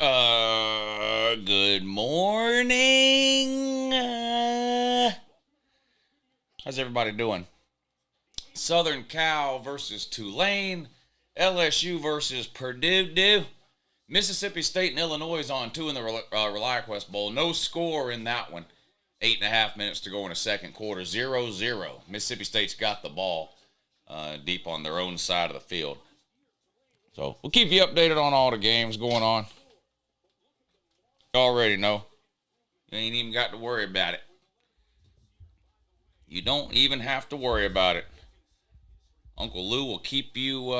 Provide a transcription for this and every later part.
Good morning. How's everybody doing? Southern Cal versus Tulane. LSU versus Purdue. Mississippi State and Illinois on two in the ReliaQuest Bowl. No score in that one. 8.5 minutes to go in the second quarter. 0-0. Mississippi State's got the ball deep on their own side of the field. So we'll keep you updated on all the games going on. You already know. You ain't even got to worry about it. You don't even have to worry about it. Uncle Lou will keep you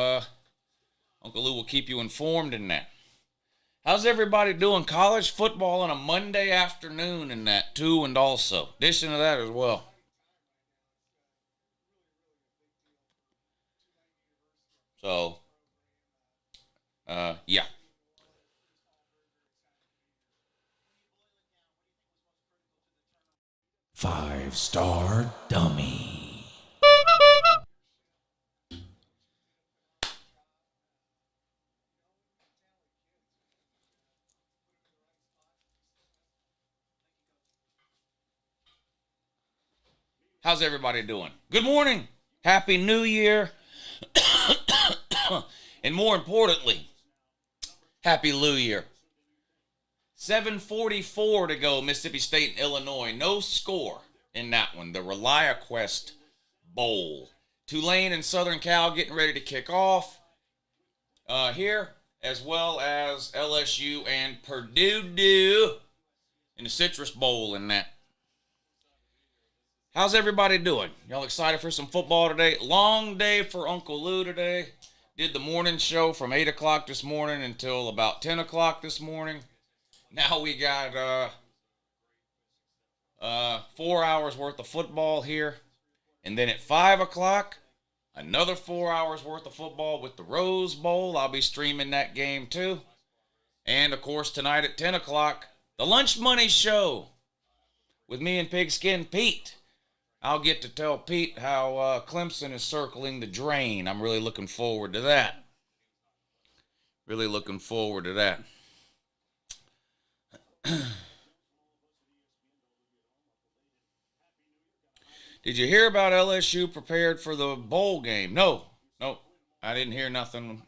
informed in that. How's everybody doing? College football on a Monday afternoon in that too, and also addition to that as well. So, yeah. Five-star dummy. How's everybody doing? Good morning. Happy New Year. And more importantly, Happy Lou Year. 7:44 to go, Mississippi State and Illinois. No score in that one. The ReliaQuest Bowl. Tulane and Southern Cal getting ready to kick off here, as well as LSU and Purdue in the Citrus Bowl in that. How's everybody doing? Y'all excited for some football today? Long day for Uncle Lou today. Did the morning show from 8 o'clock this morning until about 10 o'clock this morning. Now we got 4 hours worth of football here. And then at 5 o'clock, another 4 hours worth of football with the Rose Bowl. I'll be streaming that game too. And of course tonight at 10 o'clock, the Lunch Money Show with me and Pigskin Pete. I'll get to tell Pete how Clemson is circling the drain. I'm really looking forward to that. Really looking forward to that. Did you hear about LSU prepared for the bowl game? No, I didn't hear nothing.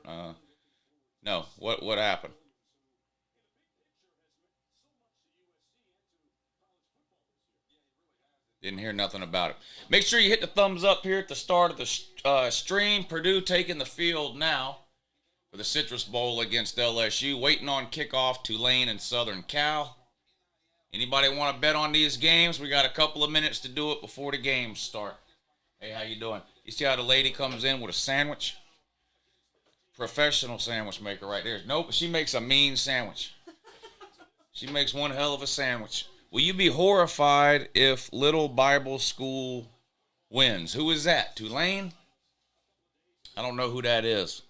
No, what happened? Didn't hear nothing about it. Make sure you hit the thumbs up here at the start of the stream. Purdue taking the field now for the Citrus Bowl against LSU. Waiting on kickoff, Tulane and Southern Cal. Anybody want to bet on these games? We got a couple of minutes to do it before the games start. Hey, how you doing? You see how the lady comes in with a sandwich? Professional sandwich maker right there. Nope, she makes a mean sandwich. She makes one hell of a sandwich. Will you be horrified if Little Bible School wins? Who is that? Tulane? I don't know who that is.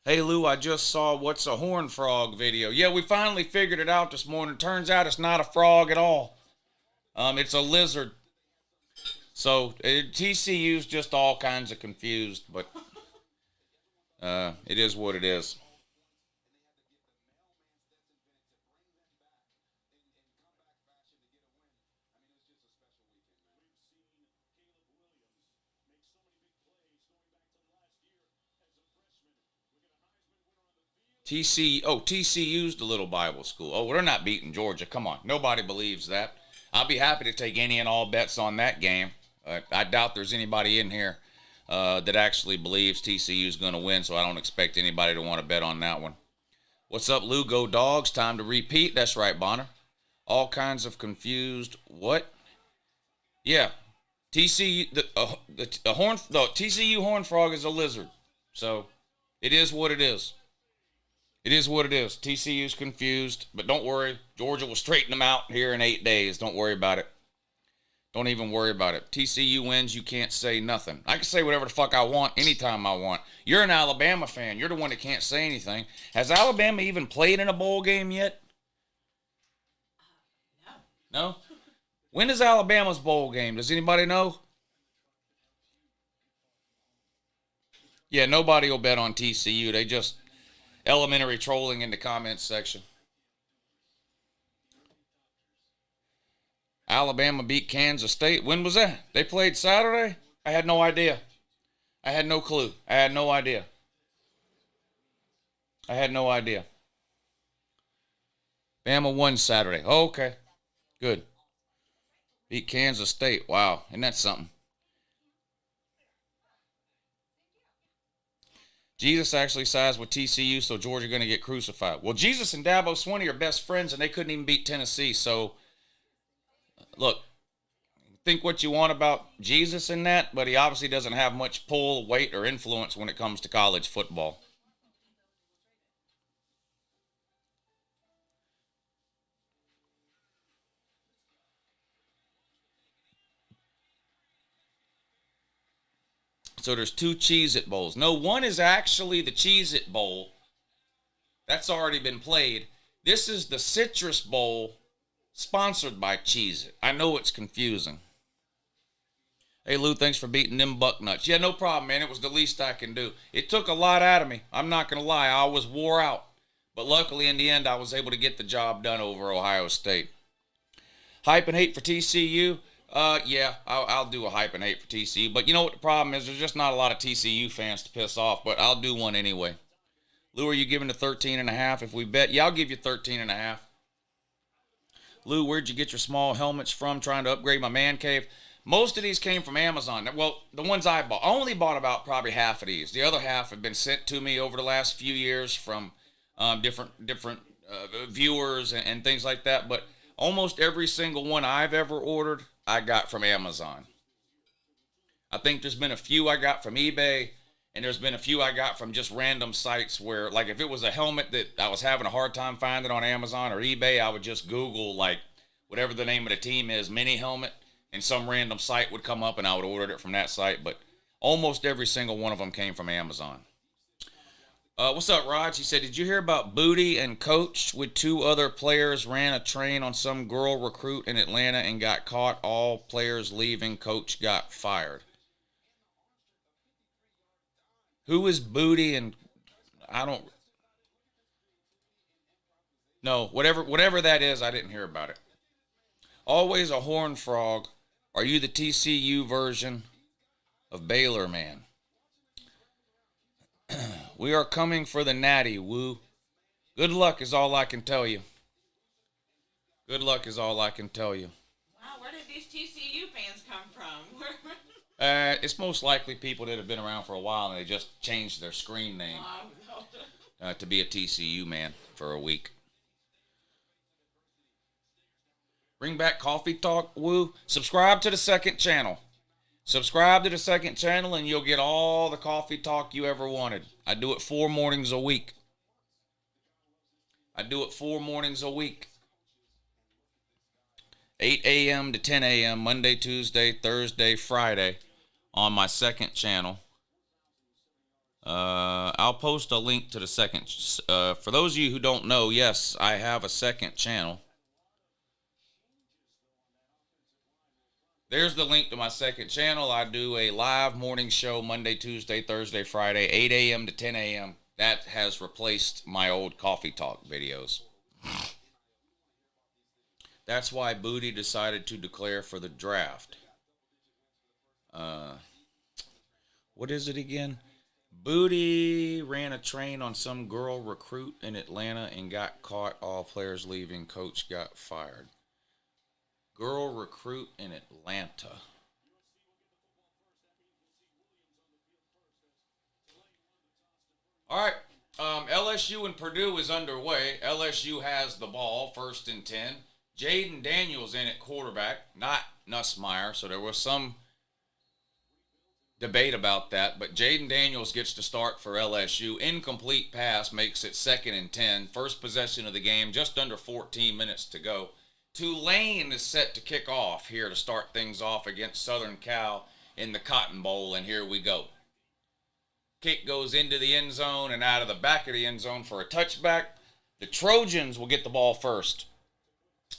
Hey, Lou, I just saw What's a Horn Frog video. Yeah, we finally figured it out this morning. Turns out it's not a frog at all. It's a lizard. So, TCU's just all kinds of confused, but it is what it is. TCU's the Little Bible School. Oh, they're not beating Georgia. Come on. Nobody believes that. I'll be happy to take any and all bets on that game. I doubt there's anybody in here that actually believes TCU's going to win, so I don't expect anybody to want to bet on that one. What's up, Lou? Go Dogs. Time to repeat. That's right, Bonner. All kinds of confused. What? Yeah. TCU, the TCU Horn Frog is a lizard. So it is what it is. It is what it is. TCU's confused, but don't worry. Georgia will straighten them out here in 8 days. Don't worry about it. Don't even worry about it. TCU wins, you can't say nothing. I can say whatever the fuck I want anytime I want. You're an Alabama fan. You're the one that can't say anything. Has Alabama even played in a bowl game yet? No? When is Alabama's bowl game? Does anybody know? Yeah, nobody will bet on TCU. They just elementary trolling in the comments section. Alabama beat Kansas State. When was that? They played Saturday? I had no idea. I had no clue. I had no idea. I had no idea. Bama won Saturday. Oh, okay. Good. Beat Kansas State. Wow. Isn't that something? Jesus actually sides with TCU, so Georgia going to get crucified. Well, Jesus and Dabo Swinney are best friends, and they couldn't even beat Tennessee. So, look, think what you want about Jesus in that, but he obviously doesn't have much pull, weight, or influence when it comes to college football. So there's 2 Cheez-It Bowls. No, one is actually the Cheez-It Bowl. That's already been played. This is the Citrus Bowl, sponsored by Cheez-It. I know it's confusing. Hey, Lou, thanks for beating them Bucknuts. Yeah, no problem, man. It was the least I can do. It took a lot out of me. I'm not going to lie. I was wore out. But luckily, in the end, I was able to get the job done over Ohio State. Hype and hate for TCU. Yeah, I'll do a hype and hate for TCU. But you know what the problem is? There's just not a lot of TCU fans to piss off. But I'll do one anyway. Lou, are you giving the 13.5 if we bet? Yeah, I'll give you 13.5. Lou, where'd you get your small helmets from? Trying to upgrade my man cave. Most of these came from Amazon. Well, the ones I bought. I only bought about probably half of these. The other half have been sent to me over the last few years from different viewers and things like that. But almost every single one I've ever ordered, I got from Amazon. I think there's been a few I got from eBay, and there's been a few I got from just random sites where, like, if it was a helmet that I was having a hard time finding on Amazon or eBay, I would just Google, like, whatever the name of the team is, mini helmet, and some random site would come up, and I would order it from that site. But almost every single one of them came from Amazon. What's up, Raj? He said, did you hear about Booty and Coach with 2 other players ran a train on some girl recruit in Atlanta and got caught? All players leaving. Coach got fired. Who is Booty and I don't know. Whatever that is, I didn't hear about it. Always a horn frog. Are you the TCU version of Baylor, man? We are coming for the natty, woo. Good luck is all I can tell you. Good luck is all I can tell you. Wow, where did these TCU fans come from? It's most likely people that have been around for a while and they just changed their screen name to be a TCU man for a week. Bring back Coffee Talk, woo. Subscribe to the second channel. Subscribe to the second channel and you'll get all the coffee talk you ever wanted. I do it 4 mornings a week. 8 a.m. to 10 a.m. Monday, Tuesday, Thursday, Friday on my second channel. I'll post a link to the second. For those of you who don't know, yes, I have a second channel. There's the link to my second channel. I do a live morning show Monday, Tuesday, Thursday, Friday, 8 a.m. to 10 a.m. That has replaced my old Coffee Talk videos. That's why Booty decided to declare for the draft. What is it again? Booty ran a train on some girl recruit in Atlanta and got caught. All players leaving. Coach got fired. Girl recruit in Atlanta. All right. LSU and Purdue is underway. LSU has the ball, 1st and 10. Jaden Daniels in at quarterback, not Nussmeier. So there was some debate about that. But Jaden Daniels gets to start for LSU. Incomplete pass makes it 2nd and 10. First possession of the game, just under 14 minutes to go. Tulane is set to kick off here to start things off against Southern Cal in the Cotton Bowl, and here we go. Kick goes into the end zone and out of the back of the end zone for a touchback. The Trojans will get the ball first.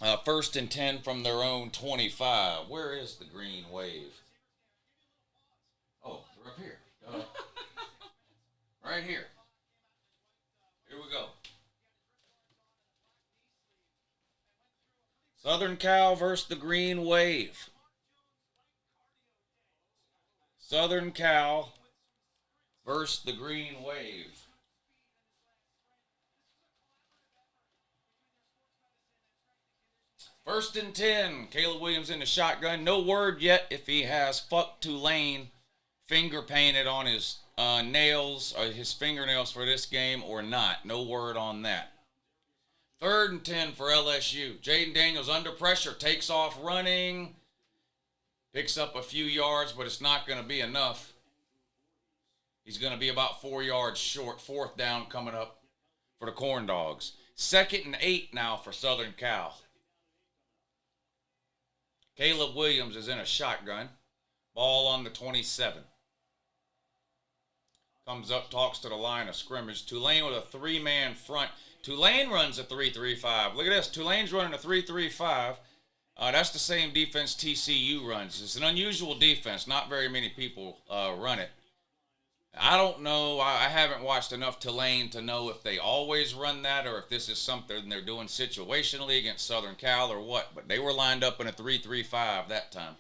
1st and 10 from their own 25. Where is the green wave? Oh, they're up here. Right here. Here we go. Southern Cal versus the Green Wave. Southern Cal versus the Green Wave. First and 10. Caleb Williams in the shotgun. No word yet if he has fuck Tulane finger painted on his nails, or his fingernails for this game or not. No word on that. Third and 10 for LSU. Jaden Daniels under pressure, takes off running, picks up a few yards, but it's not going to be enough. He's going to be about 4 yards short. Fourth down coming up for the Corn Dogs. 2nd and 8 now for Southern Cal. Caleb Williams is in a shotgun. Ball on the 27. Comes up, talks to the line of scrimmage. Tulane with a three-man front. Tulane runs a 3-3-5. Look at this. Tulane's running a 3-3-5. That's the same defense TCU runs. It's an unusual defense. Not very many people run it. I don't know. I haven't watched enough Tulane to know if they always run that or if this is something they're doing situationally against Southern Cal or what. But they were lined up in a 3-3-5 that time.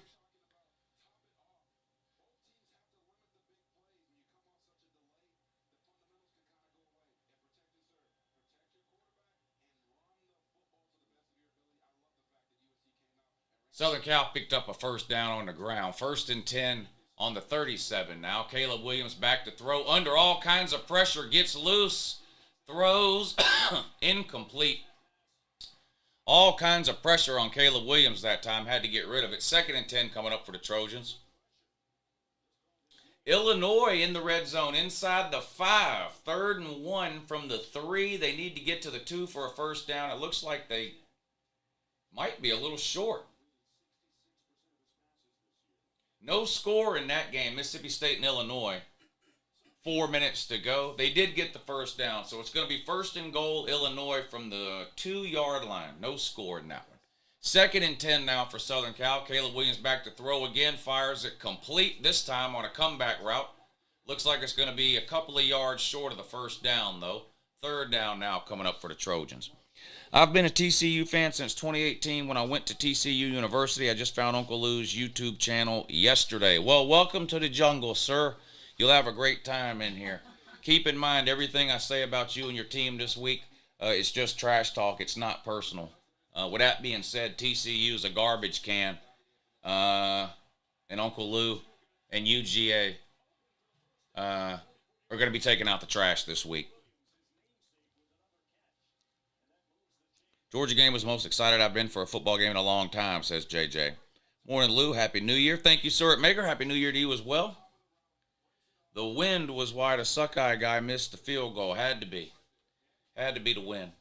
Southern Cal picked up a first down on the ground. 1st and 10 on the 37 now. Caleb Williams back to throw under all kinds of pressure. Gets loose. Throws. Incomplete. All kinds of pressure on Caleb Williams that time. Had to get rid of it. 2nd and 10 coming up for the Trojans. Illinois in the red zone inside the 5. 3rd and 1 from the 3. They need to get to the 2 for a first down. It looks like they might be a little short. No score in that game, Mississippi State and Illinois. 4 minutes to go. They did get the first down, so it's going to be 1st and goal, Illinois from the 2-yard line. No score in that one. 2nd and 10 now for Southern Cal. Caleb Williams back to throw again, fires it complete, this time on a comeback route. Looks like it's going to be a couple of yards short of the first down, though. 3rd down now coming up for the Trojans. I've been a TCU fan since 2018 when I went to TCU University. I just found Uncle Lou's YouTube channel yesterday. Well, welcome to the jungle, sir. You'll have a great time in here. Keep in mind, everything I say about you and your team this week is just trash talk. It's not personal. With that being said, TCU is a garbage can. And Uncle Lou and UGA are going to be taking out the trash this week. Georgia game was the most excited I've been for a football game in a long time, says JJ. Morning, Lou. Happy New Year. Thank you, sir, at Maker. Happy New Year to you as well. The wind was why the Suckeye guy missed the field goal. Had to be. Had to be the wind.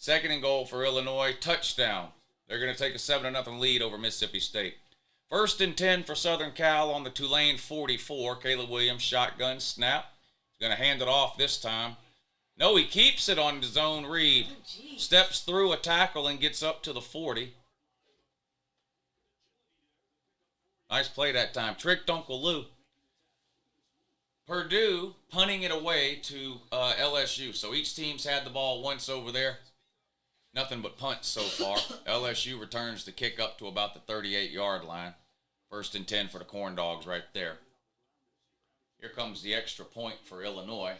2nd and goal for Illinois. Touchdown. They're going to take a 7-0 lead over Mississippi State. 1st and 10 for Southern Cal on the Tulane 44. Caleb Williams, shotgun, snap. He's going to hand it off this time. No, he keeps it on the zone read. Steps through a tackle and gets up to the 40. Nice play that time. Tricked Uncle Lou. Purdue punting it away to LSU. So each team's had the ball once over there. Nothing but punts so far. LSU returns the kick up to about the 38-yard line. 1st and 10 for the Corn Dogs right there. Here comes the extra point for Illinois.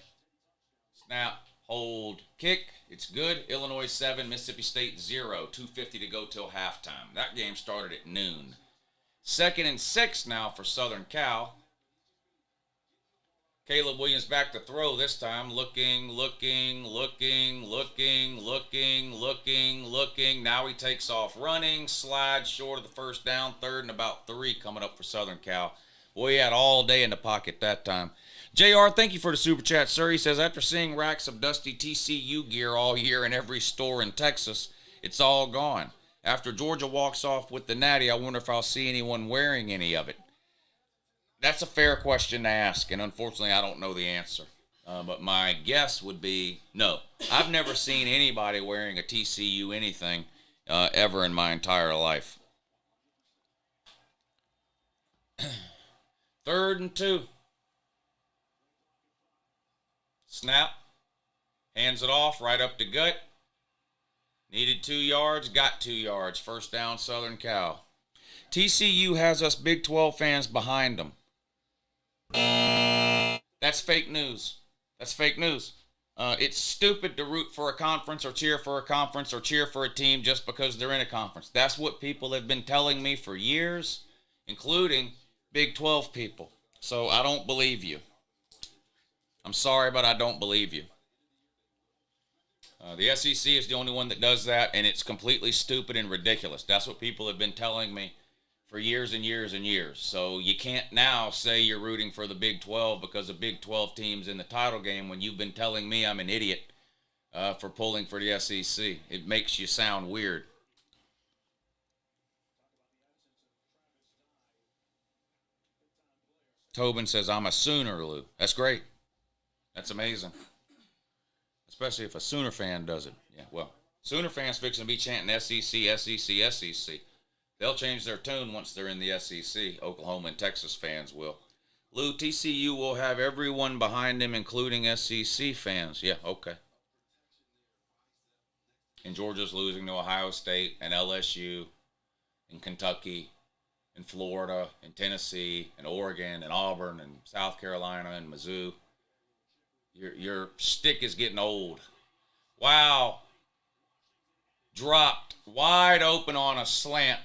Snap. Hold, kick, it's good. Illinois 7, Mississippi State 0. 2:50 to go till halftime. That game started at noon. 2nd and 6 now for Southern Cal. Caleb Williams back to throw this time. Looking. Now he takes off running. Slides short of the first down. 3rd and about 3 coming up for Southern Cal. Boy, he had all day in the pocket that time. JR, thank you for the super chat, sir. He says, after seeing racks of dusty TCU gear all year in every store in Texas, it's all gone. After Georgia walks off with the natty, I wonder if I'll see anyone wearing any of it. That's a fair question to ask, and unfortunately, I don't know the answer. But my guess would be no. I've never seen anybody wearing a TCU anything ever in my entire life. 3rd and 2. Snap. Hands it off right up the gut. Needed 2 yards, got 2 yards. First down, Southern Cal. TCU has us Big 12 fans behind them. That's fake news. That's fake news. It's stupid to root for a conference or cheer for a conference or cheer for a team just because they're in a conference. That's what people have been telling me for years, including Big 12 people. So I don't believe you. I'm sorry, but I don't believe you. The SEC is the only one that does that, and it's completely stupid and ridiculous. That's what people have been telling me for years and years and years. So you can't now say you're rooting for the Big 12 because the Big 12 team's in the title game when you've been telling me I'm an idiot for pulling for the SEC. It makes you sound weird. Tobin says, I'm a Sooner, Lou. That's great. That's amazing. Especially if a Sooner fan does it. Yeah, well, Sooner fans fixing to be chanting SEC, SEC, SEC. They'll change their tune once they're in the SEC. Oklahoma and Texas fans will. Lou, TCU will have everyone behind them, including SEC fans. Yeah, okay. And Georgia's losing to Ohio State and LSU and Kentucky and Florida and Tennessee and Oregon and Auburn and South Carolina and Mizzou. Your stick is getting old. Wow. Dropped wide open on a slant,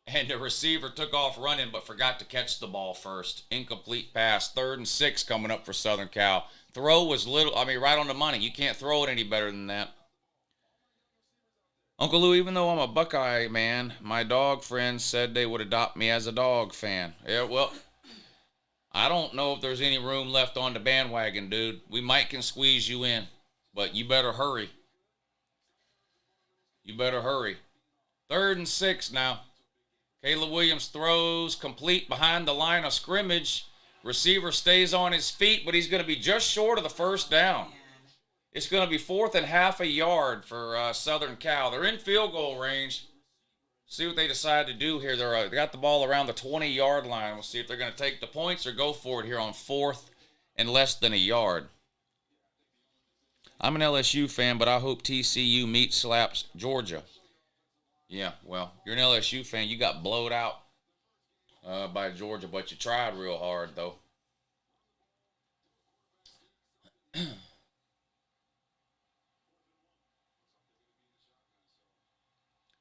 and the receiver took off running but forgot to catch the ball first. Incomplete pass. 3rd and 6 coming up for Southern Cal. Throw was right on the money. You can't throw it any better than that. Uncle Lou, even though I'm a Buckeye man, my dog friends said they would adopt me as a dog fan. Yeah, well, I don't know if there's any room left on the bandwagon, dude. We might can squeeze you in, but you better hurry. You better hurry. 3rd and 6 now. Caleb Williams throws complete behind the line of scrimmage. Receiver stays on his feet, but he's going to be just short of the first down. It's going to be 4th and half a yard for Southern Cal. They're in field goal range. See what they decide to do here. They got the ball around the 20-yard line. We'll see if they're going to take the points or go for it here on 4th and less than a yard. I'm an LSU fan, but I hope TCU meat slaps Georgia. Yeah, well, you're an LSU fan. You got blowed out by Georgia, but you tried real hard, though.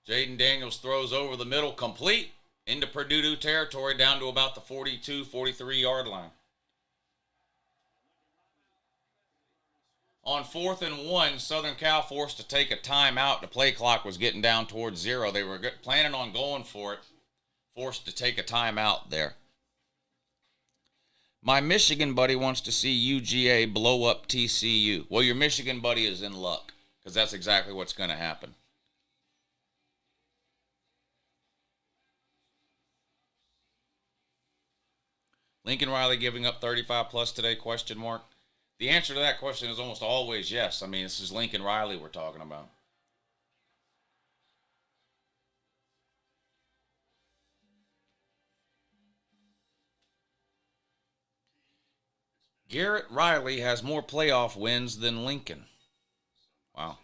Jaden Daniels throws over the middle, complete into Purdue territory, down to about the 42, 43-yard line. On 4th and 1, Southern Cal forced to take a timeout. The play clock was getting down towards 0. They were planning on going for it, forced to take a timeout there. My Michigan buddy wants to see UGA blow up TCU. Well, your Michigan buddy is in luck, because that's exactly what's going to happen. Lincoln Riley giving up 35-plus today, question mark? The answer to that question is almost always yes. I mean, this is Lincoln Riley we're talking about. Garrett Riley has more playoff wins than Lincoln. Wow.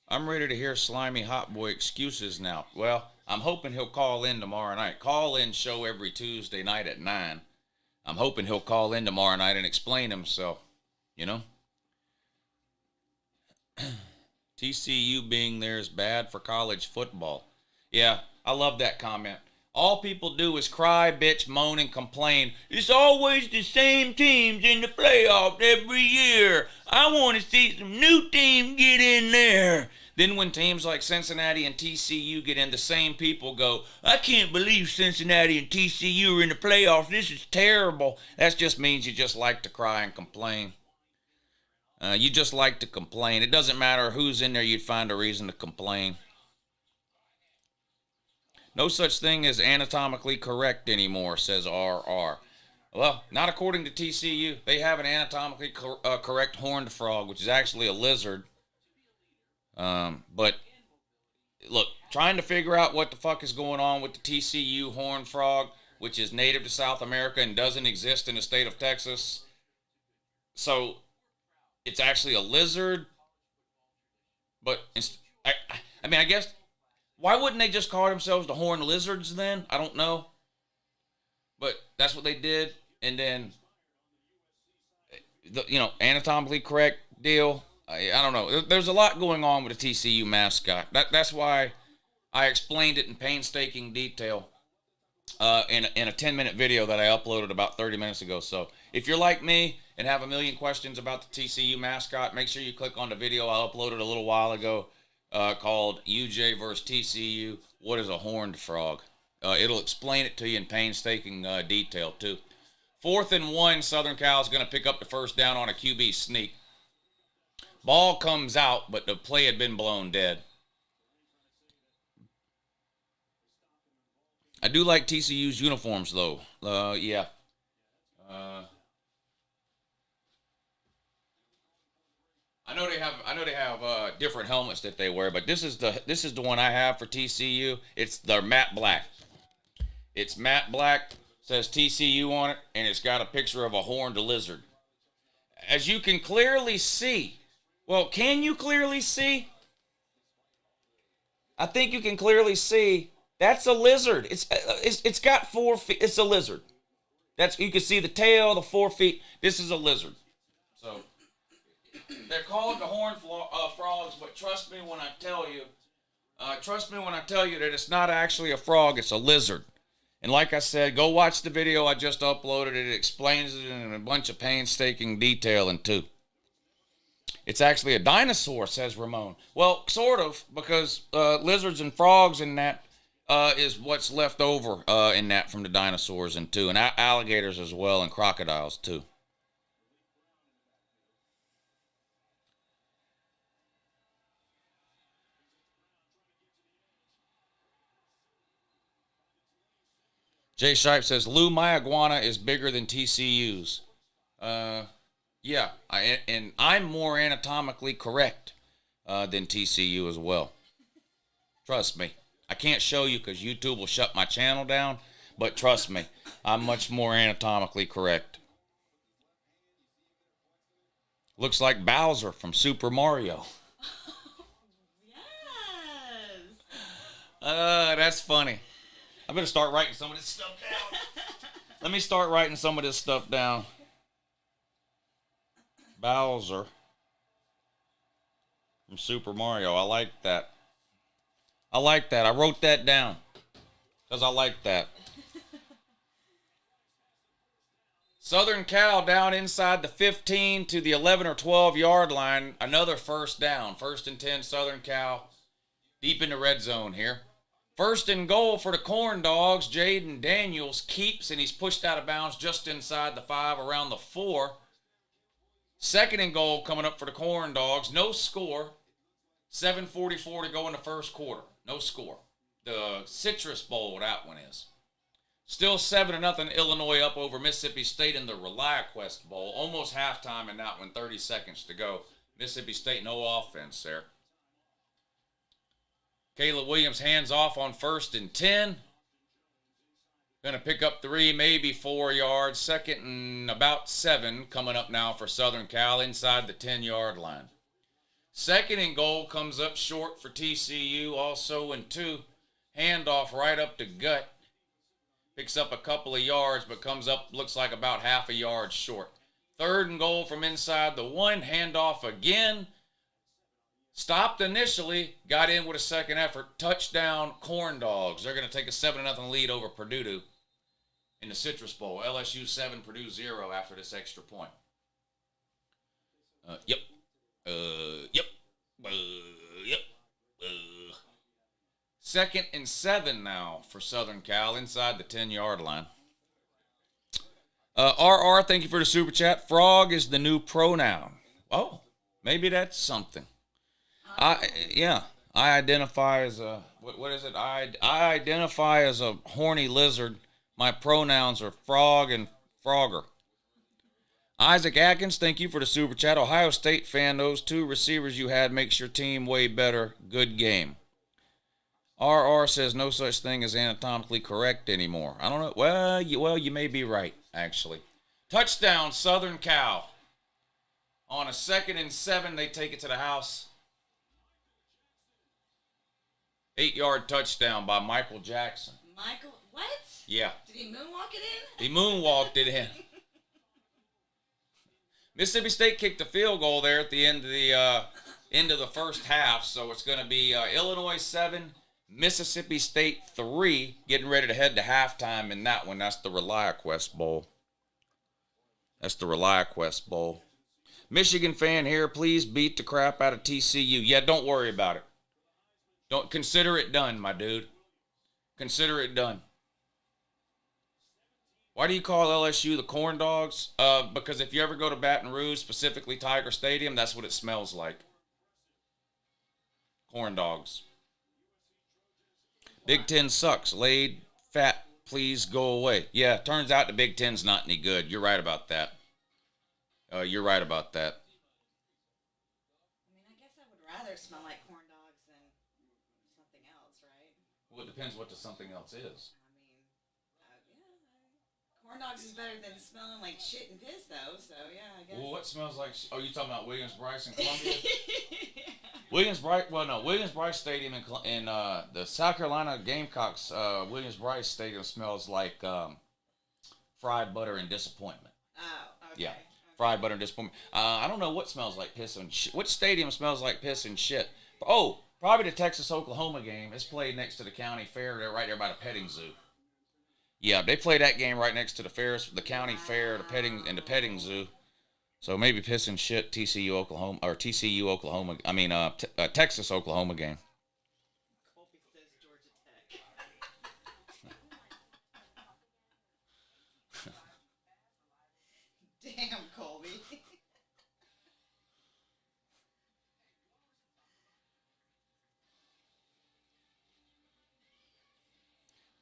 I'm ready to hear slimy hot boy excuses now. Well, I'm hoping he'll call in tomorrow night. Call-in show every Tuesday night at 9. I'm hoping he'll call in tomorrow night and explain himself, you know. TCU being there is bad for college football. Yeah, I love that comment. All people do is cry, bitch, moan, and complain. It's always the same teams in the playoffs every year. I want to see some new teams get in there. Then when teams like Cincinnati and TCU get in, the same people go, I can't believe Cincinnati and TCU are in the playoffs. This is terrible. That just means you just like to cry and complain. You just like to complain. It doesn't matter who's in there, you'd find a reason to complain. No such thing as anatomically correct anymore, says RR. Well, not according to TCU. They have an anatomically correct horned frog, which is actually a lizard. But, look, trying to figure out what the fuck is going on with the TCU horned frog, which is native to South America and doesn't exist in the state of Texas. So, it's actually a lizard. But I mean, I guess why wouldn't they just call themselves the horned lizards then? I don't know. But that's what they did, and then anatomically correct deal. I don't know. There's a lot going on with the TCU mascot. That's why I explained it in painstaking detail in a 10-minute video that I uploaded about 30 minutes ago. So if you're like me and have a million questions about the TCU mascot, make sure you click on the video I uploaded a little while ago called UJ versus TCU. What is a horned frog? It'll explain it to you in painstaking detail too. 4th and 1, Southern Cal is going to pick up the first down on a QB sneak. Ball comes out, but the play had been blown dead. I do like TCU's uniforms, though. Yeah. I know they have different helmets that they wear, but this is the one I have for TCU. It's their matte black. It's matte black, says TCU on it, and it's got a picture of a horned lizard. As you can clearly see, well, can you clearly see? I think you can clearly see. That's a lizard. It's got 4 feet. It's a lizard. You can see the tail, the 4 feet. This is a lizard. So they're called the horned frogs, but trust me when I tell you that it's not actually a frog. It's a lizard. And like I said, go watch the video I just uploaded. It explains it in a bunch of painstaking detail too. It's actually a dinosaur, says Ramon. Well, sort of, because lizards and frogs in that is what's left over in that from the dinosaurs and alligators as well, and crocodiles too. Jay Shipe says, Lou, my iguana is bigger than TCU's. Yeah, and I'm more anatomically correct than TCU as well. Trust me. I can't show you because YouTube will shut my channel down, but trust me, I'm much more anatomically correct. Looks like Bowser from Super Mario. Yes. That's funny. I'm going to start writing some of this stuff down. Let me start writing some of this stuff down. Bowser from Super Mario. I like that. I wrote that down because I like that. Southern Cal down inside the 15 to the 11 or 12 yard line. Another first down. 1st and 10, Southern Cal. Deep in the red zone here. 1st and goal for the Corn Dogs. Jaden Daniels keeps, and he's pushed out of bounds just inside the 5, around the 4. 2nd and goal coming up for the Corn Dogs. No score. 7:44 to go in the first quarter. No score. The Citrus Bowl, that one is. Still 7-0 Illinois up over Mississippi State in the ReliaQuest Bowl. Almost halftime in that one, 30 seconds to go. Mississippi State, no offense there. Caleb Williams hands off on 1st and 10. Going to pick up 3, maybe 4 yards. 2nd and about 7 coming up now for Southern Cal inside the 10-yard line. 2nd and goal comes up short for TCU, also in 2. Handoff right up to gut. Picks up a couple of yards, but comes up, looks like about half a yard short. 3rd and goal from inside the 1. Handoff again. Stopped initially, got in with a second effort. Touchdown, Corn Dogs. They're going to take a 7-0 lead over Purdue in the Citrus Bowl. LSU 7, Purdue 0 after this extra point. Yep. 2nd and 7 now for Southern Cal inside the 10-yard line. RR, thank you for the super chat. Frog is the new pronoun. Oh, maybe that's something. I identify as a, what is it? I identify as a horny lizard. My pronouns are frog and frogger. Isaac Atkins, thank you for the super chat. Ohio State fan, those 2 receivers you had makes your team way better. Good game. RR says no such thing as anatomically correct anymore. I don't know. Well, you may be right, actually. Touchdown, Southern Cal. On a 2nd and 7, they take it to the house. 8-yard touchdown by Michael Jackson. Michael, what? Yeah. Did he moonwalk it in? He moonwalked it in. Mississippi State kicked a field goal there at the end of the first half, so it's going to be Illinois 7, Mississippi State 3, getting ready to head to halftime in that one. That's the ReliaQuest Bowl. Michigan fan here, please beat the crap out of TCU. Yeah, don't worry about it. Don't consider it done, my dude. Consider it done. Why do you call LSU the Corn Dogs? Because if you ever go to Baton Rouge, specifically Tiger Stadium, that's what it smells like. Corn dogs. Big Ten sucks. Laid, fat, please go away. Yeah, turns out the Big Ten's not any good. You're right about that. I mean, I guess I would rather smell like corn dogs than something else, right? Well, it depends what the something else is. I mean, corn dogs is better than smelling like shit and piss, though. So yeah, I guess. Well, what smells like? Oh, you talking about Williams-Brice in Columbia? Williams-Brice Stadium in the South Carolina Gamecocks. Williams-Brice Stadium smells like fried butter and disappointment. Oh, okay. Yeah, fried butter and disappointment. I don't know what smells like piss and shit. What stadium smells like piss and shit? Oh, probably the Texas-Oklahoma game. It's played next to the county fair. They're right there by the petting zoo. Yeah, they play that game right next to the fairs, the county fair, the petting zoo. So maybe piss and shit Texas Oklahoma game. Colby says Georgia Tech. Damn, Colby.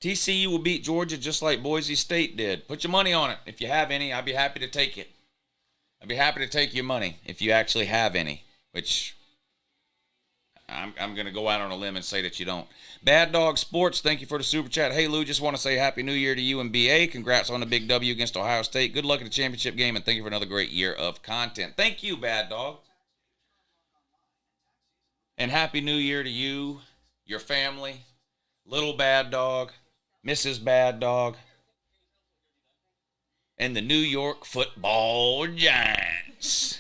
TCU will beat Georgia just like Boise State did. Put your money on it. If you have any, I'd be happy to take it. I'd be happy to take your money if you actually have any, which I'm going to go out on a limb and say that you don't. Bad Dog Sports, thank you for the super chat. Hey, Lou, just want to say Happy New Year to you and BA. Congrats on the big W against Ohio State. Good luck at the championship game, and thank you for another great year of content. Thank you, Bad Dog. And Happy New Year to you, your family, Little Bad Dog, Mrs. Bad Dog, and the New York Football Giants.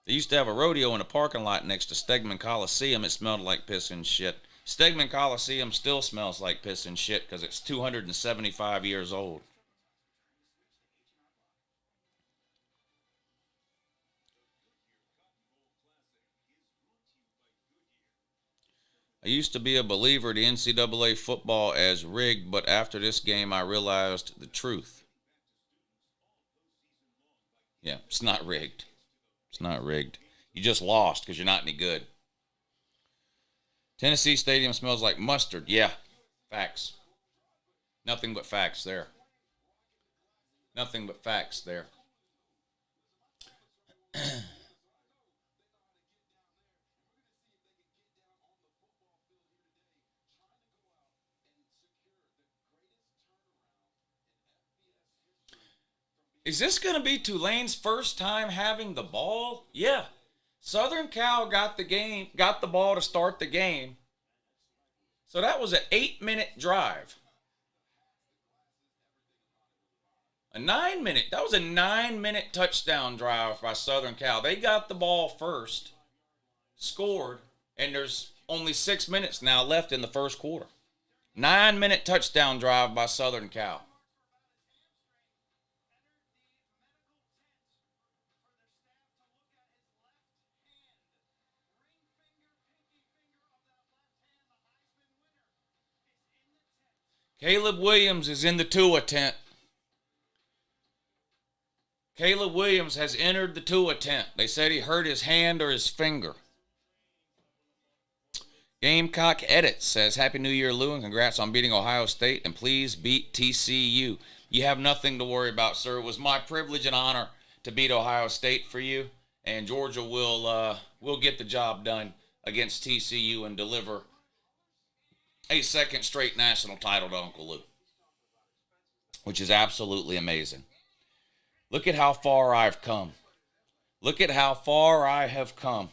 They used to have a rodeo in a parking lot next to Stegman Coliseum. It smelled like piss and shit. Stegman Coliseum still smells like piss and shit because it's 275 years old. I used to be a believer in the NCAA football as rigged, but after this game I realized the truth. Yeah, it's not rigged. It's not rigged. You just lost because you're not any good. Tennessee Stadium smells like mustard. Yeah, facts. Nothing but facts there. Nothing but facts there. Is this going to be Tulane's first time having the ball? Yeah. Southern Cal got the ball to start the game. So that was an 8-minute drive. That was a 9-minute touchdown drive by Southern Cal. They got the ball first, scored, and there's only 6 minutes now left in the first quarter. 9-minute touchdown drive by Southern Cal. Caleb Williams is in the Tua tent. Caleb Williams has entered the Tua tent. They said he hurt his hand or his finger. Gamecock Edit says, Happy New Year, Lou, and congrats on beating Ohio State, and please beat TCU. You have nothing to worry about, sir. It was my privilege and honor to beat Ohio State for you, and Georgia will get the job done against TCU and deliver a second straight national title to Uncle Lou, which is absolutely amazing. Look at how far I've come. Look at how far I have come.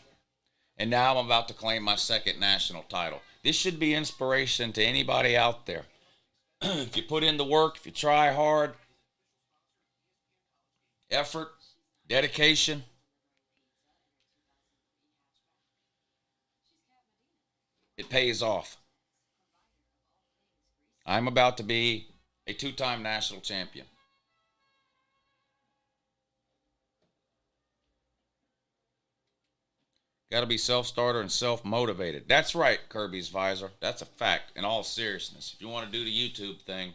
And now I'm about to claim my second national title. This should be inspiration to anybody out there. If you put in the work, if you try hard, effort, dedication, it pays off. I'm about to be a 2-time national champion. Got to be self-starter and self-motivated. That's right, Kirby's Visor. That's a fact in all seriousness. If you want to do the YouTube thing,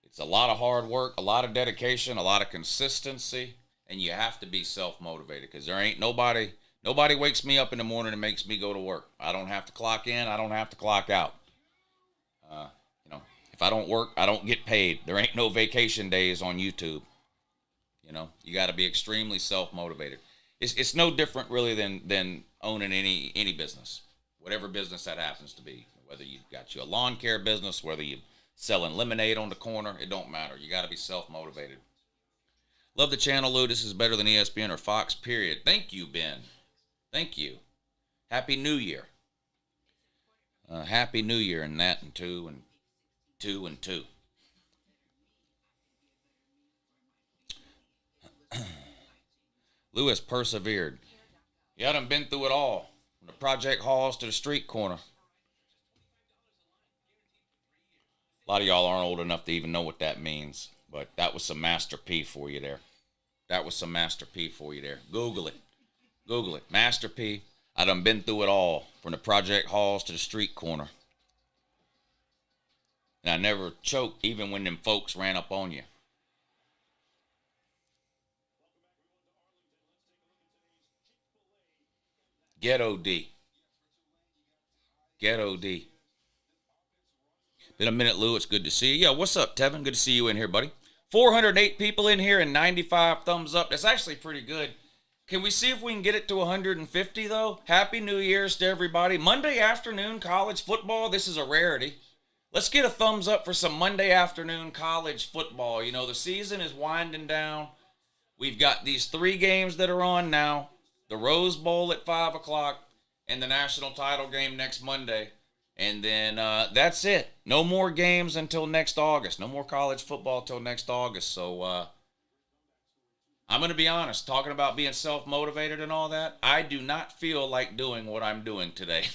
it's a lot of hard work, a lot of dedication, a lot of consistency, and you have to be self-motivated because there ain't nobody wakes me up in the morning and makes me go to work. I don't have to clock in. I don't have to clock out. If I don't work, I don't get paid. There ain't no vacation days on YouTube. You got to be extremely self-motivated. It's no different really than owning any business, whatever business that happens to be. Whether you've got you a lawn care business, whether you're selling lemonade on the corner, it don't matter. You got to be self-motivated. Love the channel, Lou. This is better than ESPN or Fox, period. Thank you, Ben. Thank you. Happy New Year. Happy New Year and that and 2 and 2 and 2. Lou has persevered. He hadn't been through it all. From the project halls to the street corner. A lot of y'all aren't old enough to even know what that means. But that was some Master P for you there. That was some Master P for you there. Google it. Google it. Master P. I done been through it all. From the project halls to the street corner. And I never choked even when them folks ran up on you. Ghetto D. Ghetto D. Been a minute, Lou. It's good to see you. Yeah, what's up, Tevin? Good to see you in here, buddy. 408 people in here and 95 thumbs up. That's actually pretty good. Can we see if we can get it to 150, though? Happy New Year's to everybody. Monday afternoon college football. This is a rarity. Let's get a thumbs up for some Monday afternoon college football. The season is winding down. We've got these 3 games that are on now. The Rose Bowl at 5 o'clock and the national title game next Monday. And then that's it. No more games until next August. No more college football until next August. So I'm going to be honest. Talking about being self-motivated and all that, I do not feel like doing what I'm doing today.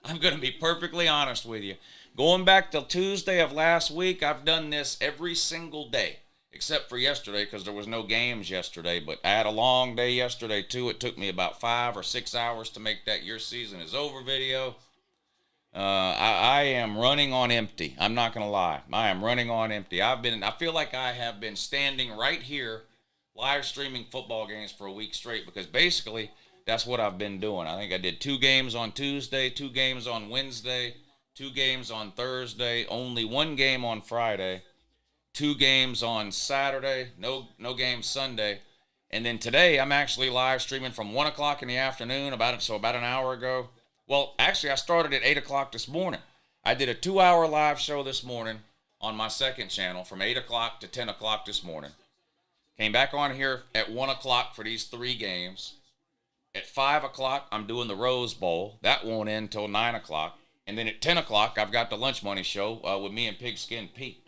I'm going to be perfectly honest with you. Going back to Tuesday of last week, I've done this every single day. Except for yesterday because there was no games yesterday. But I had a long day yesterday too. It took me about 5 or 6 hours to make that "Your Season is Over" video. I am running on empty. I'm not going to lie. I am running on empty. I feel like I have been standing right here live streaming football games for a week straight because basically that's what I've been doing. I think I did 2 games on Tuesday, 2 games on Wednesday, 2 games on Thursday, only 1 game on Friday. 2 games on Saturday, no game Sunday. And then today, I'm actually live streaming from 1 o'clock in the afternoon, about an hour ago. Well, actually, I started at 8 o'clock this morning. I did a 2-hour live show this morning on my second channel from 8 o'clock to 10 o'clock this morning. Came back on here at 1 o'clock for these 3 games. At 5 o'clock, I'm doing the Rose Bowl. That won't end until 9 o'clock. And then at 10 o'clock, I've got the Lunch Money Show with me and Pigskin Pete.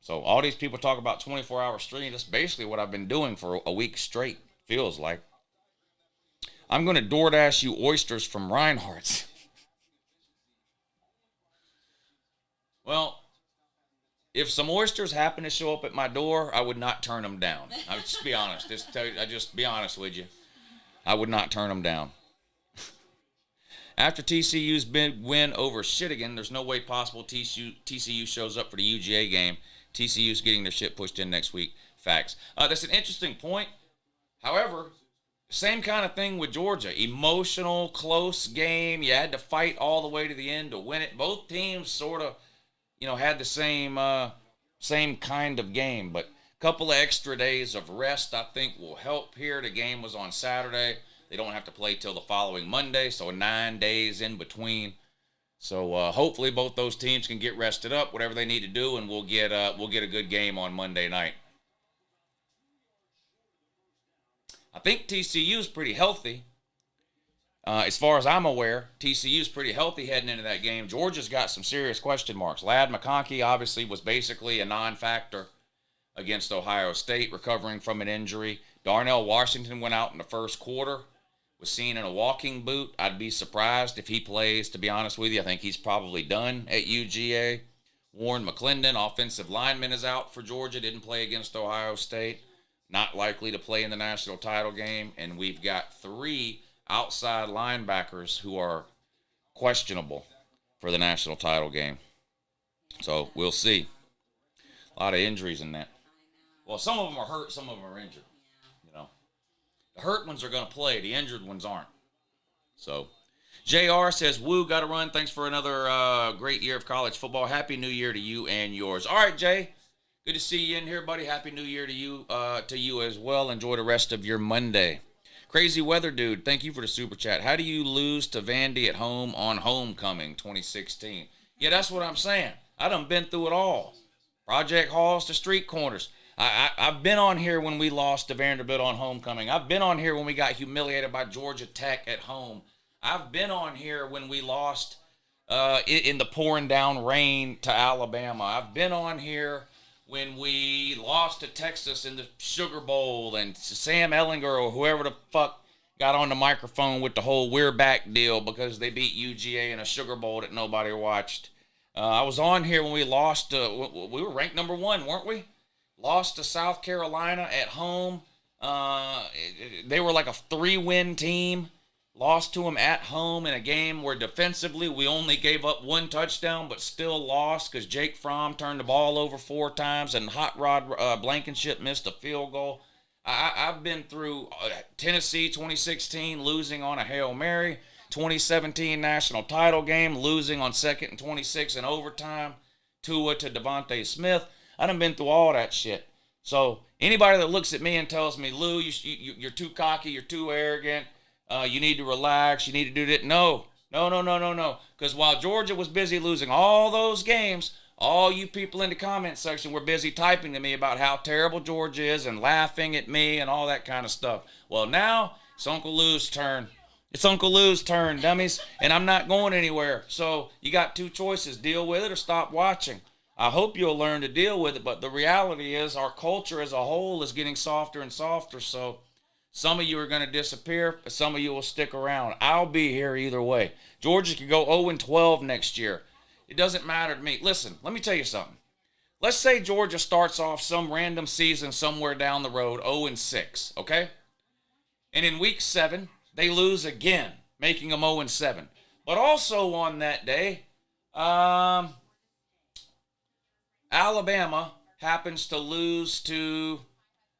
So all these people talk about 24-hour stream. That's basically what I've been doing for a week straight, feels like. I'm going to DoorDash you oysters from Reinhardt's. Well, if some oysters happen to show up at my door, I would not turn them down. I'll just be honest. I just be honest with you. I would not turn them down. After TCU's big win over Shittigan, there's no way possible TCU shows up for the UGA game. TCU's getting their shit pushed in next week. Facts. That's an interesting point. However, same kind of thing with Georgia. Emotional, close game. You had to fight all the way to the end to win it. Both teams sort of, had the same kind of game. But a couple of extra days of rest, I think, will help here. The game was on Saturday. They don't have to play till the following Monday, so 9 days in between. So hopefully both those teams can get rested up, whatever they need to do, and we'll get a good game on Monday night. I think TCU is pretty healthy. As far as I'm aware, TCU is pretty healthy heading into that game. Georgia's got some serious question marks. Ladd McConkey obviously was basically a non-factor against Ohio State, recovering from an injury. Darnell Washington went out in the first quarter, was seen in a walking boot. I'd be surprised if he plays, to be honest with you. I think he's probably done at UGA. Warren McClendon, offensive lineman, is out for Georgia. Didn't play against Ohio State. Not likely to play in the national title game. And we've got 3 outside linebackers who are questionable for the national title game. So we'll see. A lot of injuries in that. Well, some of them are hurt, some of them are injured. You know, the hurt ones are going to play. The injured ones aren't. So, JR says, woo, got to run. Thanks for another great year of college football. Happy New Year to you and yours. All right, Jay. Good to see you in here, buddy. Happy New Year to you as well. Enjoy the rest of your Monday. Crazy Weather Dude, thank you for the super chat. How do you lose to Vandy at home on homecoming 2016? Yeah, that's what I'm saying. I done been through it all. Project halls to street corners. I've been on here when we lost to Vanderbilt on homecoming. I've been on here when we got humiliated by Georgia Tech at home. I've been on here when we lost in the pouring down rain to Alabama. I've been on here when we lost to Texas in the Sugar Bowl and Sam Ellinger or whoever the fuck got on the microphone with the whole we're back deal because they beat UGA in a Sugar Bowl that nobody watched. I was on here when we lost. We were ranked number 1, weren't we? Lost to South Carolina at home. They were like a 3-win team. Lost to them at home in a game where defensively we only gave up 1 touchdown but still lost because Jake Fromm turned the ball over 4 times and Hot Rod Blankenship missed a field goal. I've been through Tennessee 2016 losing on a Hail Mary. 2017 national title game, losing on 2nd and 26 in overtime. Tua to Devontae Smith. I done been through all that shit. So anybody that looks at me and tells me, Lou, you're too cocky, you're too arrogant, you need to relax, you need to do that. No. Because while Georgia was busy losing all those games, all you people in the comment section were busy typing to me about how terrible Georgia is and laughing at me and all that kind of stuff. Well, now it's Uncle Lou's turn. It's Uncle Lou's turn, dummies, and I'm not going anywhere. So you got 2 choices, deal with it or stop watching. I hope you'll learn to deal with it, but the reality is our culture as a whole is getting softer and softer, so some of you are going to disappear, but some of you will stick around. I'll be here either way. Georgia could go 0-12 next year. It doesn't matter to me. Listen, let me tell you something. Let's say Georgia starts off some random season somewhere down the road 0-6, okay? And in week 7, they lose again, making them 0-7. But also on that day, Alabama happens to lose to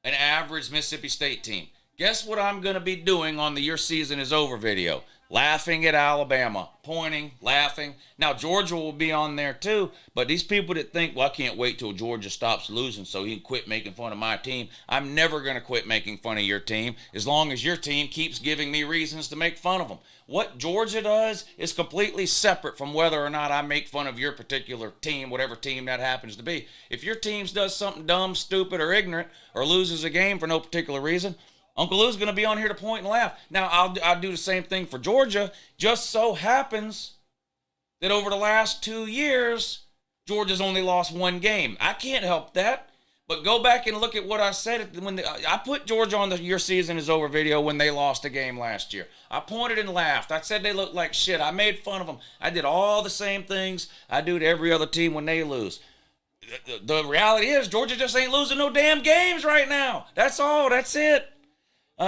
an average Mississippi State team. Guess what I'm going to be doing on the Your Season Is Over video? Laughing at Alabama, pointing, laughing. Now, Georgia will be on there too, but these people that think, well, I can't wait till Georgia stops losing so he can quit making fun of my team. I'm never going to quit making fun of your team as long as your team keeps giving me reasons to make fun of them. What Georgia does is completely separate from whether or not I make fun of your particular team, whatever team that happens to be. If your team does something dumb, stupid, or ignorant, or loses a game for no particular reason, Uncle Lou's going to be on here to point and laugh. Now, I'll do the same thing for Georgia. Just so happens that over the last 2 years, Georgia's only lost 1 game. I can't help that. But go back and look at what I said. I put Georgia on the Your Season Is Over video when they lost a game last year. I pointed and laughed. I said they looked like shit. I made fun of them. I did all the same things I do to every other team when they lose. The reality is Georgia just ain't losing no damn games right now. That's all. That's it.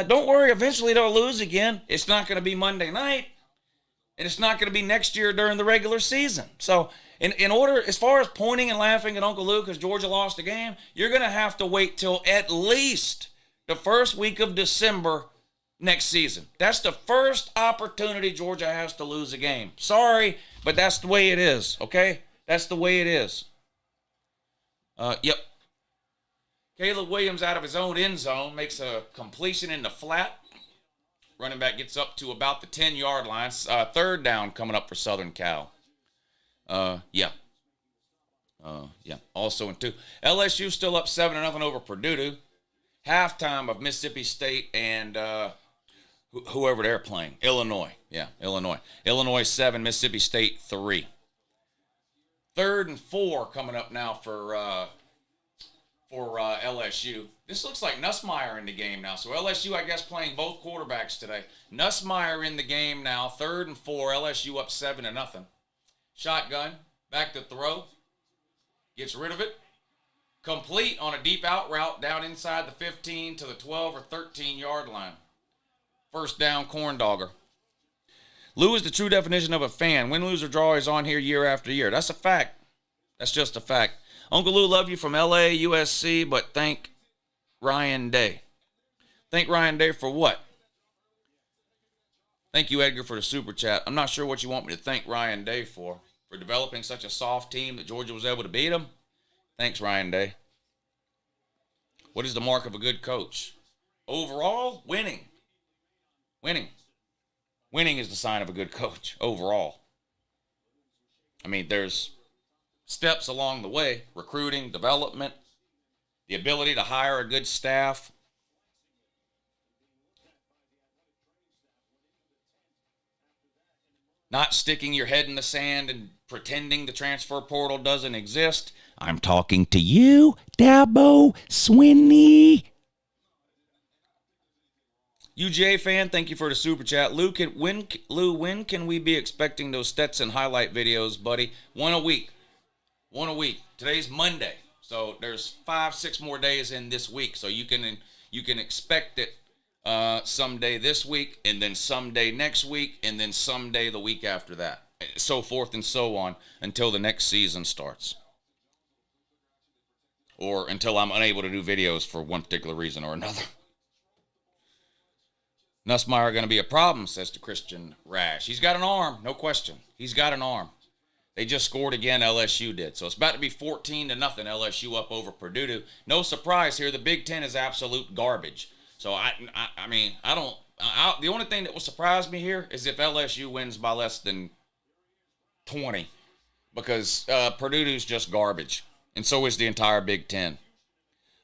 Don't worry, eventually they'll lose again. It's not going to be Monday night, and it's not going to be next year during the regular season. So in order, as far as pointing and laughing at Uncle Lou because Georgia lost a game, you're going to have to wait till at least the first week of December next season. That's the first opportunity Georgia has to lose a game. Sorry, but that's the way it is, okay? That's the way it is. Yep. Caleb Williams out of his own end zone makes a completion in the flat. Running back gets up to about the 10-yard line. 3rd down coming up for Southern Cal. Yeah. Also in 2. LSU still up 7-0 over Purdue. halftime of Mississippi State and whoever they're playing. Illinois. Yeah, Illinois. Illinois 7, Mississippi State 3. 3rd and 4 coming up now for LSU. This looks like Nussmeier in the game now. So LSU, I guess, playing both quarterbacks today. Nussmeier in the game now. 3rd and 4. LSU up 7-0. Shotgun. Back to throw. Gets rid of it. Complete on a deep out route down inside the 15 to the 12 or 13 yard line. First down, corn dogger. Lou is the true definition of a fan. Win, lose, or draw is on here year after year. That's a fact. That's just a fact. Uncle Lou, love you from LA, USC, but thank Ryan Day. Thank Ryan Day for what? Thank you, Edgar, for the super chat. I'm not sure what you want me to thank Ryan Day for developing such a soft team that Georgia was able to beat them. Thanks, Ryan Day. What is the mark of a good coach? Overall, winning. Winning. Winning is the sign of a good coach, overall. I mean, there's steps along the way. Recruiting, development, the ability to hire a good staff. Not sticking your head in the sand and pretending the transfer portal doesn't exist. I'm talking to you, Dabo Swinney. UGA fan, thank you for the super chat. Lou, when can we be expecting those Stetson highlight videos, buddy? One a week. Today's Monday, so there's 5-6 more days in this week, so you can expect it someday this week, and then someday next week, and then someday the week after that, so forth and so on until the next season starts, or until I'm unable to do videos for one particular reason or another. Nussmeier going to be a problem, says the Christian Rash. He's got an arm, no question. He's got an arm. They just scored again, LSU did. So it's about to be 14-0, LSU up over Purdue. No surprise here, the Big Ten is absolute garbage. So, I mean, the only thing that will surprise me here is if LSU wins by less than 20. Because Purdue's just garbage. And so is the entire Big Ten.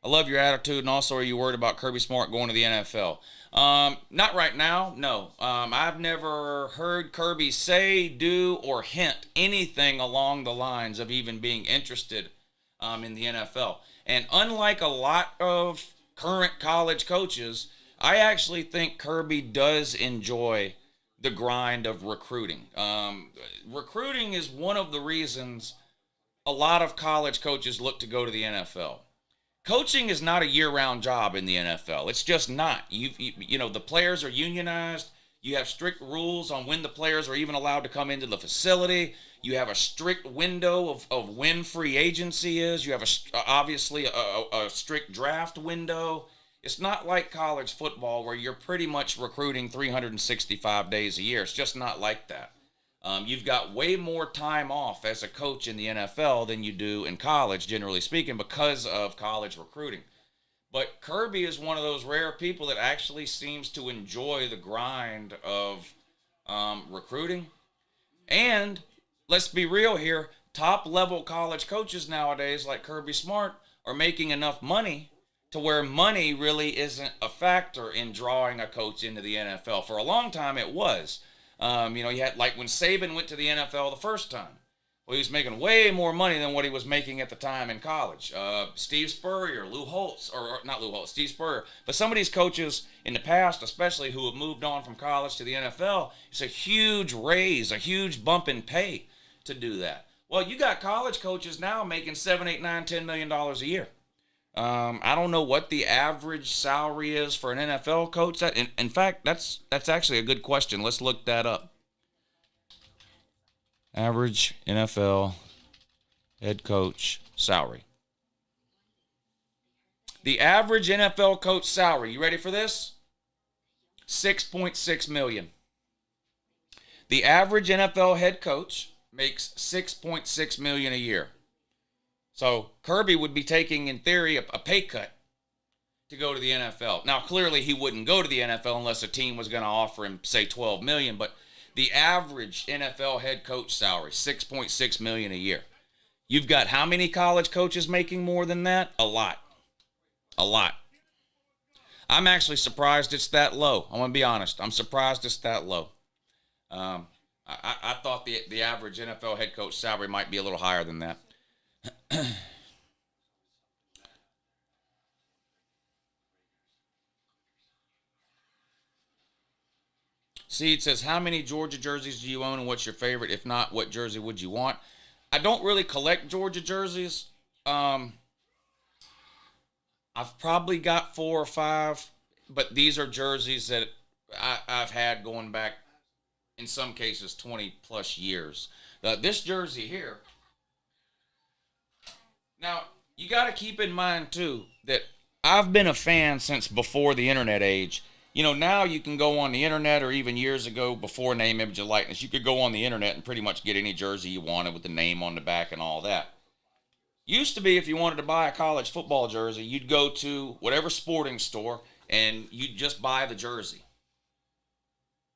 I love your attitude, and also, are you worried about Kirby Smart going to the NFL? Not right now, no. I've never heard Kirby say, do, or hint anything along the lines of even being interested in the NFL. And unlike a lot of current college coaches, I actually think Kirby does enjoy the grind of recruiting. Recruiting is one of the reasons a lot of college coaches look to go to the NFL. Coaching is not a year-round job in the NFL. It's just not. You know, the players are unionized. You have strict rules on when the players are even allowed to come into the facility. You have a strict window of when free agency is. You have obviously a strict draft window. It's not like college football where you're pretty much recruiting 365 days a year. It's just not like that. You've got way more time off as a coach in the NFL than you do in college, generally speaking, because of college recruiting. But Kirby is one of those rare people that actually seems to enjoy the grind of recruiting. And let's be real here, top-level college coaches nowadays, like Kirby Smart, are making enough money to where money really isn't a factor in drawing a coach into the NFL. For a long time, it was. You had, like, when Saban went to the NFL the first time, well, he was making way more money than what he was making at the time in college. Steve Spurrier, Lou Holtz, or not Lou Holtz, Steve Spurrier. But some of these coaches in the past, especially who have moved on from college to the NFL, it's a huge raise, a huge bump in pay to do that. Well, you got college coaches now making $7, $8, $9, $10 million a year. I don't know what the average salary is for an NFL coach. In fact, that's actually a good question. Let's look that up. Average NFL head coach salary. The average NFL coach salary, you ready for this? $6.6 million. The average NFL head coach makes $6.6 million a year. So Kirby would be taking, in theory, a pay cut to go to the NFL. Now, clearly, he wouldn't go to the NFL unless a team was going to offer him, say, $12 million. But the average NFL head coach salary, $6.6 million a year. You've got how many college coaches making more than that? A lot. A lot. I'm actually surprised it's that low. I'm gonna be honest. I'm surprised it's that low. I thought the average NFL head coach salary might be a little higher than that. Seed says, how many Georgia jerseys do you own and what's your favorite? If not, what jersey would you want? I don't really collect Georgia jerseys. I've probably got 4 or 5, but these are jerseys that I've had going back, in some cases, 20 plus years. This jersey here, now, you got to keep in mind, too, that I've been a fan since before the internet age. You know, now you can go on the internet, or even years ago, before name, image, and likeness, you could go on the internet and pretty much get any jersey you wanted with the name on the back and all that. Used to be, if you wanted to buy a college football jersey, you'd go to whatever sporting store and you'd just buy the jersey.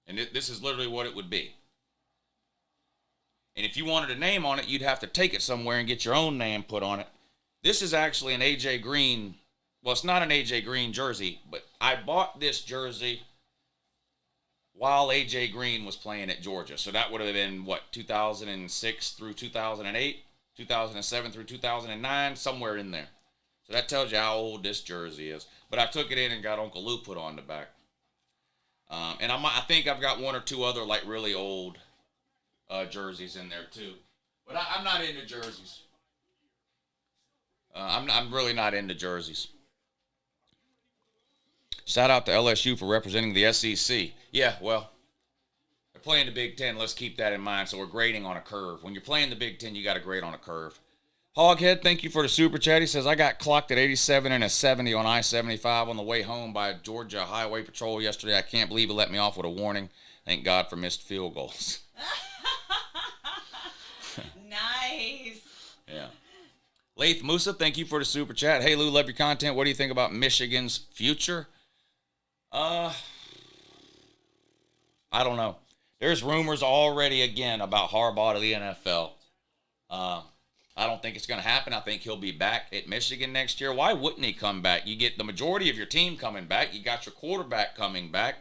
And this is literally what it would be. And if you wanted a name on it, you'd have to take it somewhere and get your own name put on it. This is actually an A.J. Green. Well, it's not an A.J. Green jersey, but I bought this jersey while A.J. Green was playing at Georgia. So that would have been, 2006 through 2008, 2007 through 2009, somewhere in there. So that tells you how old this jersey is. But I took it in and got Uncle Lou put on the back. And I think I've got 1 or 2 other, really old jerseys in there, too. But I'm not into jerseys. I'm really not into jerseys. Shout out to LSU for representing the SEC. Yeah, well, they're playing the Big Ten. Let's keep that in mind. So we're grading on a curve. When you're playing the Big Ten, you got to grade on a curve. Hoghead, thank you for the super chat. He says, I got clocked at 87 and a 70 on I-75 on the way home by Georgia Highway Patrol yesterday. I can't believe it let me off with a warning. Thank God for missed field goals. Nice. Yeah. Lath Musa, thank you for the super chat. Hey, Lou, love your content. What do you think about Michigan's future? I don't know. There's rumors already again about Harbaugh to the NFL. I don't think it's going to happen. I think he'll be back at Michigan next year. Why wouldn't he come back? You get the majority of your team coming back. You got your quarterback coming back.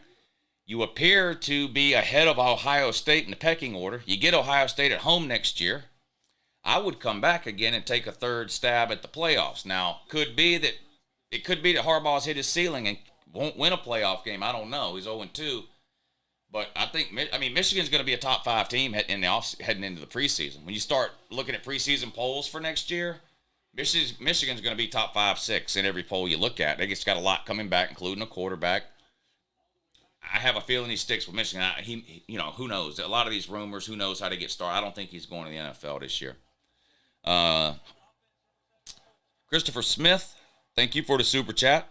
You appear to be ahead of Ohio State in the pecking order. You get Ohio State at home next year. I would come back again and take a third stab at the playoffs. Now, it could be that Harbaugh's hit his ceiling and won't win a playoff game. I don't know. He's 0-2. But I think, Michigan's going to be a top 5 team heading into the preseason. When you start looking at preseason polls for next year, Michigan's going to be top 5, 6 in every poll you look at. They just got a lot coming back, including a quarterback. I have a feeling he sticks with Michigan. Who knows? A lot of these rumors, who knows how to get started. I don't think he's going to the NFL this year. Christopher Smith, thank you for the super chat.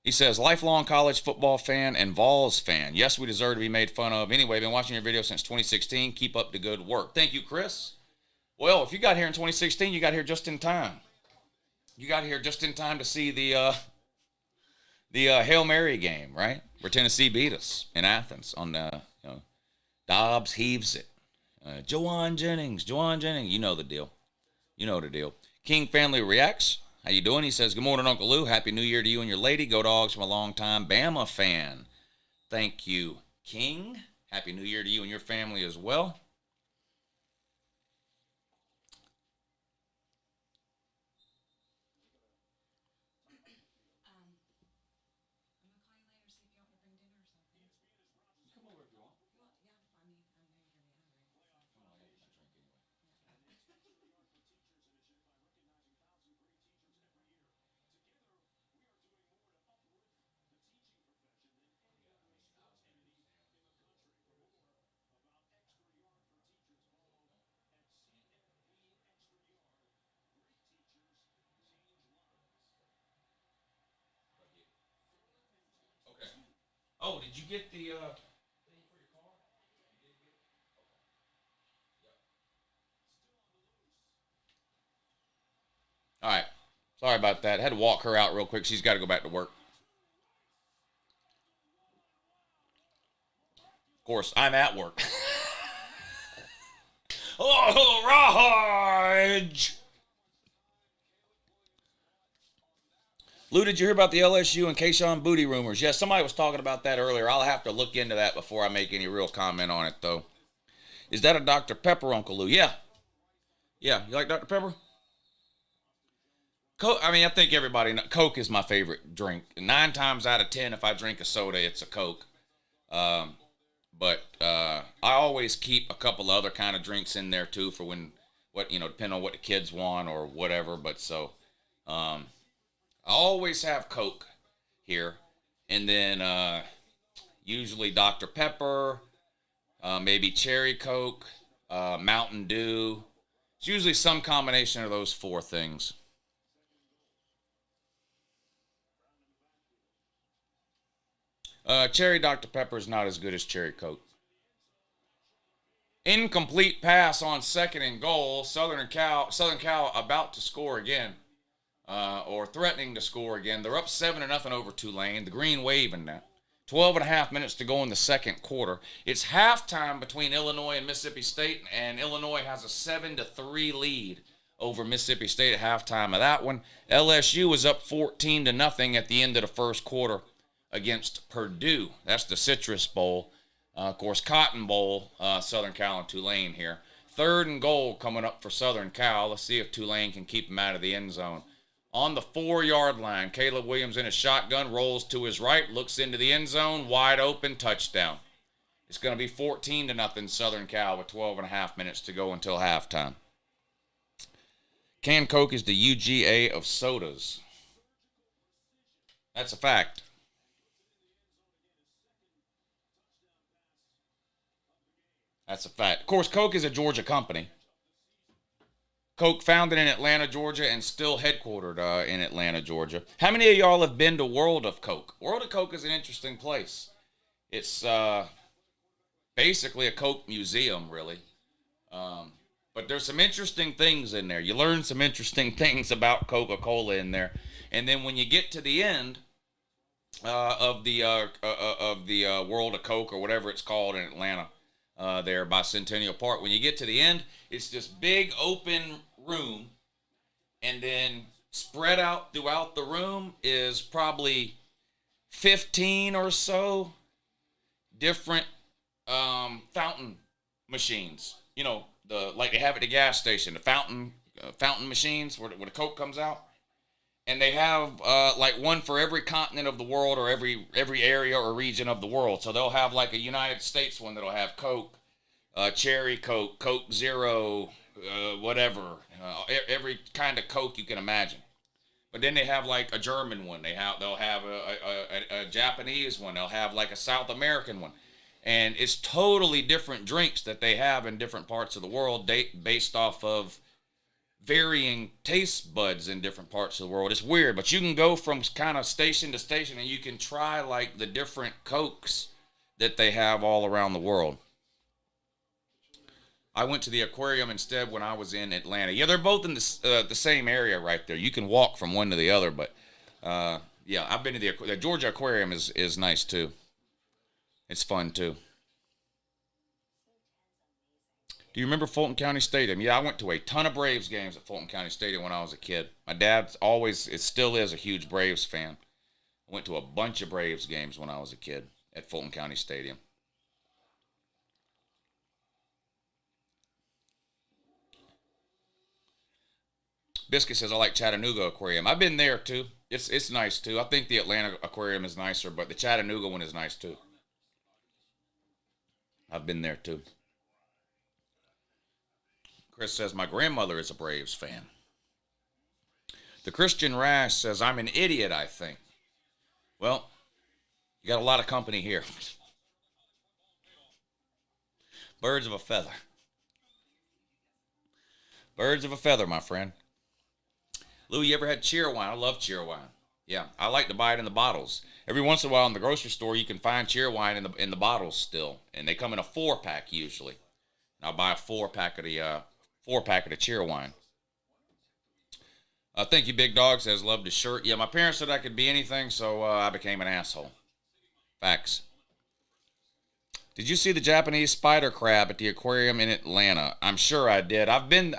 He says, lifelong college football fan and Vols fan. Yes, we deserve to be made fun of. Anyway, been watching your video since 2016. Keep up the good work. Thank you, Chris. Well, if you got here in 2016, you got here just in time. You got here just in time to see the Hail Mary game, right? Where Tennessee beat us in Athens on Dobbs heaves it. Jawan Jennings. You know the deal. King Family Reacts. How you doing? He says, good morning, Uncle Lou. Happy New Year to you and your lady. Go Dogs from a long-time Bama fan. Thank you, King. Happy New Year to you and your family as well. Oh, did you get the thing for your car? All right. Sorry about that. I had to walk her out real quick. She's got to go back to work. Of course, I'm at work. Oh, Raj! Lou, did you hear about the LSU and Kayshawn Booty rumors? Yes, somebody was talking about that earlier. I'll have to look into that before I make any real comment on it, though. Is that a Dr. Pepper, Uncle Lou? Yeah. Yeah, you like Dr. Pepper? Coke, I mean, I think everybody knows, Coke is my favorite drink. 9 times out of 10, if I drink a soda, it's a Coke. But I always keep a couple other kind of drinks in there, too, for when, depending on what the kids want or whatever. But so, I always have Coke here. And then usually Dr. Pepper, maybe Cherry Coke, Mountain Dew. It's usually some combination of those 4 things. Cherry Dr. Pepper is not as good as Cherry Coke. Incomplete pass on 2nd and goal. Southern Cal about to score again, or threatening to score again. They're up 7-0 over Tulane. The green waving now. 12.5 minutes to go in the second quarter. It's halftime between Illinois and Mississippi State, and Illinois has a 7-3 lead over Mississippi State at halftime of that one. LSU was up 14-0 at the end of the first quarter against Purdue. That's the Citrus Bowl. Of course, Cotton Bowl, Southern Cal and Tulane here. 3rd and goal coming up for Southern Cal. Let's see if Tulane can keep them out of the end zone. On the 4-yard line, Caleb Williams in a shotgun, rolls to his right, looks into the end zone, wide open, touchdown. It's going to be 14-0 Southern Cal with 12.5 minutes to go until halftime. Canned Coke is the UGA of sodas. That's a fact. That's a fact. Of course, Coke is a Georgia company. Coke founded in Atlanta, Georgia, and still headquartered in Atlanta, Georgia. How many of y'all have been to World of Coke? World of Coke is an interesting place. It's basically a Coke museum, really. But there's some interesting things in there. You learn some interesting things about Coca-Cola in there. And then when you get to the end of the World of Coke, or whatever it's called in Atlanta, there by Centennial Park, when you get to the end, it's this big open room, and then spread out throughout the room is probably 15 or so different fountain machines. You know, like they have at the gas station, the fountain machines where the Coke comes out. And they have like one for every continent of the world, or every area or region of the world. So they'll have like a United States one that'll have Coke, Cherry Coke, Coke Zero, whatever, every kind of Coke you can imagine. But then they have like a German one. They'll have a Japanese one. They'll have like a South American one. And it's totally different drinks that they have in different parts of the world based off of varying taste buds in different parts of the world. It's weird, but you can go from kind of station to station and you can try like the different Cokes that they have all around the world. I went to the aquarium instead when I was in Atlanta. Yeah, they're both in the same area right there. You can walk from one to the other, but yeah, I've been to the Georgia Aquarium is nice too. It's fun too. Do you remember Fulton County Stadium? Yeah, I went to a ton of Braves games at Fulton County Stadium when I was a kid. My dad still is a huge Braves fan. I went to a bunch of Braves games when I was a kid at Fulton County Stadium. Biscuit says, I like Chattanooga Aquarium. I've been there too. It's nice too. I think the Atlanta Aquarium is nicer, but the Chattanooga one is nice too. I've been there too. Chris says, my grandmother is a Braves fan. The Christian Rash says, I'm an idiot, I think. Well, you got a lot of company here. Birds of a feather. Birds of a feather, my friend. Lou, you ever had cheer wine? I love cheer wine. Yeah, I like to buy it in the bottles. Every once in a while in the grocery store, you can find cheer wine in the bottles still, and they come in a 4-pack usually. And I'll buy a 4-pack of the cheer wine. Thank you, Big Dog says, love the shirt. Yeah, my parents said I could be anything, so I became an asshole. Facts. Did you see the Japanese spider crab at the aquarium in Atlanta? I'm sure I did. I've been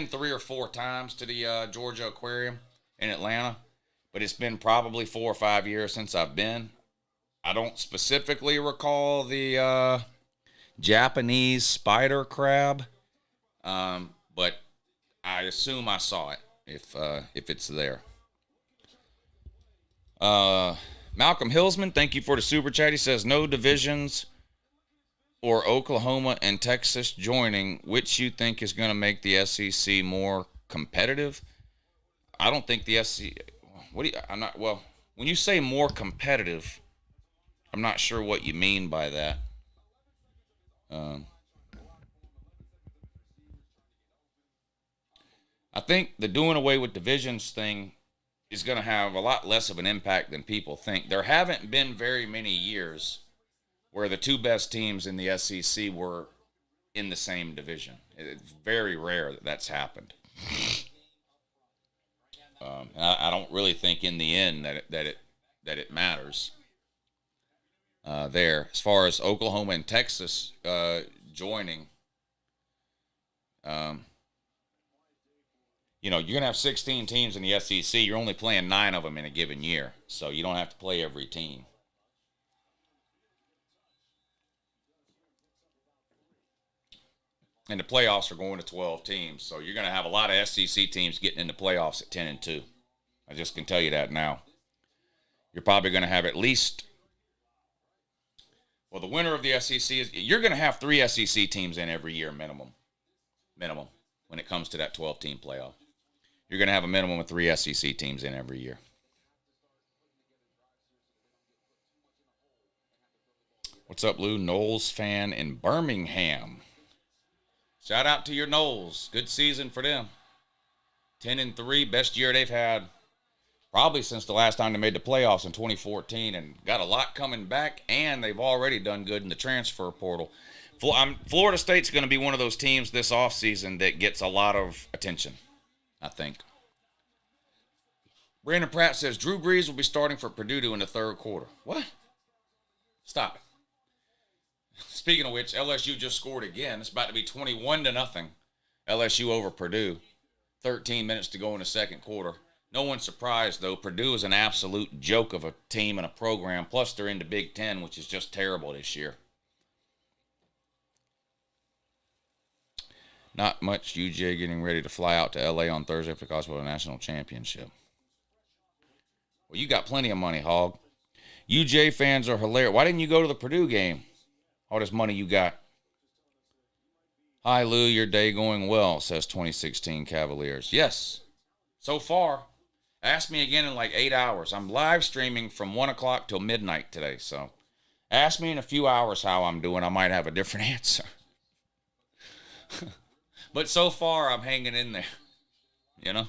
3 or 4 times to the Georgia Aquarium in Atlanta. but it's been probably 4 or 5 years since I've been. I don't specifically recall the Japanese spider crab, but I assume I saw it if it's there. Malcolm Hillsman, thank you for the super chat. He says no divisions or Oklahoma and Texas joining, which you think is going to make the SEC more competitive? I don't think the SEC. I'm not. Well, when you say more competitive, I'm not sure what you mean by that. I think the doing away with divisions thing is going to have a lot less of an impact than people think. There haven't been very many years where the two best teams in the SEC were in the same division. It's very rare that that's happened. I don't really think in the end that it matters there. As far as Oklahoma and Texas joining, you're going to have 16 teams in the SEC. You're only playing 9 of them in a given year, so you don't have to play every team. And the playoffs are going to 12 teams, so you're going to have a lot of SEC teams getting into playoffs at 10-2. I just can tell you that now. You're probably going to have at least, well, the winner of the SEC is, you're going to have 3 SEC teams in every year minimum, when it comes to that 12-team playoff. You're going to have a minimum of 3 SEC teams in every year. What's up, Lou? Knowles fan in Birmingham. Shout out to your Knowles. Good season for them. 10-3, best year they've had probably since the last time they made the playoffs in 2014, and got a lot coming back, and they've already done good in the transfer portal. Florida State's going to be one of those teams this offseason that gets a lot of attention, I think. Brandon Pratt says Drew Brees will be starting for Purdue in the third quarter. What? Stop it. Speaking of which, LSU just scored again. It's about to be 21-0. LSU over Purdue. 13 minutes to go in the second quarter. No one's surprised, though. Purdue is an absolute joke of a team and a program. Plus, they're in the Big Ten, which is just terrible this year. Not much. UJ getting ready to fly out to L.A. on Thursday for the College Football National Championship. Well, you got plenty of money, Hog. UJ fans are hilarious. Why didn't you go to the Purdue game? All this money you got. Hi, Lou. Your day going well, says 2016 Cavaliers. Yes, so far. Ask me again in like 8 hours. I'm live streaming from 1 o'clock till midnight today, so ask me in a few hours how I'm doing. I might have a different answer. But so far, I'm hanging in there,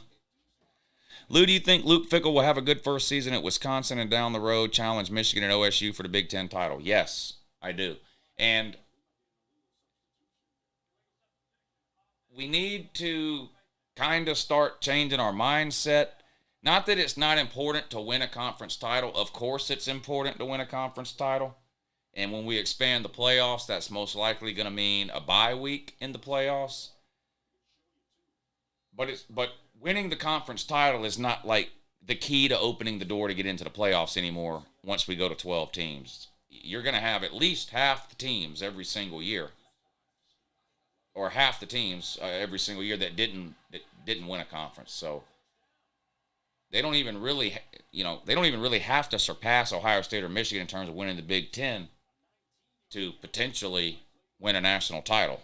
Lou, do you think Luke Fickell will have a good first season at Wisconsin and down the road challenge Michigan and OSU for the Big Ten title? Yes, I do. And we need to kind of start changing our mindset. Not that it's not important to win a conference title. Of course it's important to win a conference title. And when we expand the playoffs, that's most likely going to mean a bye week in the playoffs. But winning the conference title is not like the key to opening the door to get into the playoffs anymore once we go to 12 teams. You're going to have at least half the teams every single year. Or half the teams every single year that didn't win a conference. So they don't even really have to surpass Ohio State or Michigan in terms of winning the Big Ten to potentially win a national title.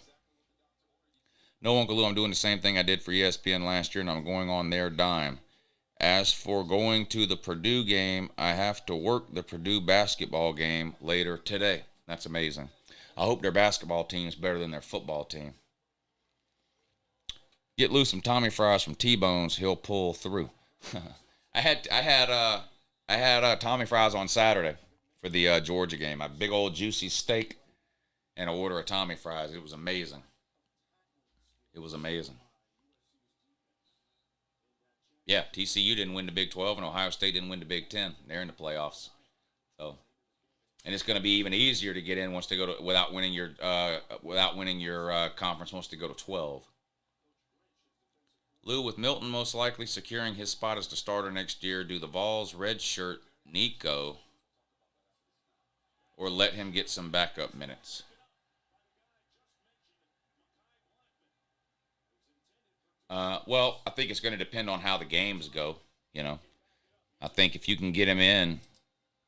No, Uncle Lou, I'm doing the same thing I did for ESPN last year, and I'm going on their dime. As for going to the Purdue game, I have to work the Purdue basketball game later today. That's amazing. I hope their basketball team is better than their football team. Get loose some Tommy fries from T-Bones, he'll pull through. I had Tommy fries on Saturday for the Georgia game. A big old juicy steak and an order of Tommy fries. It was amazing. It was amazing. Yeah, TCU didn't win the Big 12, and Ohio State didn't win the Big 10. They're in the playoffs. So, and it's going to be even easier to get in once they go to without winning your conference once they go to 12. Lou, with Milton most likely securing his spot as the starter next year, do the Vols redshirt Nico or let him get some backup minutes? Well, I think it's going to depend on how the games go. I think if you can get him in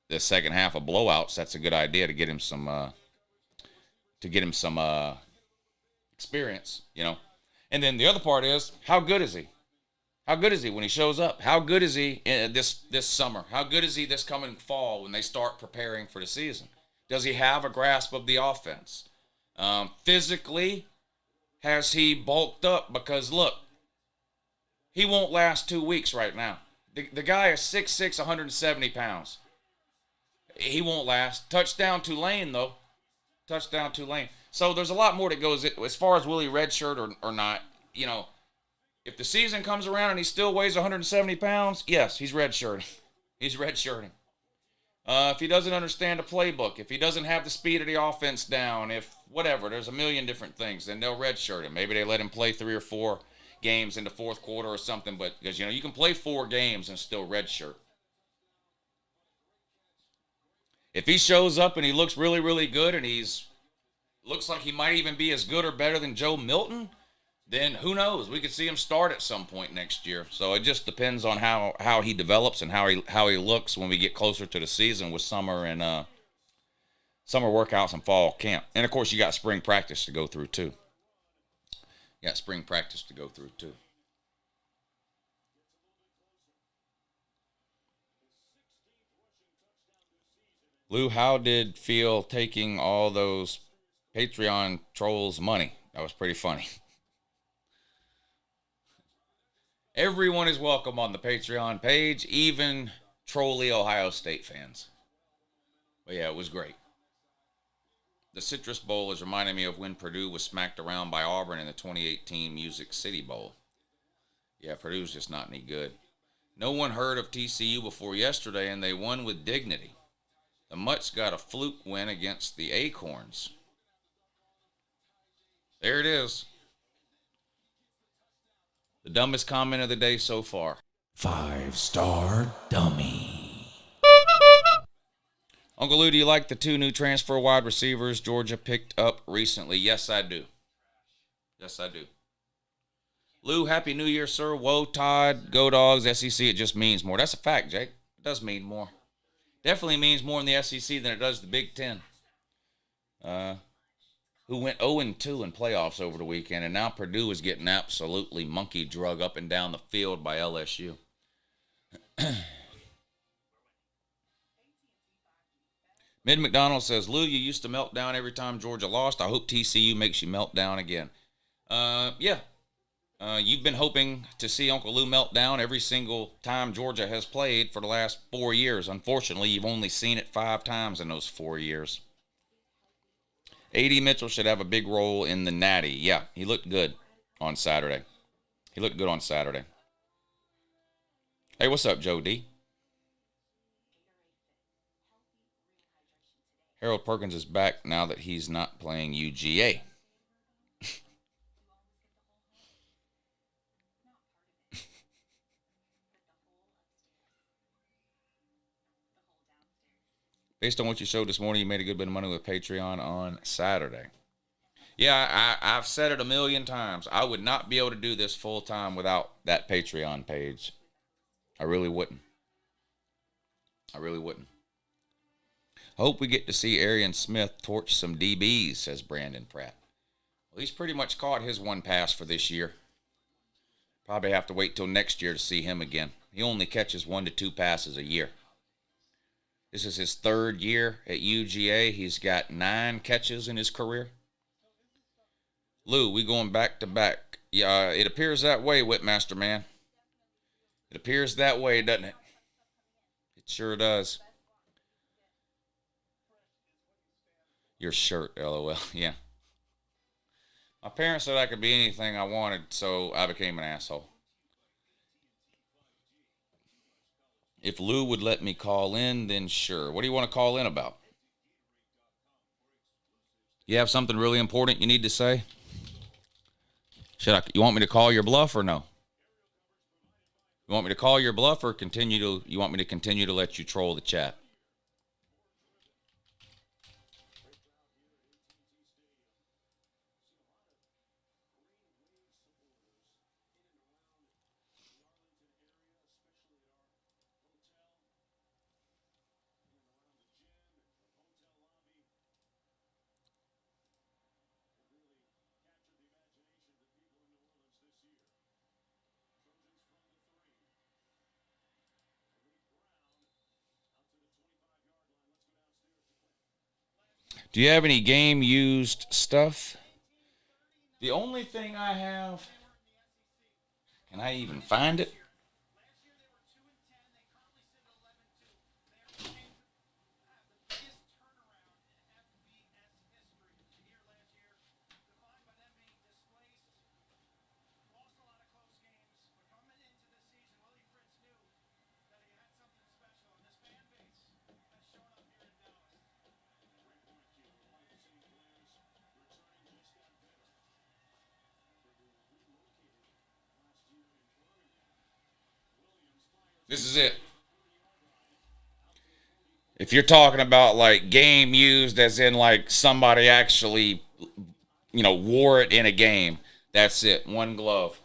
the second half of blowouts, that's a good idea to get him some experience. And then the other part is, how good is he? How good is he when he shows up? How good is he this summer? How good is he this coming fall when they start preparing for the season? Does he have a grasp of the offense? Physically, has he bulked up? Because look, he won't last 2 weeks right now. The guy is 6'6", 170 pounds. He won't last. Touchdown Tulane, though. Touchdown Tulane. So there's a lot more that goes as far as will he redshirt or not. If the season comes around and he still weighs 170 pounds, yes, he's redshirting. He's redshirting. If he doesn't understand the playbook, if he doesn't have the speed of the offense down, if whatever, there's a million different things, then they'll redshirt him. Maybe they let him play 3 or 4 games in the fourth quarter or something, but because you can play 4 games and still redshirt. If he shows up and he looks really, really good and looks like he might even be as good or better than Joe Milton, then who knows? We could see him start at some point next year. So it just depends on how he develops and how he looks when we get closer to the season with summer and summer workouts and fall camp. And of course, you got spring practice to go through too. Lou, how did feel taking all those Patreon trolls' money? That was pretty funny. Everyone is welcome on the Patreon page, even trolly Ohio State fans. But yeah, it was great. The Citrus Bowl is reminding me of when Purdue was smacked around by Auburn in the 2018 Music City Bowl. Yeah, Purdue's just not any good. No one heard of TCU before yesterday, and they won with dignity. The Mutts got a fluke win against the Acorns. There it is. The dumbest comment of the day so far. 5-star dummy. Uncle Lou, do you like the 2 new transfer wide receivers Georgia picked up recently? Yes, I do. Lou, Happy New Year, sir. Whoa, Todd. Go Dogs. SEC, it just means more. That's a fact, Jake. It does mean more. Definitely means more in the SEC than it does the Big Ten. Who went 0-2 in playoffs over the weekend, and now Purdue is getting absolutely monkey drug up and down the field by LSU. Mid McDonald says, Lou, you used to melt down every time Georgia lost. I hope TCU makes you melt down again. Yeah. You've been hoping to see Uncle Lou melt down every single time Georgia has played for the last 4 years. Unfortunately, you've only seen it 5 times in those 4 years. A.D. Mitchell should have a big role in the Natty. Yeah, he looked good on Saturday. Hey, what's up, Joe D? Harold Perkins is back now that he's not playing UGA. Based on what you showed this morning, you made a good bit of money with Patreon on Saturday. Yeah, I've said it a million times. I would not be able to do this full time without that Patreon page. I really wouldn't. I hope we get to see Arian Smith torch some DBs, says Brandon Pratt. Well, he's pretty much caught his one pass for this year. Probably have to wait till next year to see him again. He only catches 1 to 2 passes a year. This is his 3rd year at UGA. He's got 9 catches in his career. Lou, we going back to back. Yeah, it appears that way, Whipmaster man. It appears that way, doesn't it? It sure does. Your shirt, LOL. Yeah. My parents said I could be anything I wanted, so I became an asshole. If Lou would let me call in, then sure. What do you want to call in about? You have something really important you need to say? You want me to call your bluff or no? You want me to call your bluff or you want me to continue to let you troll the chat? Do you have any game used stuff? The only thing I have, can I even find it? This is it. If you're talking about like game used as in like somebody actually, wore it in a game, that's it. One glove.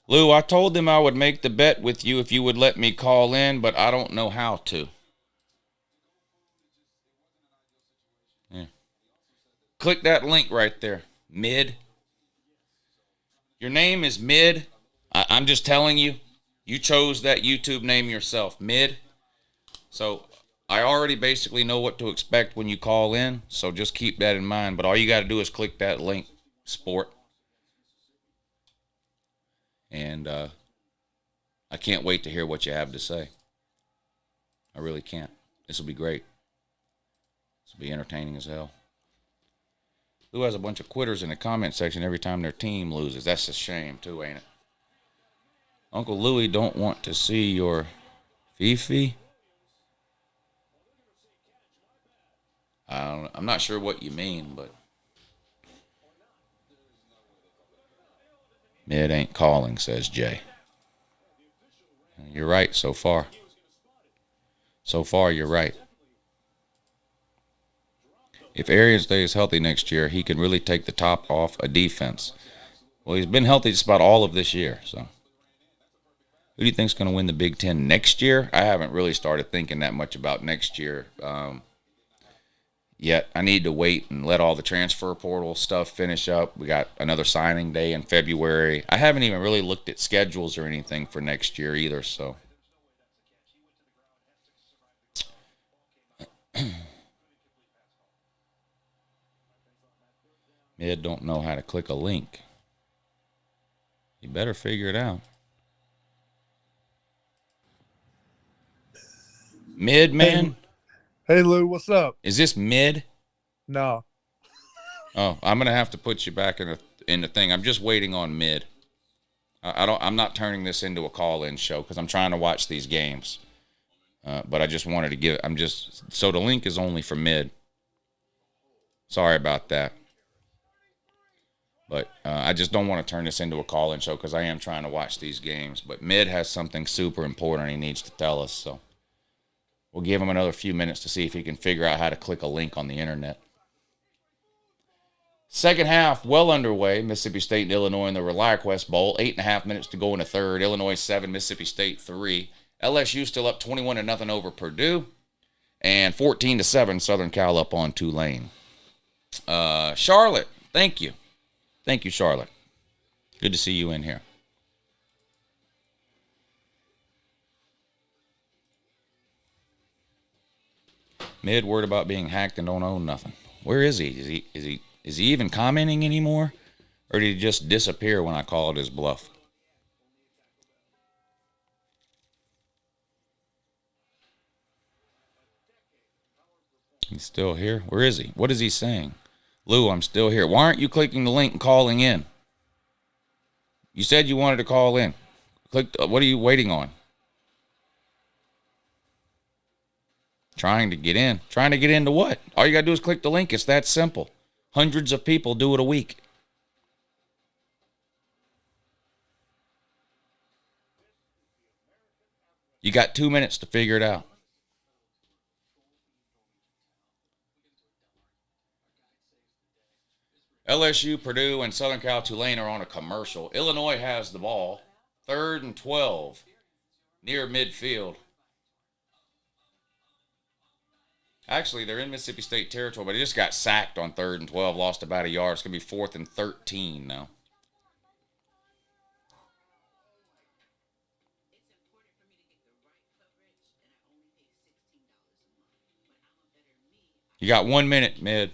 Lou, I told them I would make the bet with you if you would let me call in, but I don't know how to. Yeah. Click that link right there. Mid. Your name is Mid. I'm just telling you. You chose that YouTube name yourself. Mid. So I already basically know what to expect when you call in, so just keep that in mind. But all you got to do is click that link, sport. And I can't wait to hear what you have to say. I really can't. This will be great. This will be entertaining as hell. Who has a bunch of quitters in the comment section every time their team loses? That's a shame too, ain't it? Uncle Louie don't want to see your Fifi. I'm not sure what you mean, but Mid ain't calling, says Jay. You're right so far. So far, you're right. If Arian stays healthy next year, he can really take the top off a defense. Well, he's been healthy just about all of this year. So, who do you think's going to win the Big Ten next year? I haven't really started thinking that much about next year yet. I need to wait and let all the transfer portal stuff finish up. We got another signing day in February. I haven't even really looked at schedules or anything for next year either. So. Mid don't know how to click a link. You better figure it out. Mid, man? Hey, Lou, what's up? Is this Mid? No. Oh, I'm going to have to put you back in the thing. I'm just waiting on Mid. I'm not turning this into a call-in show because I'm trying to watch these games. But I just wanted to so the link is only for Mid. Sorry about that. But I just don't want to turn this into a call-in show because I am trying to watch these games. But Mid has something super important he needs to tell us. So we'll give him another few minutes to see if he can figure out how to click a link on the internet. Second half well underway. Mississippi State and Illinois in the ReliaQuest Bowl. 8.5 minutes to go in the third. Illinois 7, Mississippi State 3. LSU still up 21-0 over Purdue. And 14-7 Southern Cal up on Tulane. Charlotte, thank you. Thank you, Charlotte. Good to see you in here. Mid word about being hacked and don't own nothing. Where is he? Is he even commenting anymore? Or did he just disappear when I called his bluff? He's still here? Where is he? What is he saying? Lou, I'm still here. Why aren't you clicking the link and calling in? You said you wanted to call in. What are you waiting on? Trying to get in. Trying to get into what? All you got to do is click the link. It's that simple. Hundreds of people do it a week. You got 2 minutes to figure it out. LSU, Purdue, and Southern Cal Tulane are on a commercial. Illinois has the ball. 3rd and 12. Near midfield. Actually, they're in Mississippi State territory, but they just got sacked on 3rd and 12. Lost about a yard. It's going to be 4th and 13 now. You got 1 minute, mid.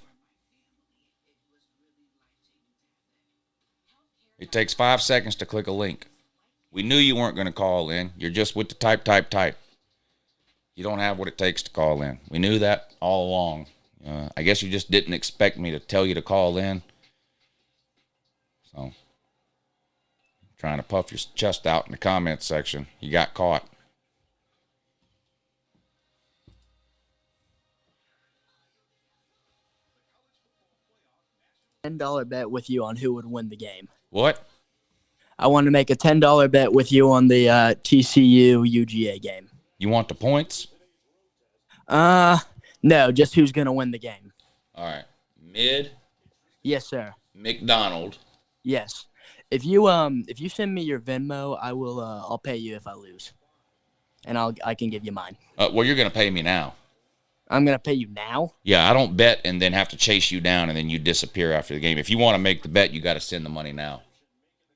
It takes 5 seconds to click a link. We knew you weren't going to call in. You're just with the type. You don't have what it takes to call in. We knew that all along. I guess you just didn't expect me to tell you to call in. So, trying to puff your chest out in the comments section. You got caught. $10 bet with you on who would win the game. What? I want to make a $10 bet with you on the TCU UGA game. You want the points? No, just who's gonna win the game. All right. Mid. Yes, sir. McDonald. Yes. If you send me your Venmo, I will. I'll pay you if I lose, and I can give you mine. Well, you're gonna pay me now. I'm gonna pay you now. Yeah, I don't bet and then have to chase you down and then you disappear after the game. If you want to make the bet, you got to send the money now.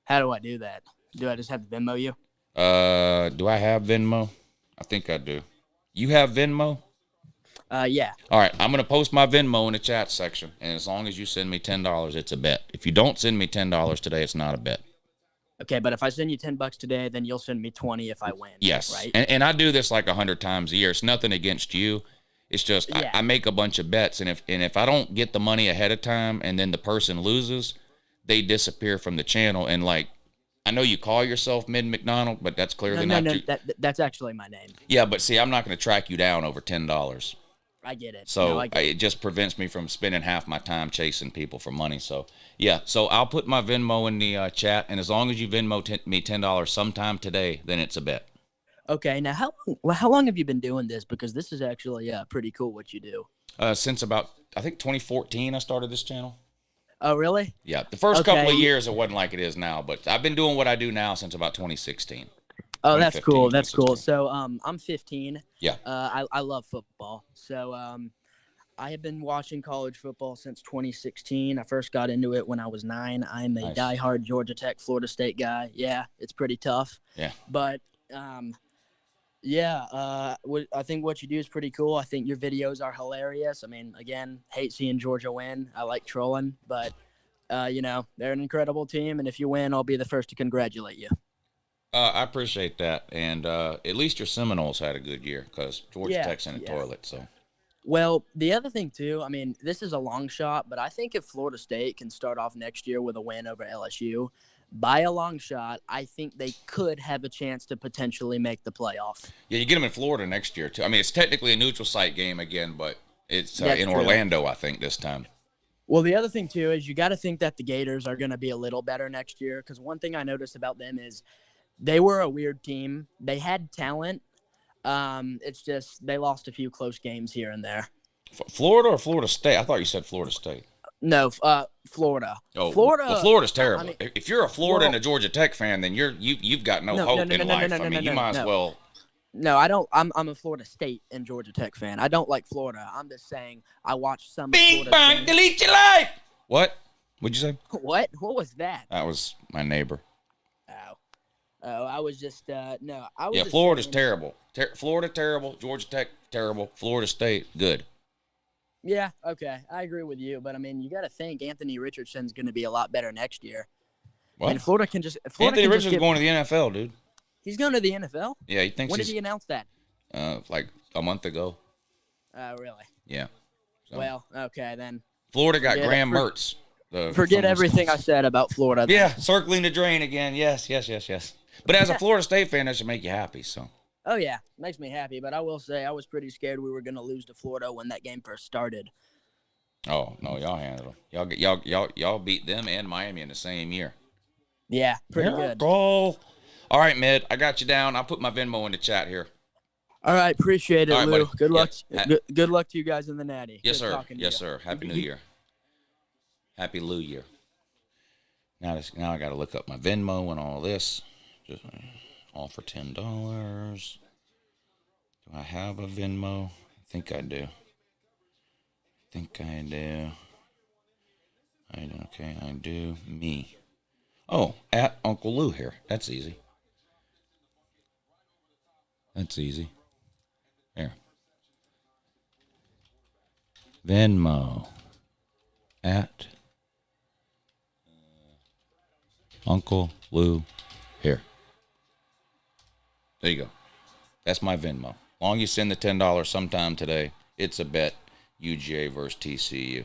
How do I do that? Do I just have to Venmo you? Do I have Venmo? I think I do. You have Venmo? Yeah. All right, I'm going to post my Venmo in the chat section, and as long as you send me $10, it's a bet. If you don't send me $10 today, it's not a bet. Okay, but if I send you $10 today, then you'll send me 20 if I win. Yes. Right? And I do this like 100 times a year. It's nothing against you. It's just Yeah. I make a bunch of bets, and if I don't get the money ahead of time and then the person loses, they disappear from the channel. And, like, I know you call yourself Mid McDonald, but that's clearly not true. That's actually my name. Yeah, but see, I'm not going to track you down over $10. I get it. So No, I get it just prevents me from spending half my time chasing people for money. So, yeah. So I'll put my Venmo in the chat, and as long as you Venmo me $10 sometime today, then it's a bet. Okay, now how long have you been doing this? Because this is actually pretty cool what you do. Since about, I think, 2014, I started this channel. Oh, really? Yeah. The first couple of Okay. years, it wasn't like it is now, but I've been doing what I do now since about 2016. Oh, that's 2015, cool. That's cool. 2016. So, I'm 15. Yeah. I love football. So, I have been watching college football since 2016. I first got into it when I was 9. I'm a Nice. diehard Georgia Tech, Florida State guy. Yeah, it's pretty tough. Yeah. But, yeah, I think what you do is pretty cool. I think your videos are hilarious. I mean, again, hate seeing Georgia win. I like trolling, but, you know, they're an incredible team, and if you win, I'll be the first to congratulate you. I appreciate that. And at least your Seminoles had a good year because Georgia Yeah, Tech's in the yeah. toilet. So. Well, the other thing, too, I mean, this is a long shot, but I think if Florida State can start off next year with a win over LSU, by a long shot, I think they could have a chance to potentially make the playoff. Yeah, you get them in Florida next year, too. I mean, it's technically a neutral site game again, but it's That's in true. Orlando, I think, this time. Well, the other thing, too, is you got to think that the Gators are going to be a little better next year, because one thing I noticed about them is they were a weird team. They had talent. It's just they lost a few close games here and there. Florida or Florida State? I thought you said Florida State. No, Florida. Oh, Florida. Well, Florida's terrible. I mean, If you're a Florida and well- a Georgia Tech fan, then you've got no No, hope no, in no, no, life. no, I no, mean, no, you might as no. well. No, I don't. I'm a Florida State and Georgia Tech fan. I don't like Florida. I'm just saying I watched some. Bing Florida bang, games. delete your life. What? What'd you say? What? What was that? That was my neighbor. Oh, I was just no. I was Yeah, just Florida's saying- terrible. Florida terrible. Georgia Tech terrible. Florida State good. Yeah, okay, I agree with you, but I mean, you got to think Anthony Richardson's going to be a lot better next year. What? I mean, Florida can just. Anthony Richardson's going to the NFL, dude. He's going to the NFL. Yeah, he thinks When did he's he announce that? like a month ago. Oh, really? Yeah. So, Well, okay then. Florida got forget it. Graham Mertz. Forget everything I said about Florida. then. Yeah, circling the drain again. Yes. But as a Florida State fan, that should make you happy. So Oh yeah, makes me happy. But I will say I was pretty scared we were gonna lose to Florida when that game first started. Oh no, y'all handled them. Y'all beat them and Miami in the same year. Yeah, pretty good. All right, Mid, I got you down. I'll put my Venmo in the chat here. All right, appreciate it, All right, Lou. buddy. Good luck. Yeah. Good luck to you guys in the Natty. Yes, Good sir. talking to Yes, you. sir. Happy New Year. Happy Lou Year. Now I got to look up my Venmo and all this. Just all for $10. Do I have a Venmo? I think I do. Okay, I do. Me. Oh, at UncleLouHere. That's easy. There. Venmo. At UncleLouHere. There you go. That's my Venmo. Long you send the $10 sometime today, it's a bet. UGA versus TCU.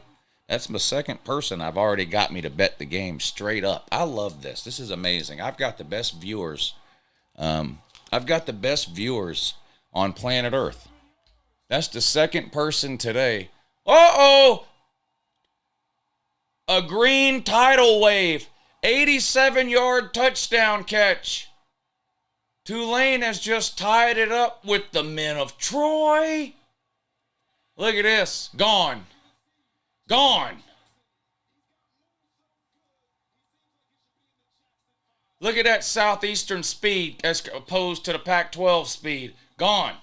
That's my second person I've already got me to bet the game straight up. I love this. This is amazing. I've got the best viewers. On planet Earth. That's the second person today. Uh-oh! A green tidal wave. 87-yard touchdown catch. Tulane has just tied it up with the men of Troy. Look at this. Gone. Look at that Southeastern speed as opposed to the Pac-12 speed. Gone.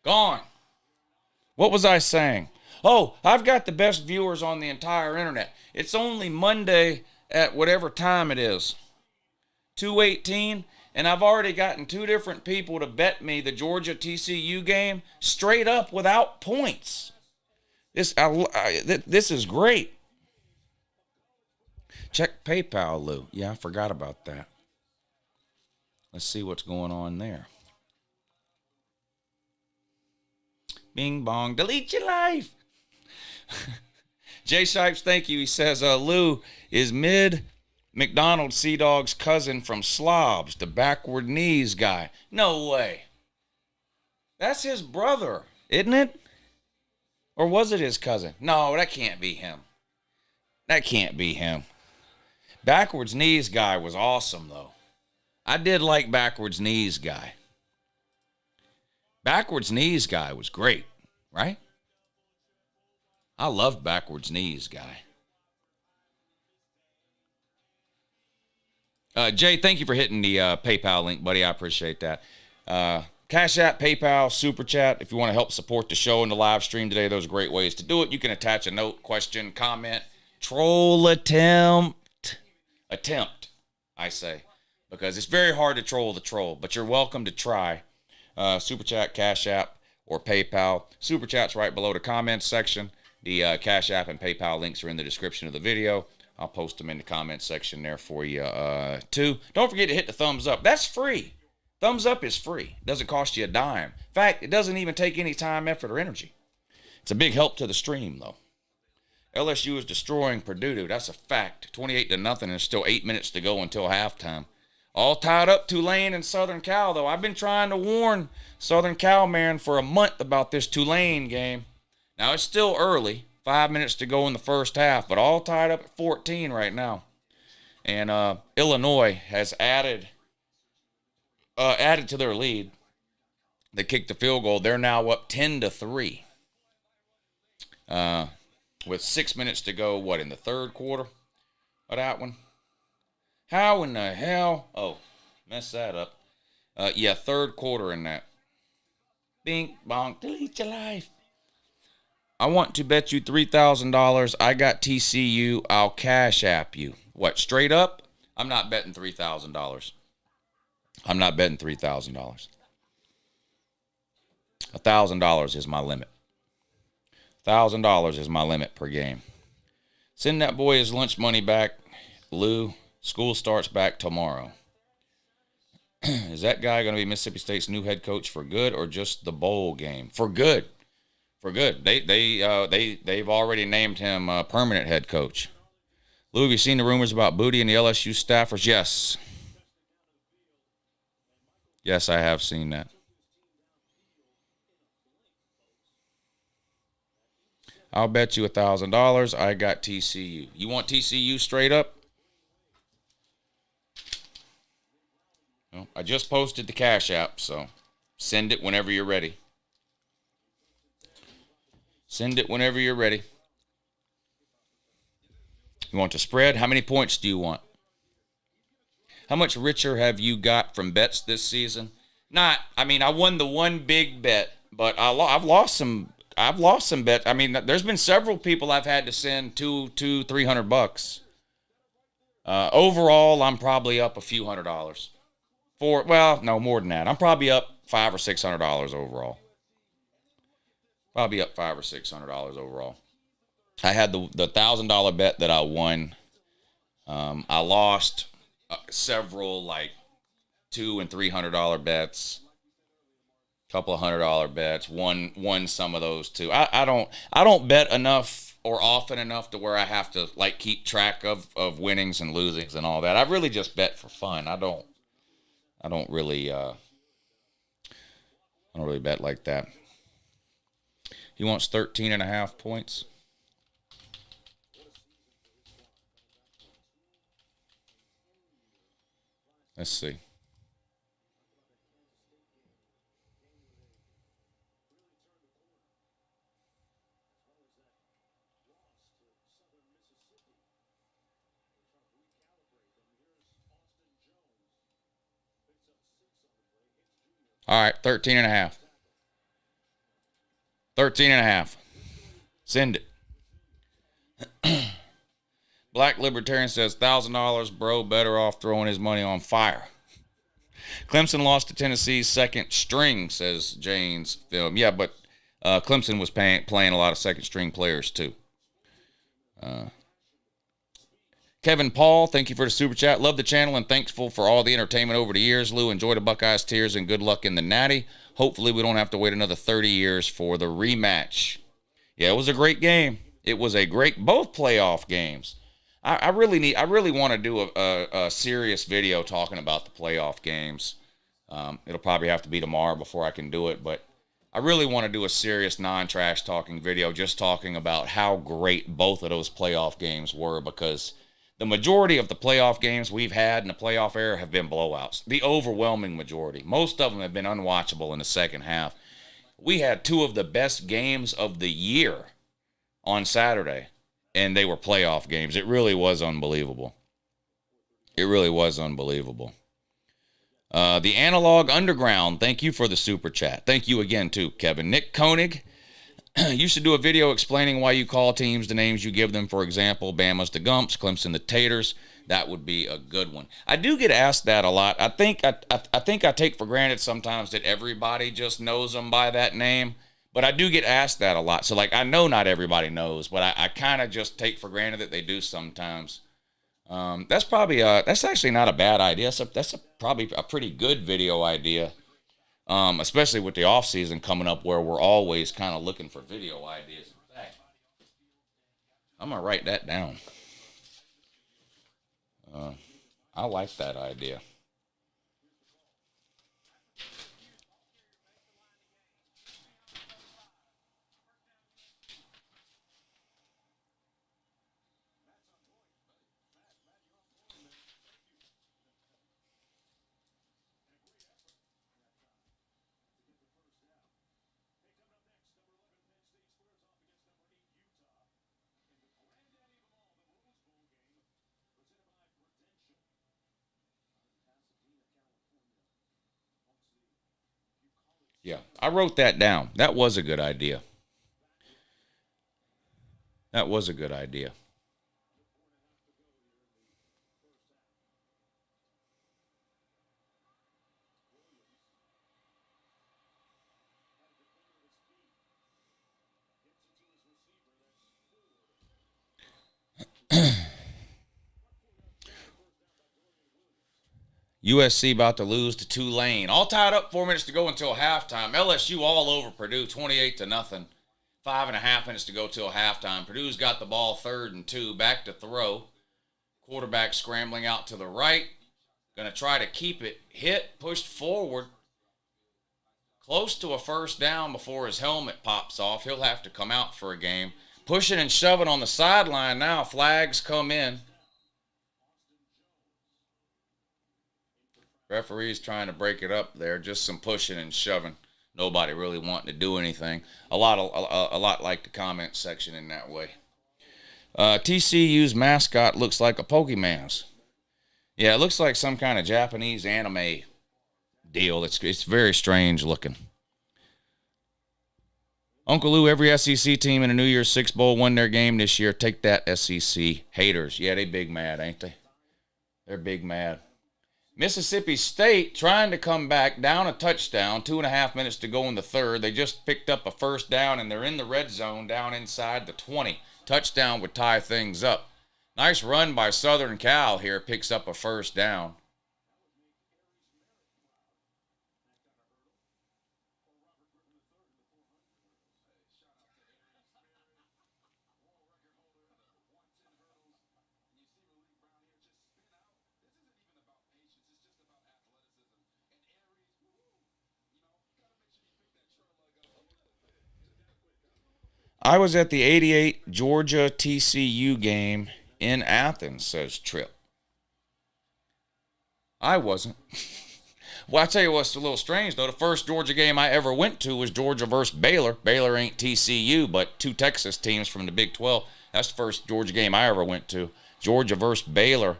What was I saying? Oh, I've got the best viewers on the entire internet. It's only Monday at whatever time it is. 2:18, and I've already gotten 2 different people to bet me the Georgia TCU game straight up without points. This is great. Check PayPal, Lou. Yeah, I forgot about that. Let's see what's going on there. Bing bong, delete your life. Jay Shipes, thank you. He says, Lou is Mid McDonald Sea Dog's cousin from Slobs, the backward knees guy. No way. That's his brother, isn't it? Or was it his cousin? No, that can't be him. Backwards knees guy was awesome, though. I did like backwards knees guy. Backwards knees guy was great, right? I loved backwards knees guy. Jay, thank you for hitting the PayPal link, buddy. I appreciate that. Cash App, PayPal, Super Chat. If you want to help support the show and the live stream today, those are great ways to do it. You can attach a note, question, comment, troll attempt, I say, because it's very hard to troll the troll, but you're welcome to try. Super Chat, Cash App, or PayPal. Super Chat's right below the comments section. The Cash App and PayPal links are in the description of the video. I'll post them in the comments section there for you, too. Don't forget to hit the thumbs up. That's free. Thumbs up is free. It doesn't cost you a dime. In fact, it doesn't even take any time, effort, or energy. It's a big help to the stream, though. LSU is destroying Purdue. That's a fact. 28-0, and there's still 8 minutes to go until halftime. All tied up Tulane and Southern Cal, though. I've been trying to warn Southern Cal, man, for a month about this Tulane game. Now, it's still early. 5 minutes to go in the first half, but all tied up at 14 right now. And Illinois has added to their lead. They kicked the field goal. They're now up 10-3. With 6 minutes to go, in the third quarter of that one? How in the hell? Oh, messed that up. Third quarter in that. Bing, bong, delete your life. I want to bet you $3,000. I got TCU. I'll cash app you. What, straight up? I'm not betting $3,000. I'm not betting $3,000. $1,000 is my limit. $1,000 is my limit per game. Send that boy his lunch money back. Lou, school starts back tomorrow. Is that guy going to be Mississippi State's new head coach for good or just the bowl game? For good. For good. They've already named him permanent head coach. Lou, have you seen the rumors about Booty and the LSU staffers? Yes. Yes, I have seen that. I'll bet you $1,000 I got TCU. You want TCU straight up? Well, I just posted the Cash App, so send it whenever you're ready. Send it whenever you're ready. You want the spread? How many points do you want? How much richer have you got from bets this season? I won the one big bet, but I've lost some. I've lost some bets. I mean, there's been several people I've had to send $300. Overall, I'm probably up a few $100. No, more than that. I'm probably up $500 or $600 overall. Probably up $500 or $600 overall. I had the $1,000 bet that I won. I lost several like $200 and $300 bets. Couple of $100 bets. Won some of those too. I don't bet enough or often enough to where I have to like keep track of winnings and losings and all that. I really just bet for fun. I don't really bet like that. He wants 13.5 points. Let's see. All right, 13.5. 13.5. Send it. Black Libertarian says, $1,000, bro, better off throwing his money on fire. Clemson lost to Tennessee's second string, says Jane's film. Yeah, but Clemson was playing a lot of second string players too. Kevin Paul, thank you for the super chat. Love the channel and thankful for all the entertainment over the years. Lou, enjoy the Buckeyes tears and good luck in the Natty. Hopefully we don't have to wait another 30 years for the rematch. Yeah, it was a great game. It was a great, both playoff games. I really want to do a serious video talking about the playoff games. It'll probably have to be tomorrow before I can do it, but I really want to do a serious non-trash talking video just talking about how great both of those playoff games were, because the majority of the playoff games we've had in the playoff era have been blowouts. The overwhelming majority. Most of them have been unwatchable in the second half. We had two of the best games of the year on Saturday, and they were playoff games. It really was unbelievable. It really was unbelievable. The Analog Underground, thank you for the super chat. Thank you again, too, Kevin. Nick Koenig, you should do a video explaining why you call teams the names you give them. For example, Bama's the Gumps, Clemson the Taters. That would be a good one. I do get asked that a lot. I think I take for granted sometimes that everybody just knows them by that name. But I do get asked that a lot. So, like, I know not everybody knows, but I kind of just take for granted that they do sometimes. That's actually not a bad idea. That's probably a pretty good video idea, especially with the off season coming up where we're always kind of looking for video ideas. In fact, I'm going to write that down. I like that idea. Yeah, I wrote that down. That was a good idea. That was a good idea. USC about to lose to Tulane. All tied up, 4 minutes to go until halftime. LSU all over Purdue, 28-0. 5.5 minutes to go till halftime. Purdue's got the ball 3rd and 2. Back to throw. Quarterback scrambling out to the right. Going to try to keep it hit, pushed forward. close to a first down before his helmet pops off. He'll have to come out for a game. Pushing and shoving on the sideline now. Flags come in. Referee's trying to break it up there. Just some pushing and shoving. Nobody really wanting to do anything. A lot like the comment section in that way. TCU's mascot looks like a Pokemon's. Yeah, it looks like some kind of Japanese anime deal. It's very strange looking. Uncle Lou, every SEC team in a New Year's Six Bowl won their game this year. Take that, SEC haters. Yeah, they big mad, ain't they? They're big mad. Mississippi State trying to come back, down a touchdown, 2.5 minutes to go in the third. They just picked up a first down, and they're in the red zone down inside the 20. Touchdown would tie things up. Nice run by Southern Cal here, picks up a first down. I was at the 88 Georgia TCU game in Athens, says Tripp. I wasn't. Well, I tell you what's a little strange, though. The first Georgia game I ever went to was Georgia versus Baylor. Baylor ain't TCU, but two Texas teams from the Big 12. That's the first Georgia game I ever went to. Georgia versus Baylor.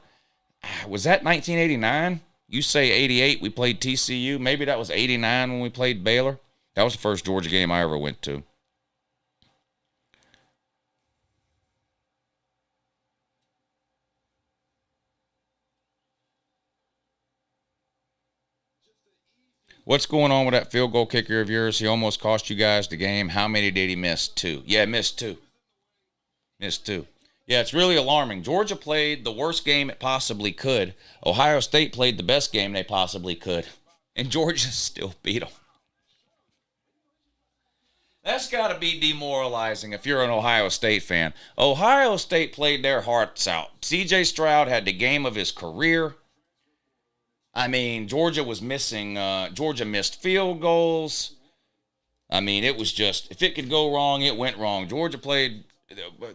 Was that 1989? You say 88, we played TCU. Maybe that was 89 when we played Baylor. That was the first Georgia game I ever went to. What's going on with that field goal kicker of yours? He almost cost you guys the game. How many did he miss? 2. Yeah, missed 2. Missed 2. Yeah, it's really alarming. Georgia played the worst game it possibly could. Ohio State played the best game they possibly could. And Georgia still beat them. That's got to be demoralizing if you're an Ohio State fan. Ohio State played their hearts out. C.J. Stroud had the game of his career. I mean, Georgia was missing, Georgia missed field goals. I mean, it was just, if it could go wrong, it went wrong. Georgia played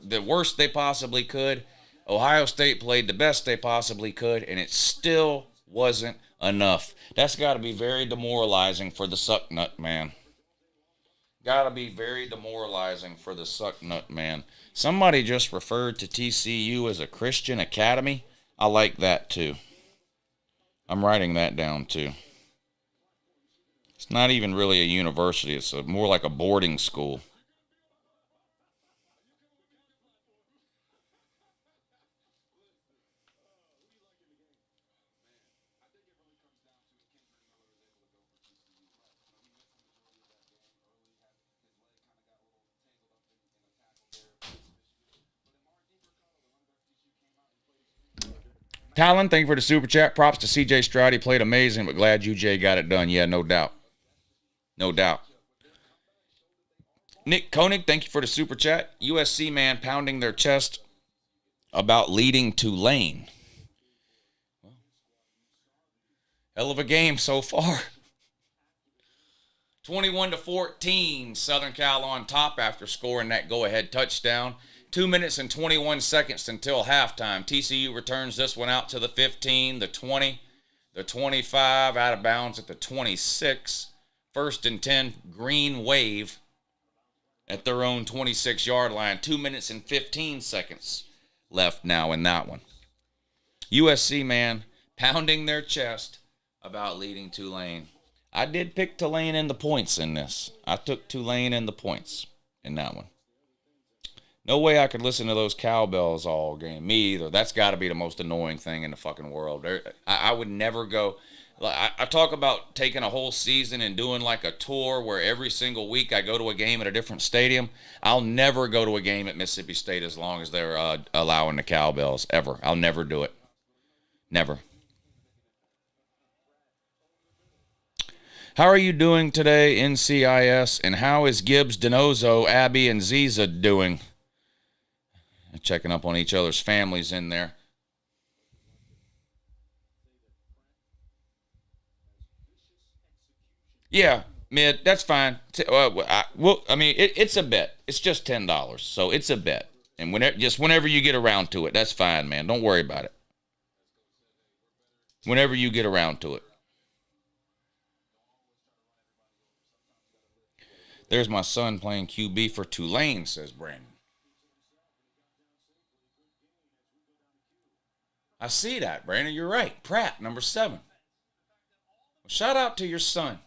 the worst they possibly could. Ohio State played the best they possibly could, and it still wasn't enough. That's got to be very demoralizing for the sucknut man. Got to be very demoralizing for the sucknut man. Somebody just referred to TCU as a Christian academy. I like that, too. I'm writing that down, too. It's not even really a university. It's more like a boarding school. Talon, thank you for the super chat. Props to C.J. Stroud. He played amazing, but glad UJ got it done. Yeah, no doubt. No doubt. Nick Koenig, thank you for the super chat. USC man pounding their chest about leading Tulane. Hell of a game so far. 21-14, Southern Cal on top after scoring that go-ahead touchdown. 2 minutes and 21 seconds until halftime. TCU returns this one out to the 15, the 20, the 25, out of bounds at the 26. 1st and 10, Green Wave at their own 26-yard line. 2 minutes and 15 seconds left now in that one. USC, man, pounding their chest about leading Tulane. I did pick Tulane in the points in this. I took Tulane in the points in that one. No way I could listen to those cowbells all game. Me either. That's got to be the most annoying thing in the fucking world. I would never go. I talk about taking a whole season and doing like a tour where every single week I go to a game at a different stadium. I'll never go to a game at Mississippi State as long as they're allowing the cowbells, ever. I'll never do it. Never. How are you doing today, NCIS? And how is Gibbs, Denozo, Abby, and Ziza doing? Checking up on each other's families in there. Yeah, Mid, that's fine. It's a bet. It's just $10, so it's a bet. And whenever you get around to it, that's fine, man. Don't worry about it. Whenever you get around to it. There's my son playing QB for Tulane, says Brandon. I see that, Brandon. You're right. Pratt, number 7. Well, shout out to your son.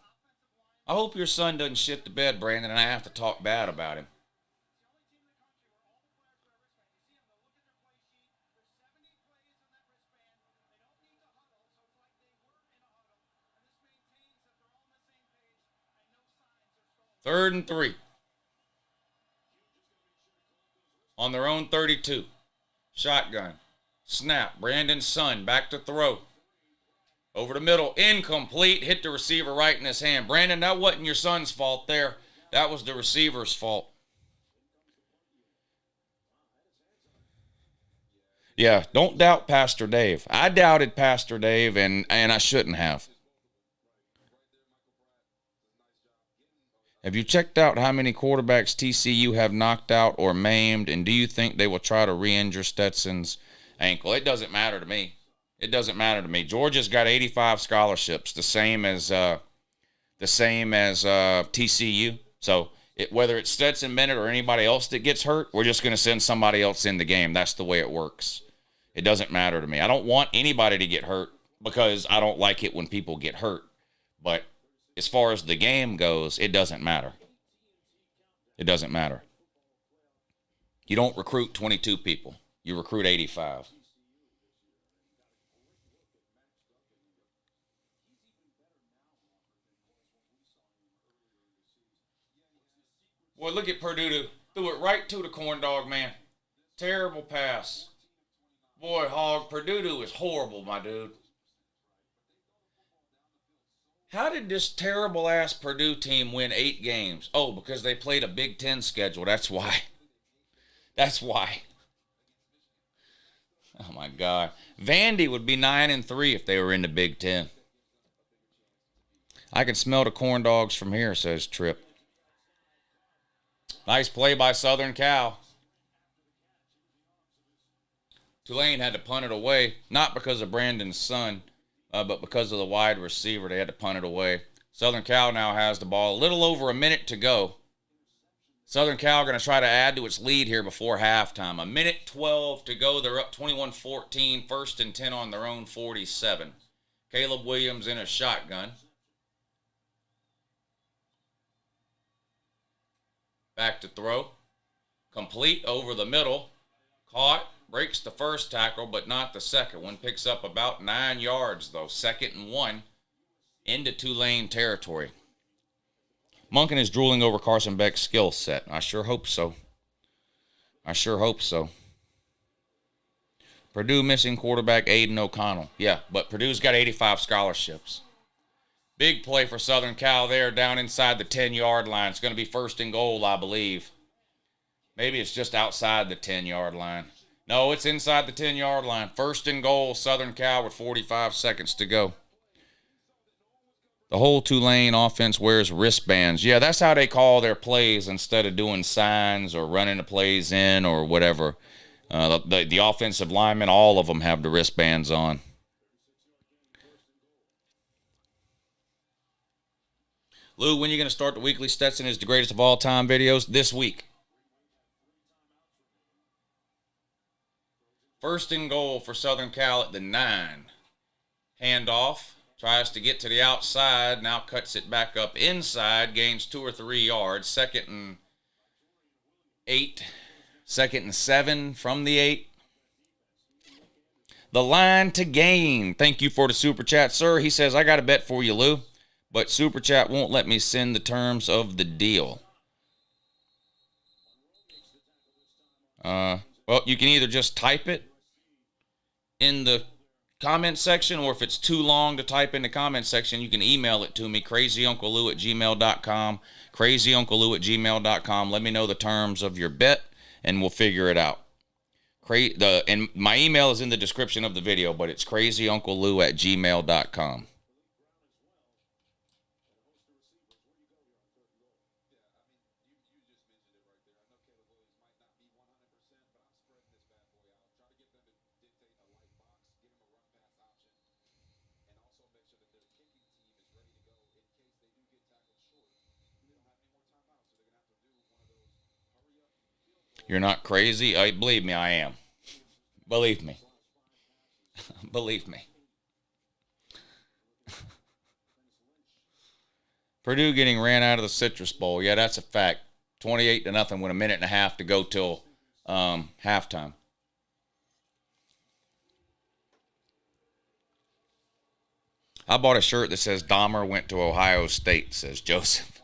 I hope your son doesn't shit the bed, Brandon, and I have to talk bad about him. Third and 3. On their own 32. Shotgun. Snap. Brandon's son back to throw. Over the middle. Incomplete. Hit the receiver right in his hand. Brandon, that wasn't your son's fault there. That was the receiver's fault. Yeah, don't doubt Pastor Dave. I doubted Pastor Dave, and I shouldn't have. Have you checked out how many quarterbacks TCU have knocked out or maimed, and do you think they will try to re-injure Stetson's ankle? It doesn't matter to me. It doesn't matter to me. Georgia's got 85 scholarships, the same as TCU. So whether it's Stetson Bennett or anybody else that gets hurt, we're just going to send somebody else in the game. That's the way it works. It doesn't matter to me. I don't want anybody to get hurt because I don't like it when people get hurt. But as far as the game goes, it doesn't matter. It doesn't matter. You don't recruit 22 people. You recruit 85. Boy, look at Purdue. Threw it right to the corn dog, man. Terrible pass. Boy, Hog, Purdue is horrible, my dude. How did this terrible-ass Purdue team win 8 games? Oh, because they played a Big Ten schedule. That's why. That's why. Oh, my God. Vandy would be 9-3 if they were in the Big Ten. I can smell the corn dogs from here, says Tripp. Nice play by Southern Cal. Tulane had to punt it away, not because of Brandon's son, but because of the wide receiver. They had to punt it away. Southern Cal now has the ball. A little over a minute to go. Southern Cal going to try to add to its lead here before halftime. 1:12 to go. They're up 21-14. 1st and 10 on their own 47. Caleb Williams in a shotgun. Back to throw. Complete over the middle. Caught. Breaks the first tackle, but not the second one. Picks up about 9 yards, though. 2nd and 1 into Tulane territory. Monken is drooling over Carson Beck's skill set. I sure hope so. I sure hope so. Purdue missing quarterback Aiden O'Connell. Yeah, but Purdue's got 85 scholarships. Big play for Southern Cal there down inside the 10-yard line. It's going to be 1st and goal, I believe. Maybe it's just outside the 10-yard line. No, it's inside the 10-yard line. 1st and goal, Southern Cal with 45 seconds to go. The whole Tulane offense wears wristbands. Yeah, that's how they call their plays instead of doing signs or running the plays in or whatever. The offensive linemen, all of them have the wristbands on. Lou, when are you going to start the weekly Stetson is the greatest of all time videos? This week. 1st and goal for Southern Cal at the 9. Handoff. Tries to get to the outside. Now cuts it back up inside. Gains 2 or 3 yards. 2nd and 8. 2nd and 7 from the 8. The line to gain. Thank you for the super chat, sir. He says, I got a bet for you, Lou. But super chat won't let me send the terms of the deal. Well, you can either just type it in the comment section, or if it's too long to type in the comment section, you can email it to me, crazyunclelou@gmail.com, crazyunclelou@gmail.com. Let me know the terms of your bet, and we'll figure it out. And my email is in the description of the video, but it's crazyunclelou@gmail.com. You're not crazy? Believe me, I am. Believe me. Believe me. Purdue getting ran out of the Citrus Bowl. Yeah, that's a fact. 28-0 with a minute and a half to go till halftime. I bought a shirt that says Dahmer went to Ohio State, says Joseph.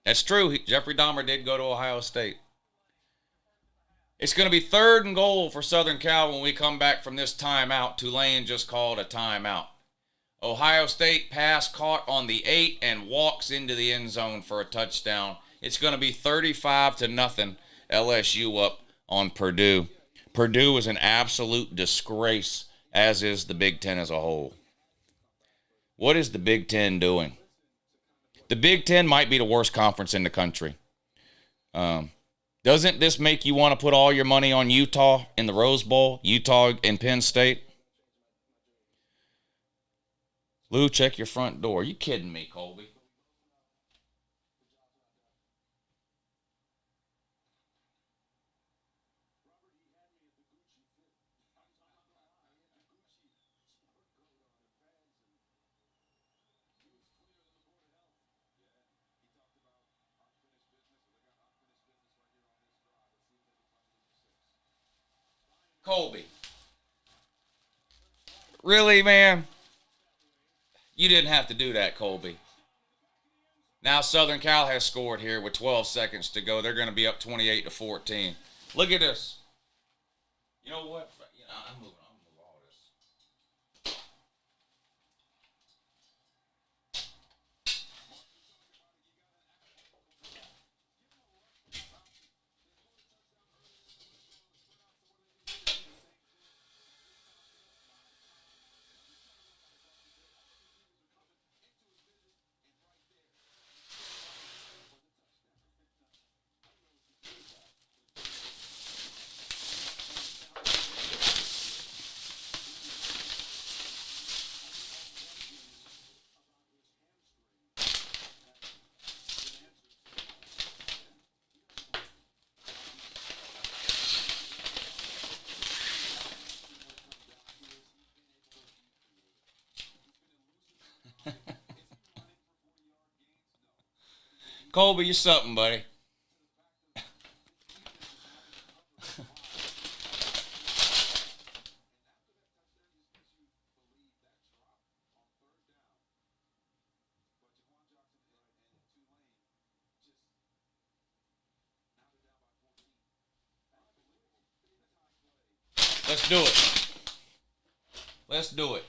That's true. Jeffrey Dahmer did go to Ohio State. It's going to be 3rd and goal for Southern Cal when we come back from this timeout. Tulane just called a timeout. Ohio State pass caught on the 8 and walks into the end zone for a touchdown. It's going to be 35-0 LSU up on Purdue. Purdue is an absolute disgrace, as is the Big Ten as a whole. What is the Big Ten doing? The Big Ten might be the worst conference in the country. Doesn't this make you want to put all your money on Utah in the Rose Bowl? Utah and Penn State? Lou, check your front door. Are you kidding me, Colby? Colby. Really, man? You didn't have to do that, Colby. Now Southern Cal has scored here with 12 seconds to go. They're going to be up 28-14. Look at this. You know what? I'm moving all this. Colby, you're something, buddy. Let's do it. Let's do it.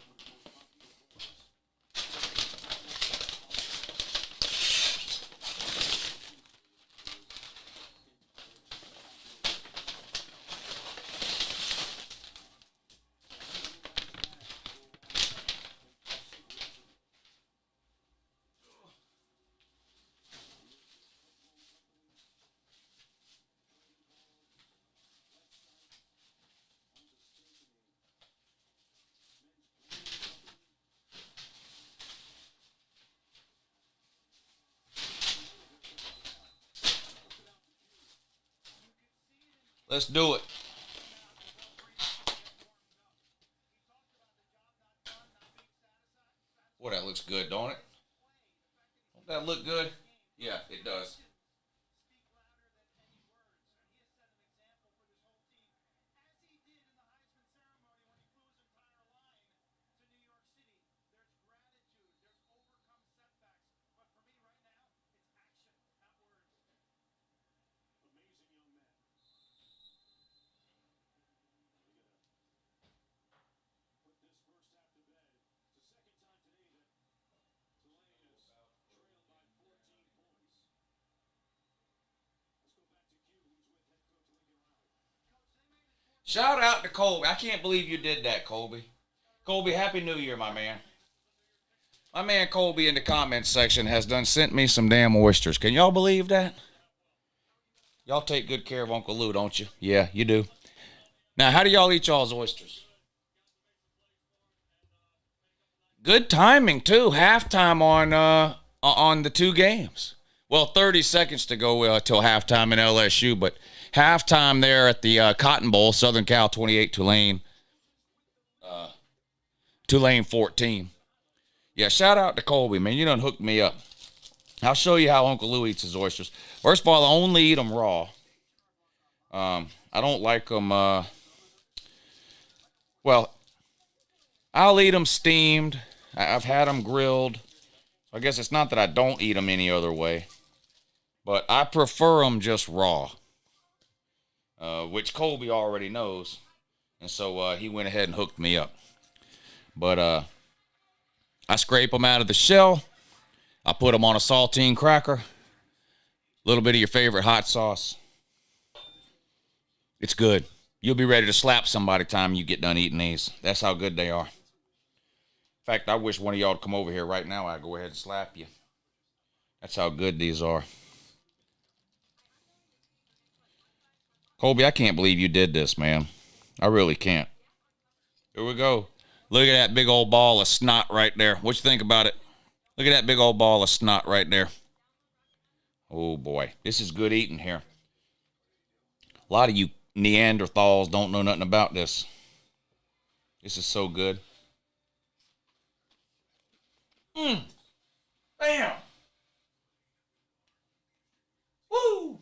Let's do it. Boy, that looks good, don't it? Don't that look good? Yeah, it does. Shout out to Colby. I can't believe you did that, Colby. Colby, Happy New Year, my man. My man Colby in the comments section has done sent me some damn oysters. Can y'all believe that? Y'all take good care of Uncle Lou, don't you? Yeah, you do. Now, how do y'all eat y'all's oysters? Good timing, too. Halftime on the two games. Well, 30 seconds to go till halftime in LSU, but halftime there at the Cotton Bowl, Southern Cal 28, Tulane 14. Yeah, shout out to Colby, man. You done hooked me up. I'll show you how Uncle Lou eats his oysters. First of all, I only eat them raw. I don't like them, well, I'll eat them steamed. I've had them grilled. I guess it's not that I don't eat them any other way, but I prefer them just raw, which Colby already knows, and so he went ahead and hooked me up. But I scrape them out of the shell. I put them on a saltine cracker, a little bit of your favorite hot sauce. It's good. You'll be ready to slap somebody time you get done eating these. That's how good they are. In fact, I wish one of y'all would come over here right now. I'd go ahead and slap you. That's how good these are. Colby, I can't believe you did this, man. I really can't. Here we go. Look at that big old ball of snot right there. What you think about it? Look at that big old ball of snot right there. Oh, boy. This is good eating here. A lot of you Neanderthals don't know nothing about this. This is so good. Bam! Woo!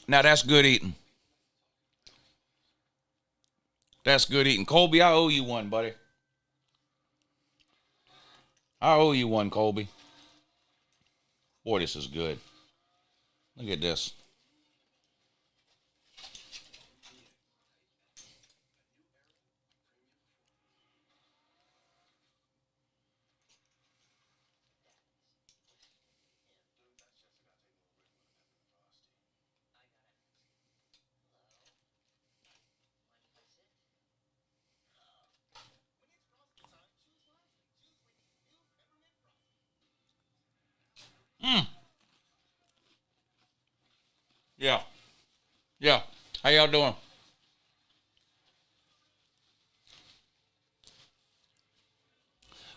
Now that's good eating. That's good eating. Colby, I owe you one, buddy. I owe you one, Colby. Boy, this is good. Look at this. Yeah. Yeah. How y'all doing?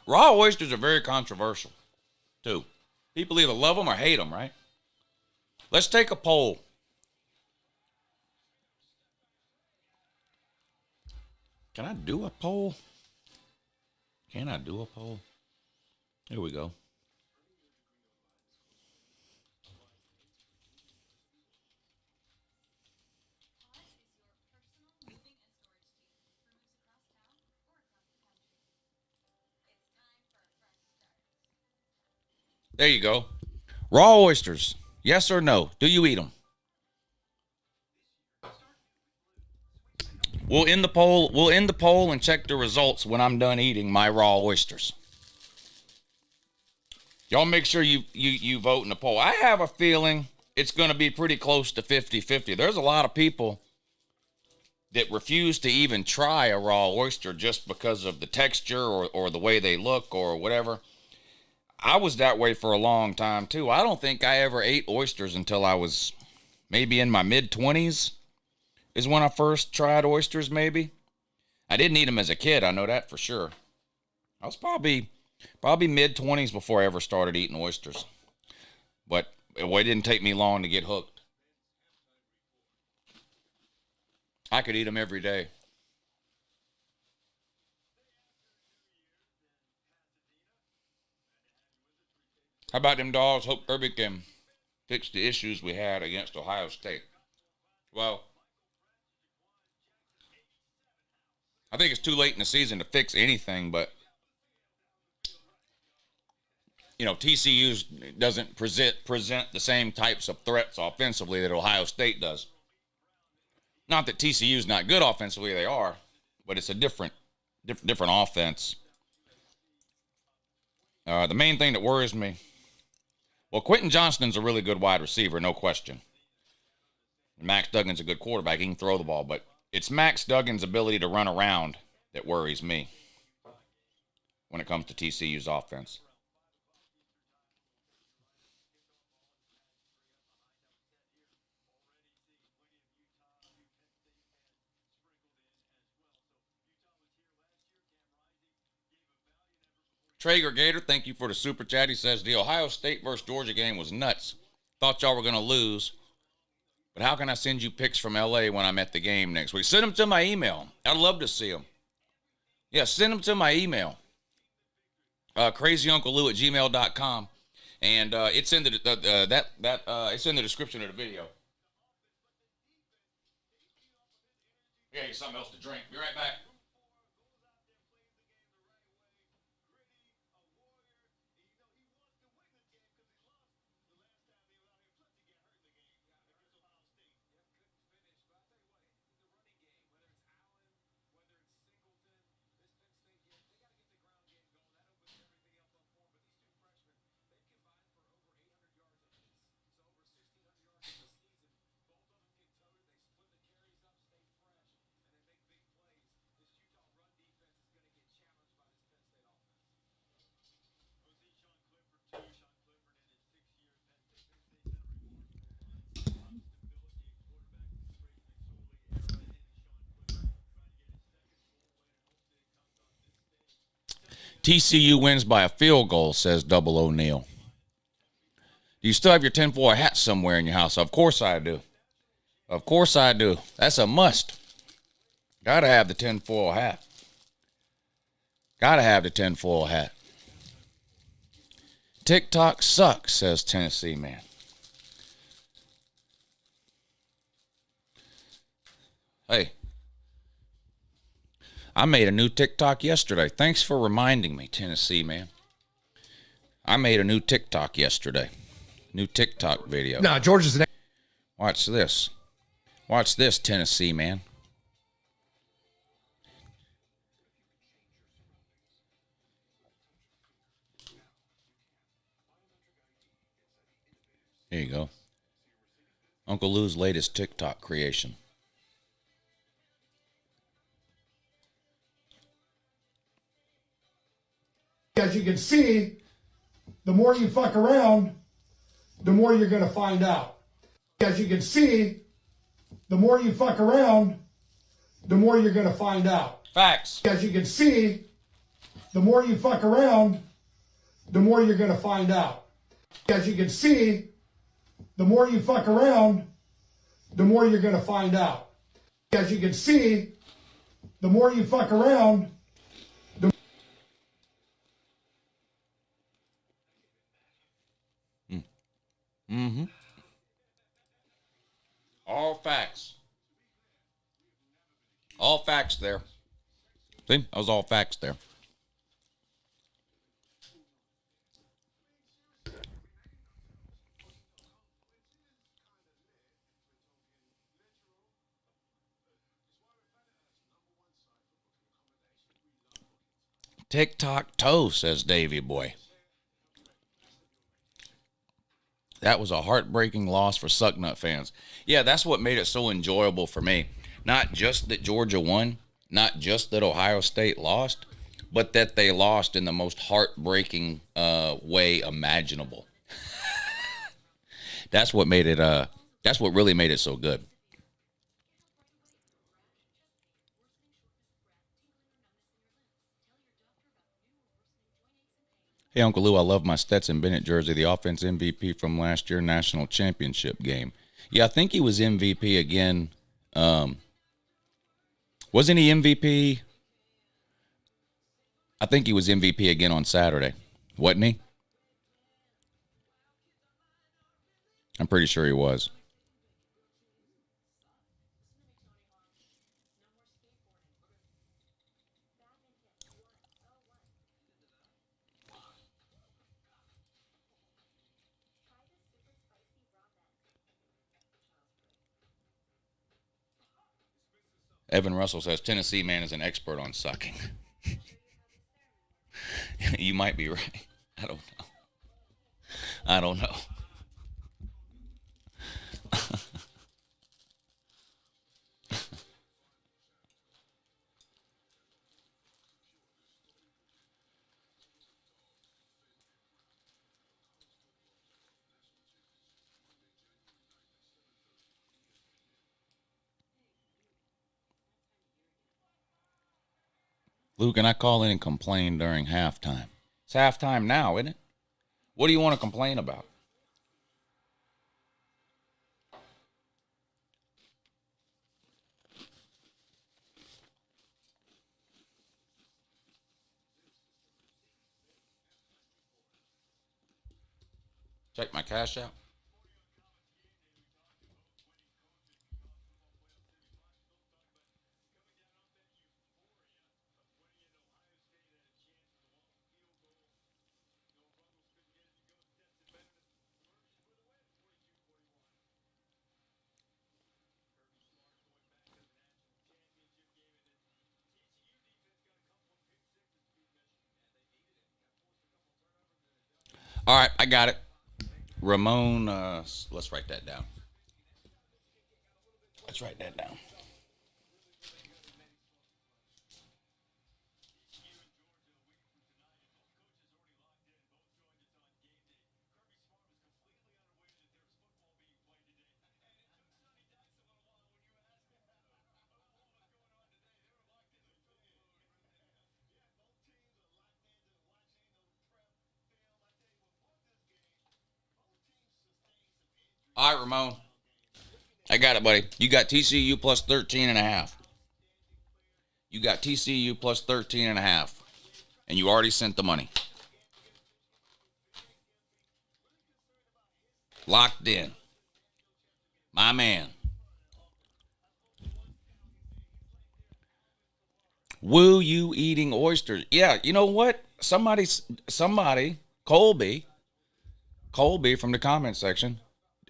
Raw oysters are very controversial, too. People either love them or hate them, right? Let's take a poll. Can I do a poll? Can I do a poll? Here we go. There you go. Raw oysters. Yes or no? Do you eat them? We'll end the poll. We'll end the poll and check the results when I'm done eating my raw oysters. Y'all make sure you vote in the poll. I have a feeling it's going to be pretty close to 50-50. There's a lot of people that refuse to even try a raw oyster just because of the texture or the way they look or whatever. I was that way for a long time, too. I don't think I ever ate oysters until I was maybe in my mid-20s is when I first tried oysters, maybe. I didn't eat them as a kid. I know that for sure. I was probably mid-20s before I ever started eating oysters. But it didn't take me long to get hooked. I could eat them every day. How about them dogs? Hope Kirby can fix the issues we had against Ohio State. Well, I think it's too late in the season to fix anything, but you know, TCU doesn't present the same types of threats offensively that Ohio State does. Not that TCU's not good offensively, they are, but it's a different offense. The main thing that worries me, well, Quentin Johnston's a really good wide receiver, no question. Max Duggan's a good quarterback. He can throw the ball, but it's Max Duggan's ability to run around that worries me when it comes to TCU's offense. Traeger Gator, thank you for the super chat. He says the Ohio State versus Georgia game was nuts. Thought y'all were going to lose. But how can I send you pics from LA when I'm at the game next week? Send them to my email. I'd love to see them. Yeah, send them to my email. CrazyUncleLou@gmail.com. And it's in it's in the description of the video. Yeah, get something else to drink. Be right back. TCU wins by a field goal, says Double O'Neal. Do you still have your tinfoil hat somewhere in your house? Of course I do. Of course I do. That's a must. Gotta have the tinfoil hat. Gotta have the tinfoil hat. TikTok sucks, says Tennessee man. Hey. I made a new TikTok yesterday. Thanks for reminding me, Tennessee man. I made a new TikTok yesterday. New TikTok video. No, Georgia's an. Watch this. Watch this, Tennessee man. There you go. Uncle Lou's latest TikTok creation. As you can see, the more you fuck around, the more you're going to find out. As you can see, the more you fuck around, the more you're going to find out. Facts. As you can see, the more you fuck around, the more you're going to find out. As you can see, the more you fuck around, the more you're going to find out. As you can see, the more you fuck around, Mm-hmm. All facts. All facts there. See? That was all facts there. TikTok toe, says Davy Boy. That was a heartbreaking loss for Sucknut fans. Yeah, that's what made it so enjoyable for me. Not just that Georgia won, not just that Ohio State lost, but that they lost in the most heartbreaking way imaginable. That's what made it. That's what really made it so good. Hey, Uncle Lou, I love my Stetson Bennett jersey, the offense MVP from last year national championship game. Yeah, I think he was MVP again. Wasn't he MVP? I think he was MVP again on Saturday. Wasn't he? I'm pretty sure he was. Evan Russell says, Tennessee man is an expert on sucking. You might be right. I don't know. I don't know. Lou, can I call in and complain during halftime? It's halftime now, isn't it? What do you want to complain about? Check my cash out. All right, I got it. Ramon, let's write that down. Let's write that down. All right, Ramon. I got it, buddy. You got TCU plus 13.5. You got TCU plus 13.5. And you already sent the money. Locked in. My man. Woo, you eating oysters? Yeah, you know what? Somebody, Colby from the comment section,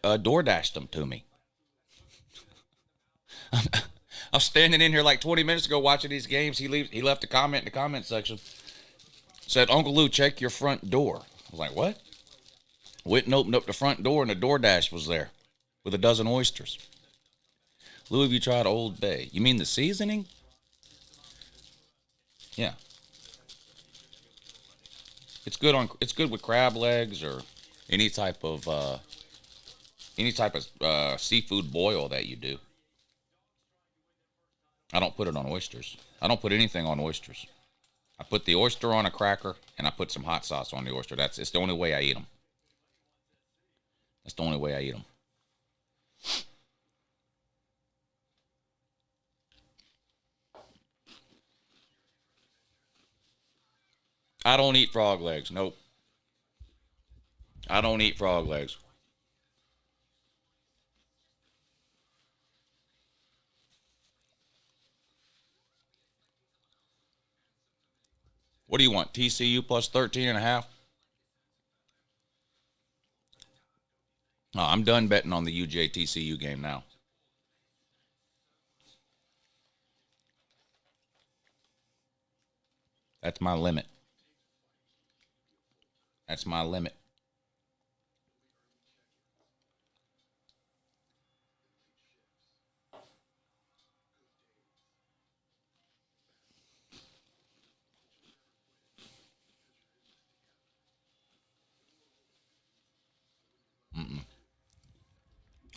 DoorDashed them to me. I was standing in here like 20 minutes ago watching these games. He left a comment in the comment section. Said, Uncle Lou, check your front door. I was like, what? Went and opened up the front door, and the DoorDash was there with a dozen oysters. Lou, have you tried Old Bay? You mean the seasoning? Yeah. It's good with crab legs or any type of seafood boil that you do. I don't put it on oysters. I don't put anything on oysters. I put the oyster on a cracker and I put some hot sauce on the oyster. It's the only way I eat them. That's the only way I eat them. I don't eat frog legs. Nope. I don't eat frog legs. What do you want? TCU plus 13.5? Oh, I'm done betting on the UJ TCU game now. That's my limit. That's my limit.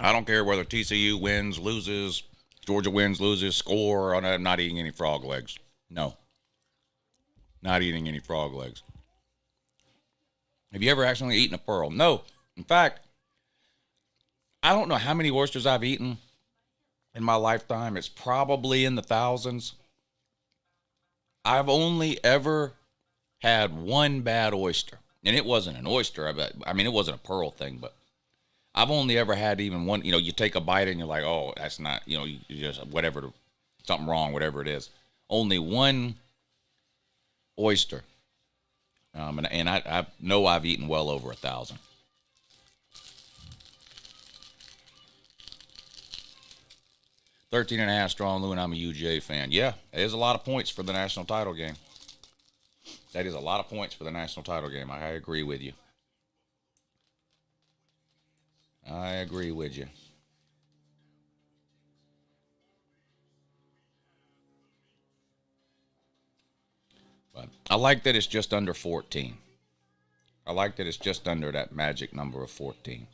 I don't care whether TCU wins, loses, Georgia wins, loses, score. I'm not eating any frog legs. No. Not eating any frog legs. Have you ever actually eaten a pearl? No. In fact, I don't know how many oysters I've eaten in my lifetime. It's probably in the thousands. I've only ever had one bad oyster. And it wasn't an oyster. I mean, it wasn't a pearl thing, but I've only ever had even one. You know, you take a bite and you're like, oh, that's not, you just, whatever, something wrong, whatever it is. Only one oyster. And I know I've eaten well over 1,000. $13.5 strong, Lou, and I'm a UJ fan. Yeah, it is a lot of points for the national title game. That is a lot of points for the national title game. I agree with you. I agree with you. But I like that it's just under 14. I like that it's just under that magic number of 14.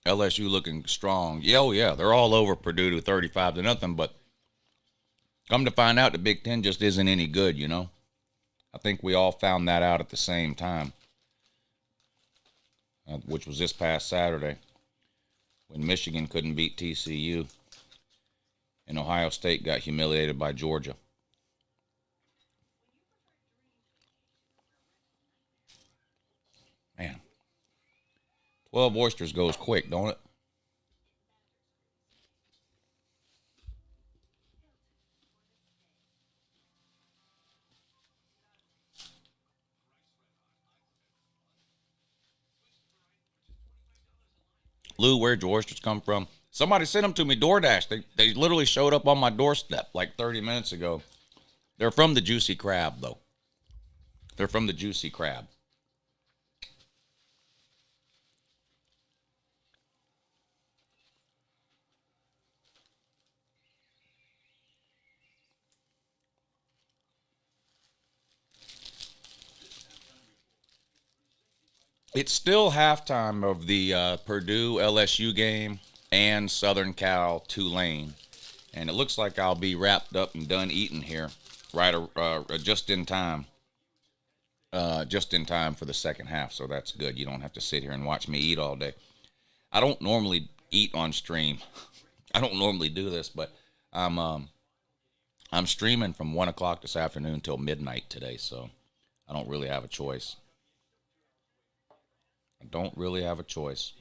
LSU looking strong. Yeah, oh yeah, they're all over Purdue 35-0. But come to find out, the Big Ten just isn't any good. You know, I think we all found that out at the same time, which was this past Saturday when Michigan couldn't beat TCU and Ohio State got humiliated by Georgia. Man, 12 Oysters goes quick, don't it? Lou, where'd your oysters come from? Somebody sent them to me DoorDash. They literally showed up on my doorstep like 30 minutes ago. They're from the Juicy Crab, though. They're from the Juicy Crab. It's still halftime of the Purdue LSU game and Southern Cal Tulane, and it looks like I'll be wrapped up and done eating here, right? Just in time. Just in time for the second half, so that's good. You don't have to sit here and watch me eat all day. I don't normally eat on stream. I don't normally do this, but I'm streaming from 1 o'clock this afternoon till midnight today, so I don't really have a choice. I don't really have a choice.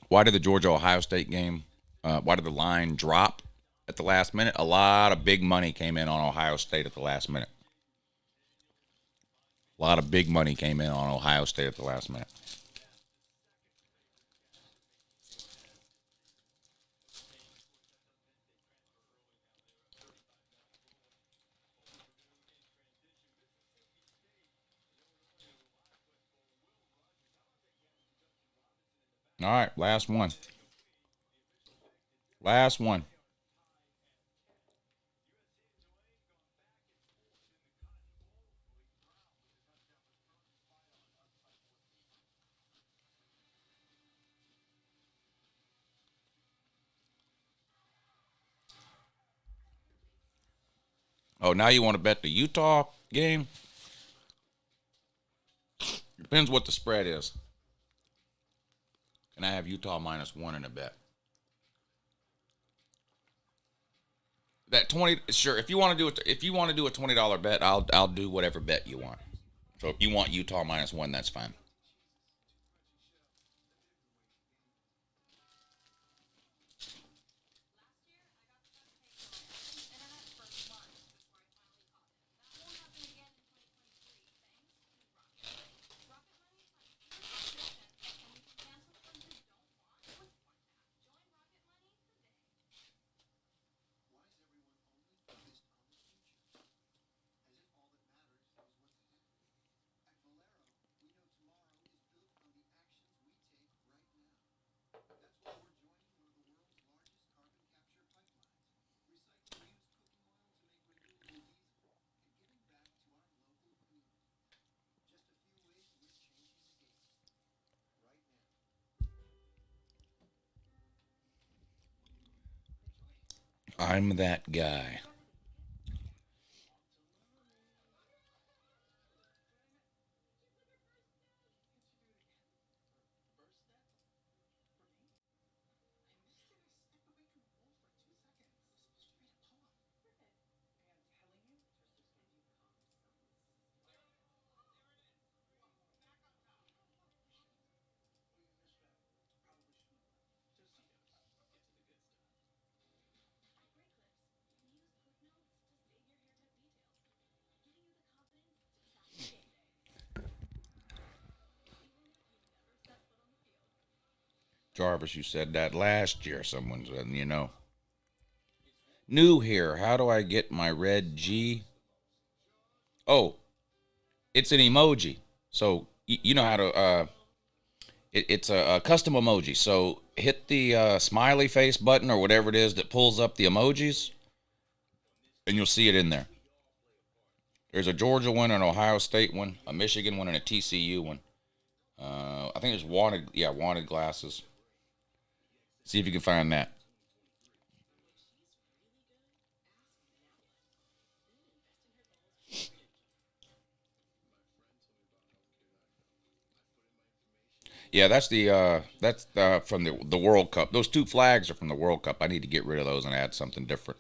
Why did the Georgia-Ohio State game, why did the line drop at the last minute? A lot of big money came in on Ohio State at the last minute. A lot of big money came in on Ohio State at the last minute. All right, last one. Last one. Oh, now you want to bet the Utah game? Depends what the spread is. Can I have Utah -1 in a bet? That 20, sure. If you want to do it, if you want to do a $20 bet, I'll do whatever bet you want. So if you want Utah -1, that's fine. I'm that guy. Jarvis, you said that last year. Someone said, you know. New here. How do I get my red G? Oh, it's an emoji. So you know how to. It's a custom emoji. So hit the smiley face button or whatever it is that pulls up the emojis, and you'll see it in there. There's a Georgia one, an Ohio State one, a Michigan one, and a TCU one. I think there's wanted glasses. See if you can find that. Yeah, that's from the World Cup. Those two flags are from the World Cup. I need to get rid of those and add something different.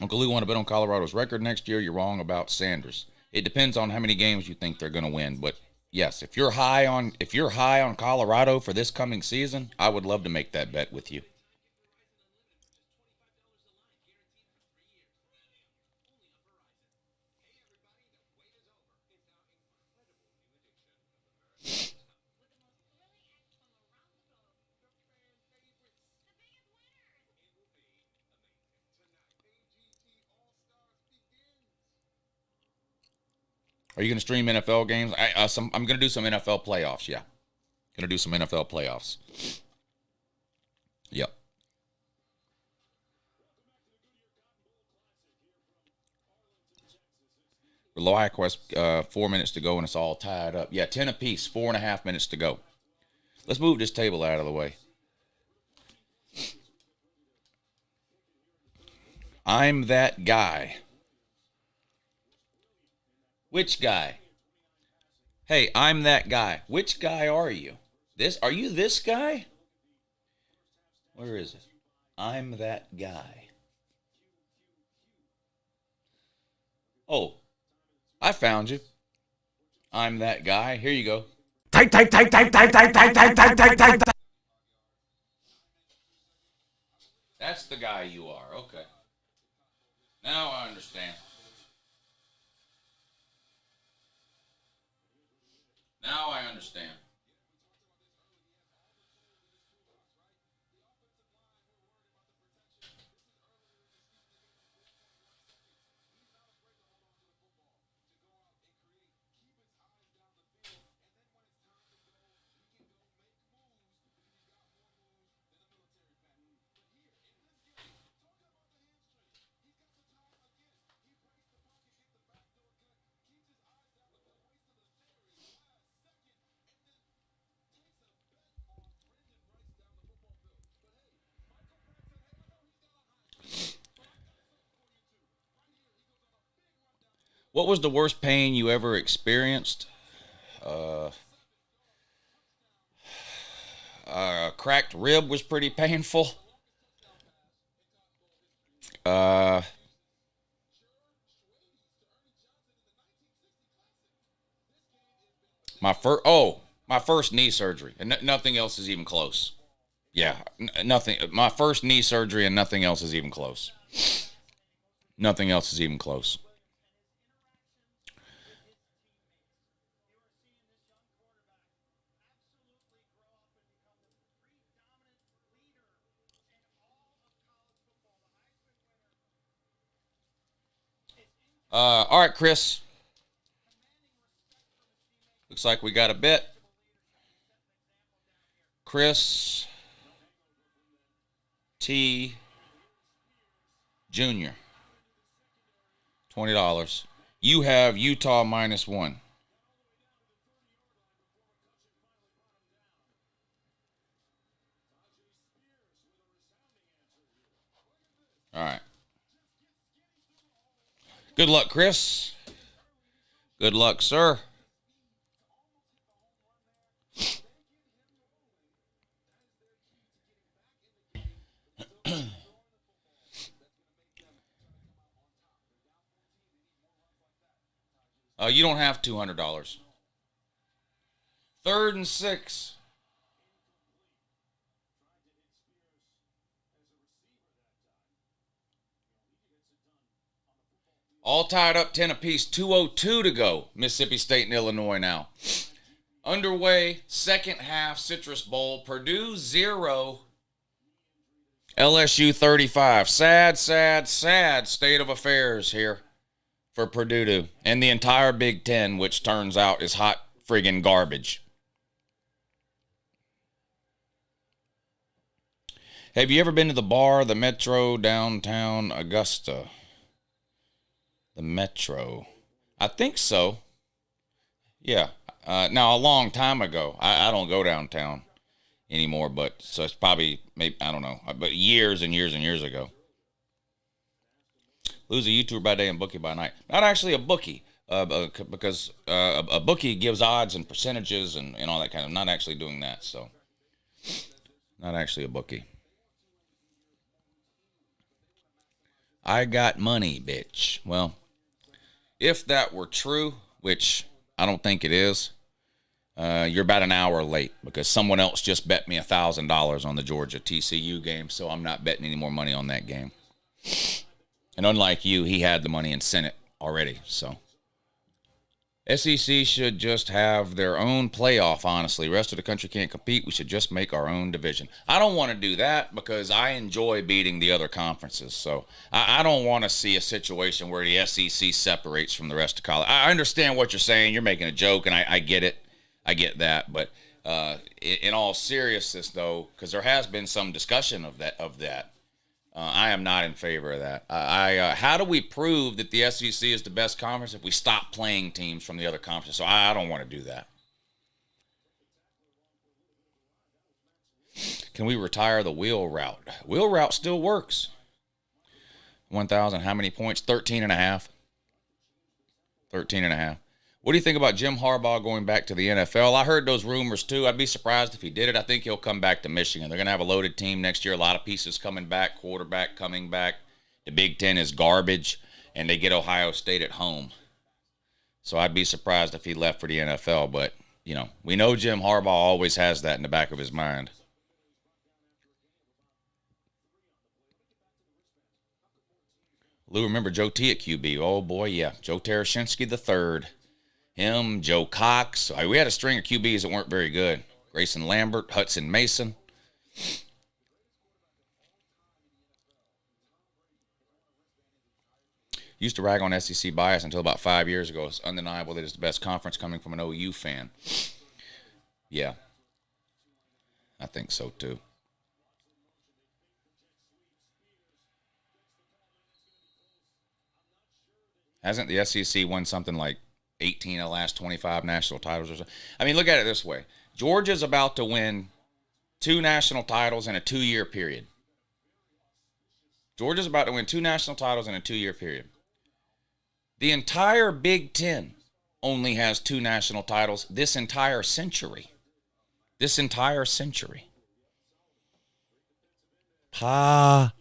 Uncle Lou want to bet on Colorado's record next year. You're wrong about Sanders. It depends on how many games you think they're going to win. But yes, if you're high on Colorado for this coming season, I would love to make that bet with you. Are you going to stream NFL games? I'm going to do some NFL playoffs, yeah. Going to do some NFL playoffs. Yep. Reliant Quest, 4 minutes to go, and it's all tied up. Yeah, 10 apiece, 4.5 minutes to go. Let's move this table out of the way. I'm that guy. Which guy? Hey, I'm that guy. Which guy are you? Are you this guy? Where is it? I'm that guy. Oh, I found you. I'm that guy. Here you go. Type. That's the guy you are. Okay. Now I understand. Now I understand. What was the worst pain you ever experienced? Cracked rib was pretty painful. My first knee surgery, and nothing else is even close. Yeah, nothing. My first knee surgery, and nothing else is even close. Nothing else is even close. All right, Chris. Looks like we got a bet. Chris T. Jr. $20. You have Utah -1. All right. Good luck, Chris. Good luck, sir. You don't have $200. 3rd and 6. All tied up 10 apiece. 2:02 to go. Mississippi State and Illinois now. Underway, second half, Citrus Bowl. Purdue 0. LSU 35. Sad state of affairs here for Purdue and the entire Big Ten, which turns out is hot friggin' garbage. Have you ever been to the bar, the Metro, downtown Augusta? The Metro. I think so. Yeah. Now, a long time ago. I don't go downtown anymore, but so it's probably, maybe, I don't know, but years and years and years ago. Lose a YouTuber by day and bookie by night. Not actually a bookie, because a bookie gives odds and percentages and all that kind of, not actually doing that, so. Not actually a bookie. I got money, bitch. Well, if that were true, which I don't think it is, you're about an hour late because someone else just bet me $1,000 on the Georgia TCU game, so I'm not betting any more money on that game. And unlike you, he had the money and sent it already, so. SEC should just have their own playoff, honestly. The rest of the country can't compete. We should just make our own division. I don't want to do that because I enjoy beating the other conferences. So I don't want to see a situation where the SEC separates from the rest of college. I understand what you're saying. You're making a joke, and I get it. I get that. But in all seriousness, though, because there has been some discussion of that, I am not in favor of that. How do we prove that the SEC is the best conference if we stop playing teams from the other conferences? So I don't want to do that. Can we retire the wheel route? Wheel route still works. 1,000, how many points? 13.5. 13.5. What do you think about Jim Harbaugh going back to the NFL? I heard those rumors, too. I'd be surprised if he did it. I think he'll come back to Michigan. They're going to have a loaded team next year. A lot of pieces coming back, quarterback coming back. The Big Ten is garbage, and they get Ohio State at home. So I'd be surprised if he left for the NFL. But, you know, we know Jim Harbaugh always has that in the back of his mind. Lou, remember Joe T at QB? Oh, boy, yeah. Joe Tereshinski III. Him, Joe Cox. We had a string of QBs that weren't very good. Grayson Lambert, Hudson Mason. Used to rag on SEC bias until about 5 years ago. It's undeniable that it's the best conference coming from an OU fan. Yeah. I think so, too. Hasn't the SEC won something like 18 of the last 25 national titles or so? I mean, look at it this way. Georgia's about to win 2 national titles in a 2-year period. Georgia's about to win 2 national titles in a 2-year period. The entire Big Ten only has 2 national titles this entire century. This entire century. Poverty.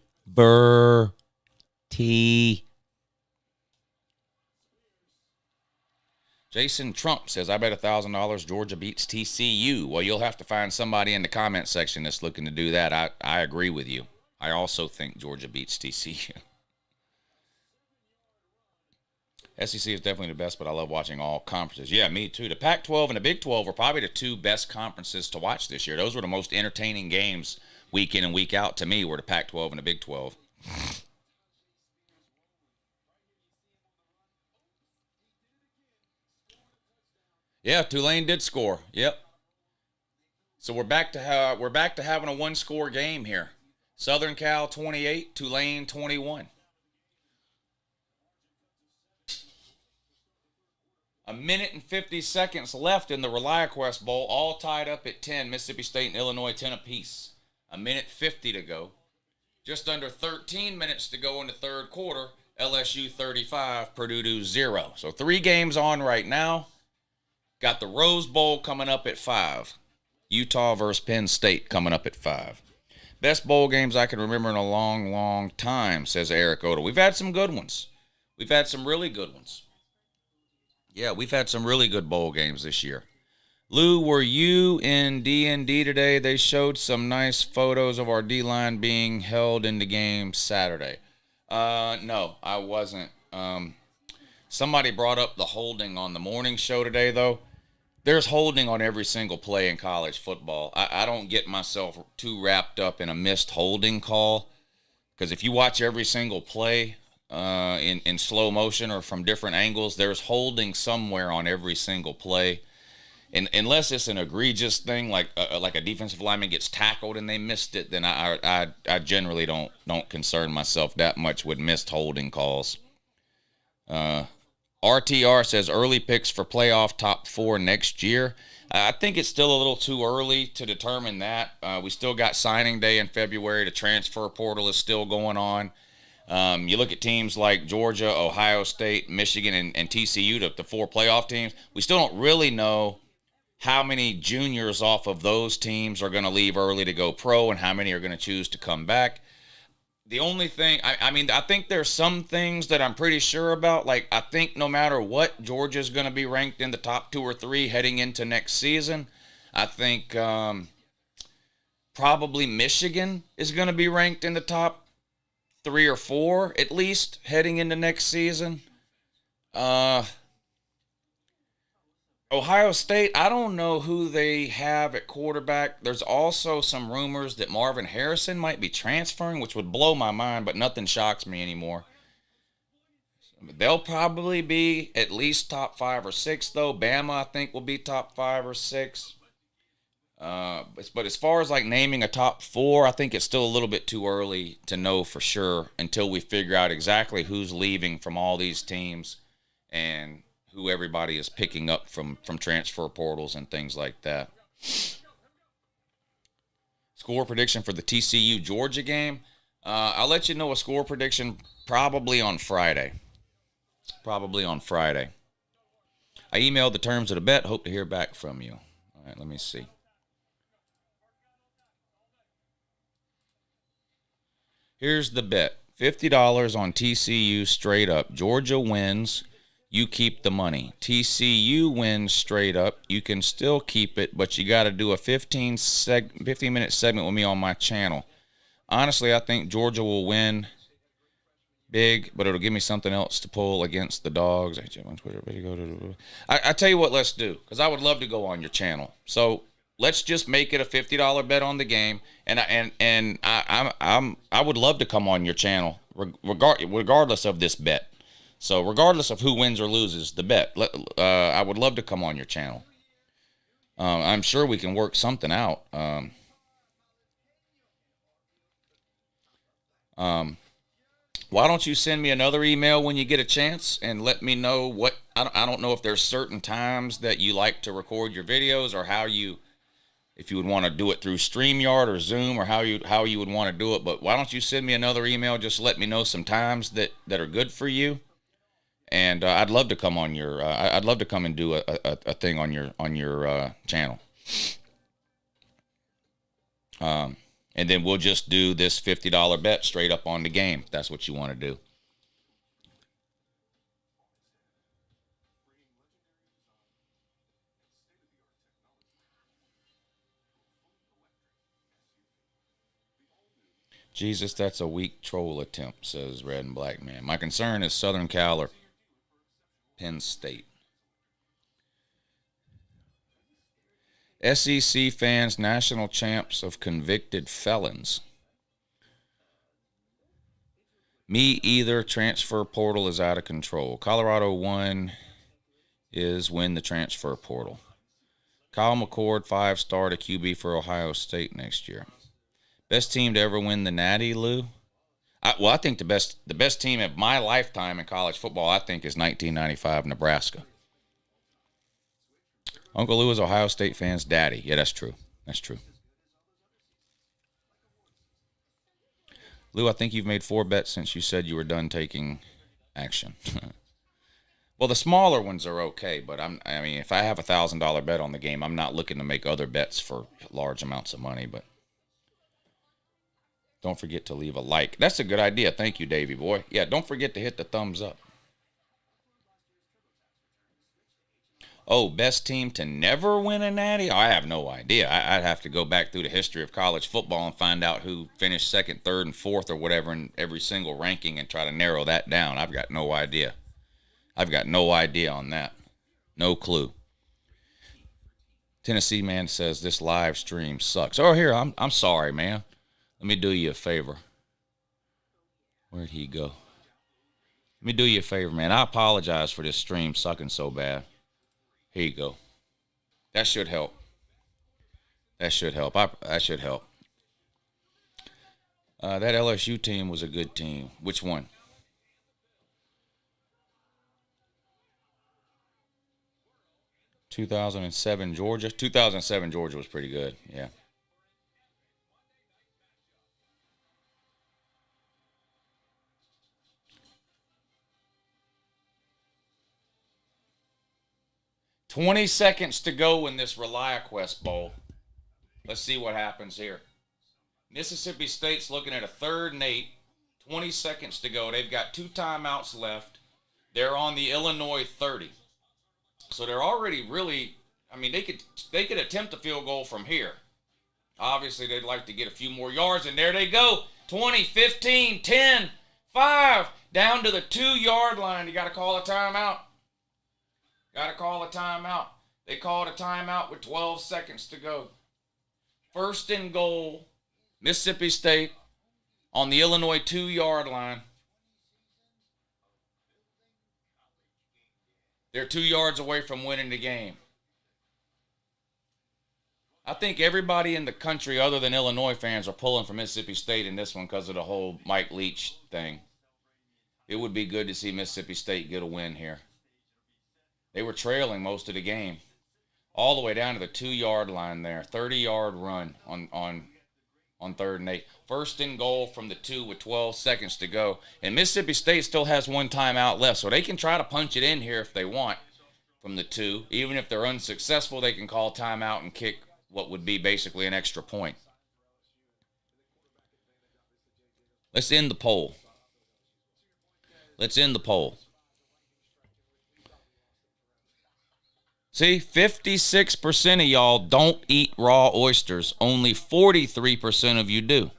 Jason Trump says, I bet $1,000 Georgia beats TCU. Well, you'll have to find somebody in the comment section that's looking to do that. I agree with you. I also think Georgia beats TCU. SEC is definitely the best, but I love watching all conferences. Yeah, me too. The Pac-12 and the Big 12 were probably the 2 best conferences to watch this year. Those were the most entertaining games week in and week out to me, were the Pac-12 and the Big 12. Yeah, Tulane did score. Yep. So we're back to having a 1-score game here. Southern Cal 28, Tulane 21. A minute and 50 seconds left in the ReliaQuest Bowl, all tied up at 10. Mississippi State and Illinois 10 apiece. A minute 50 to go. Just under 13 minutes to go in the third quarter. LSU 35, Purdue 0. So 3 games on right now. Got the Rose Bowl coming up at 5. Utah versus Penn State coming up at 5. Best bowl games I can remember in a long, long time, says Eric Oda. We've had some good ones. We've had some really good ones. Yeah, we've had some really good bowl games this year. Lou, were you in D&D today? They showed some nice photos of our D-line being held in the game Saturday. No, I wasn't. Somebody brought up the holding on the morning show today, though. There's holding on every single play in college football. I don't get myself too wrapped up in a missed holding call, because if you watch every single play in slow motion or from different angles, there's holding somewhere on every single play. And unless it's an egregious thing like a defensive lineman gets tackled and they missed it, then I generally don't concern myself that much with missed holding calls. RTR says early picks for playoff top 4 next year. I think it's still a little too early to determine that. We still got signing day in February. The transfer portal is still going on. You look at teams like Georgia, Ohio State, Michigan, and TCU, the 4 playoff teams. We still don't really know how many juniors off of those teams are going to leave early to go pro and how many are going to choose to come back. The only thing, I think there's some things that I'm pretty sure about. Like, I think no matter what, Georgia's going to be ranked in the top 2 or 3 heading into next season. I think probably Michigan is going to be ranked in the top 3 or 4, at least, heading into next season. Ohio State, I don't know who they have at quarterback. There's also some rumors that Marvin Harrison might be transferring, which would blow my mind, but nothing shocks me anymore. They'll probably be at least top 5 or 6, though. Bama, I think, will be top 5 or 6. But as far as like naming a top 4, I think it's still a little bit too early to know for sure until we figure out exactly who's leaving from all these teams and who everybody is picking up from transfer portals and things like that. Score prediction for the TCU Georgia game. I'll let you know a score prediction probably on Friday. I emailed the terms of the bet. Hope to hear back from you. All right, let me see. Here's the bet. $50 on TCU straight up. Georgia wins. You keep the money. TCU wins straight up. You can still keep it, but you got to do a 15-minute segment with me on my channel. Honestly, I think Georgia will win big, but it'll give me something else to pull against the dogs. I tell you what, let's do, because I would love to go on your channel. So let's just make it a $50 bet on the game, and I would love to come on your channel regardless of this bet. So regardless of who wins or loses the bet, I would love to come on your channel. I'm sure we can work something out. Why don't you send me another email when you get a chance and let me know what I don't know if there's certain times that you like to record your videos or if you would want to do it through StreamYard or Zoom or how you would want to do it. But why don't you send me another email? Just let me know some times that are good for you. And I'd love to come on your. I'd love to come and do a thing on your channel. And then we'll just do this $50 bet straight up on the game. If that's what you want to do. Jesus, that's a weak troll attempt, says Red and Black Man. My concern is Southern Cal or Penn State. SEC fans, national champs of convicted felons. Me either. Transfer portal is out of control. Colorado 1 is win the transfer portal. Kyle McCord, 5-star to QB for Ohio State next year. Best team to ever win the Natty, Lou? I think the best team of my lifetime in college football, I think, is 1995 Nebraska. Uncle Lou is Ohio State fans' daddy. Yeah, that's true. That's true. Lou, I think you've made 4 bets since you said you were done taking action. Well, the smaller ones are okay, but if I have a $1,000 bet on the game, I'm not looking to make other bets for large amounts of money, but don't forget to leave a like. That's a good idea. Thank you, Davey boy. Yeah, don't forget to hit the thumbs up. Oh, best team to never win a natty? Oh, I have no idea. I'd have to go back through the history of college football and find out who finished 2nd, 3rd, and 4th or whatever in every single ranking and try to narrow that down. I've got no idea. I've got no idea on that. No clue. Tennessee man says this live stream sucks. Oh, here, I'm sorry, man. Let me do you a favor. Where'd he go? Let me do you a favor, man. I apologize for this stream sucking so bad. Here you go. That should help. That should help. That should help. That LSU team was a good team. Which one? (2007) Georgia. 2007 Georgia was pretty good. Yeah. $20 seconds to go in this ReliaQuest Bowl. Let's see what happens here. Mississippi State's looking at a 3rd and 8. 20 seconds to go. They've got 2 timeouts left. They're on the Illinois 30. So they're already really, I mean, they could attempt a field goal from here. Obviously, they'd like to get a few more yards, and there they go. 20, 15, 10, 5, down to the 2-yard line. You got to call a timeout. Got to call a timeout. They called a timeout with 12 seconds to go. 1st and goal, Mississippi State on the Illinois 2-yard line. They're 2 yards away from winning the game. I think everybody in the country other than Illinois fans are pulling for Mississippi State in this one because of the whole Mike Leach thing. It would be good to see Mississippi State get a win here. They were trailing most of the game. All the way down to the 2-yard line there. 30-yard run on 3rd and 8. 1st and goal from the 2 with 12 seconds to go. And Mississippi State still has 1 timeout left, so they can try to punch it in here if they want from the 2. Even if they're unsuccessful, they can call timeout and kick what would be basically an extra point. Let's end the poll. Let's end the poll. See, 56% of y'all don't eat raw oysters. Only 43% of you do.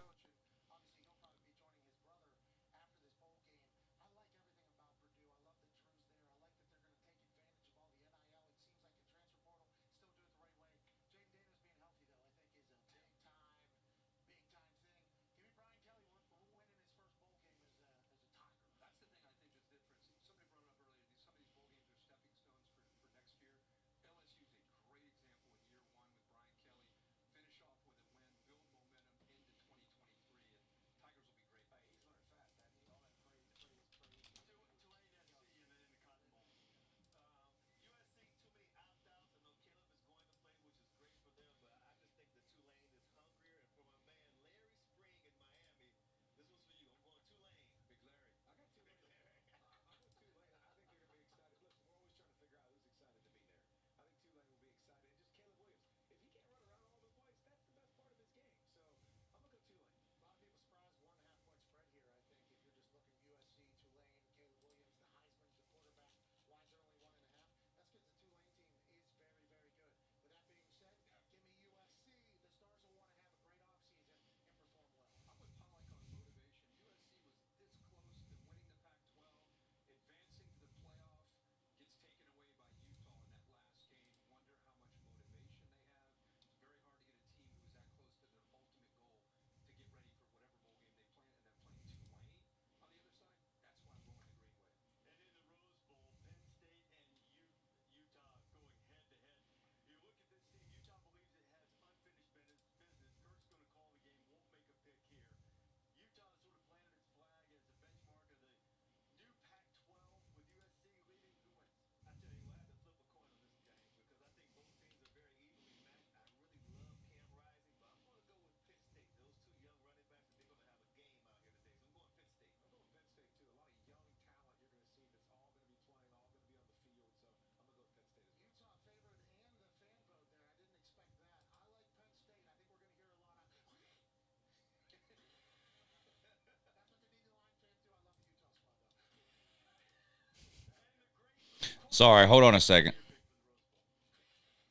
Sorry, hold on a second.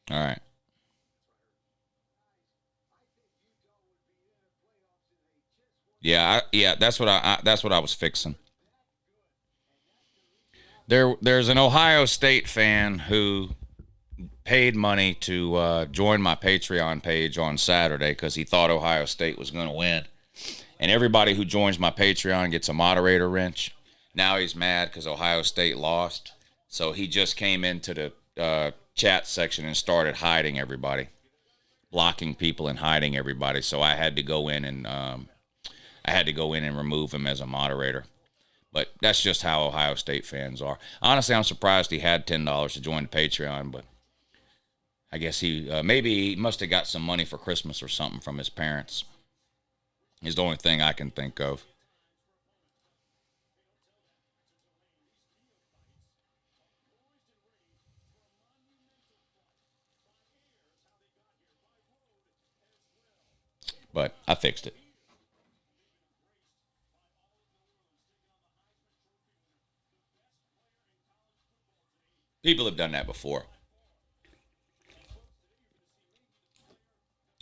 All right. Yeah, that's what I was fixing. There's an Ohio State fan who paid money to join my Patreon page on Saturday because he thought Ohio State was going to win. And everybody who joins my Patreon gets a moderator wrench. Now he's mad because Ohio State lost. So he just came into the chat section and started hiding everybody, blocking people and hiding everybody. So I had to go in and remove him as a moderator. But that's just how Ohio State fans are. Honestly, I'm surprised he had $10 to join the Patreon, but I guess maybe he must have got some money for Christmas or something from his parents. Is the only thing I can think of. But I fixed it. People have done that before.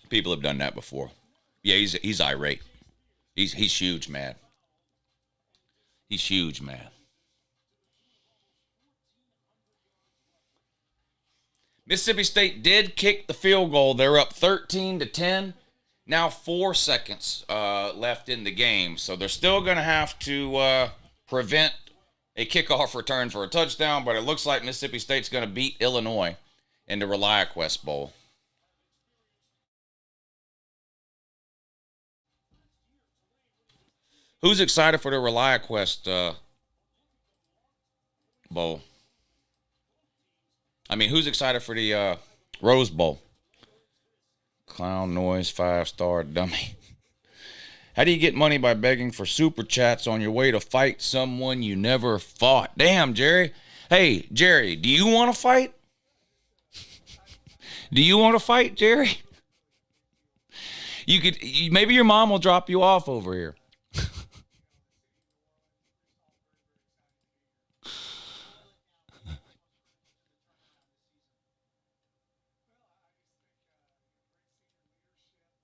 People have done that before. Yeah, he's irate. He's huge mad. He's huge mad. Mississippi State did kick the field goal. They're up 13-10. Now 4 seconds left in the game. So they're still going to have to prevent a kickoff return for a touchdown, but it looks like Mississippi State's going to beat Illinois in the ReliaQuest Bowl. Who's excited for the ReliaQuest Bowl? I mean, who's excited for the Rose Bowl? Clown noise, 5-star dummy. How do you get money by begging for super chats on your way to fight someone you never fought? Damn, Jerry. Hey, Jerry, do you want to fight? Do you want to fight, Jerry? Maybe your mom will drop you off over here.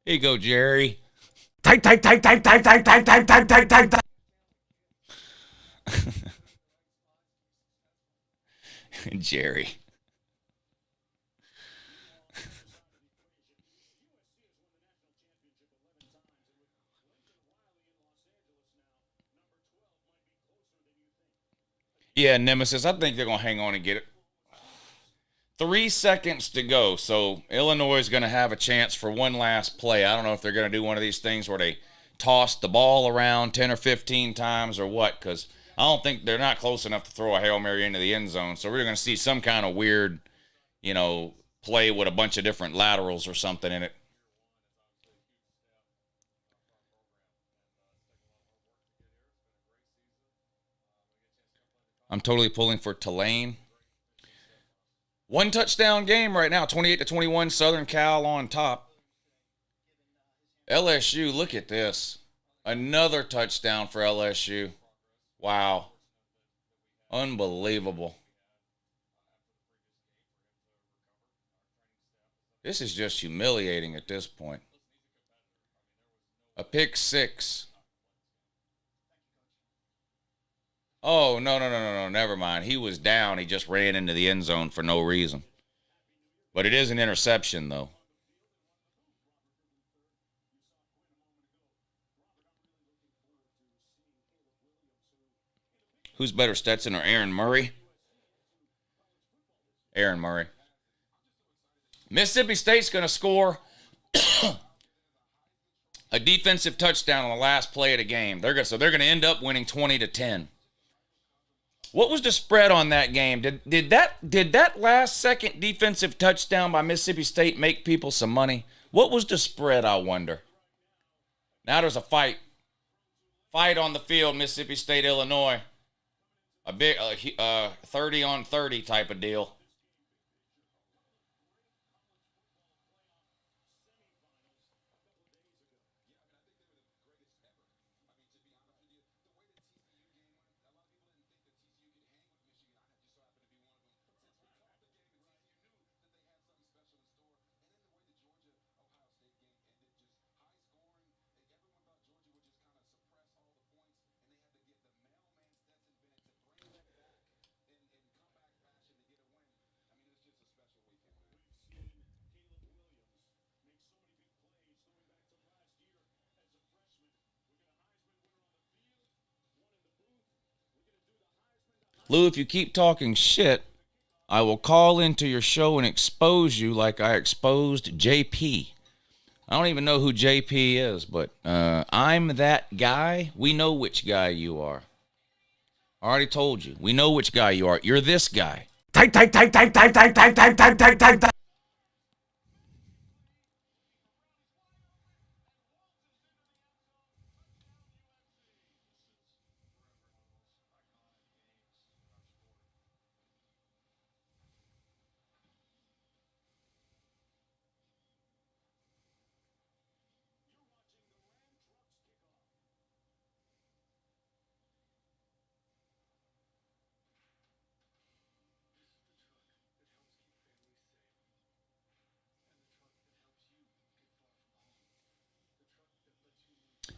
Here you go, Jerry. Type. Jerry. Yeah, Nemesis, I think they're going to hang on and get it. 3 seconds to go, so Illinois is going to have a chance for one last play. I don't know if they're going to do one of these things where they toss the ball around 10 or 15 times or what, because I don't think they're not close enough to throw a Hail Mary into the end zone. So we're going to see some kind of weird, play with a bunch of different laterals or something in it. I'm totally pulling for Tulane. 1 touchdown game right now, 28-21, Southern Cal on top. LSU, look at this. Another touchdown for LSU. Wow. Unbelievable. This is just humiliating at this point. A pick 6. Oh, no, never mind. He was down. He just ran into the end zone for no reason. But it is an interception, though. Who's better, Stetson or Aaron Murray? Aaron Murray. Mississippi State's going to score a defensive touchdown on the last play of the game. They're going to end up winning 20-10. What was the spread on that game? Did that last second defensive touchdown by Mississippi State make people some money? What was the spread, I wonder? Now there's a fight. Fight on the field, Mississippi State, Illinois. A big 30-on-30 type of deal. Lou, if you keep talking shit, I will call into your show and expose you like I exposed JP. I don't even know who JP is, but I'm that guy. We know which guy you are. I already told you. We know which guy you are. You're this guy. Type.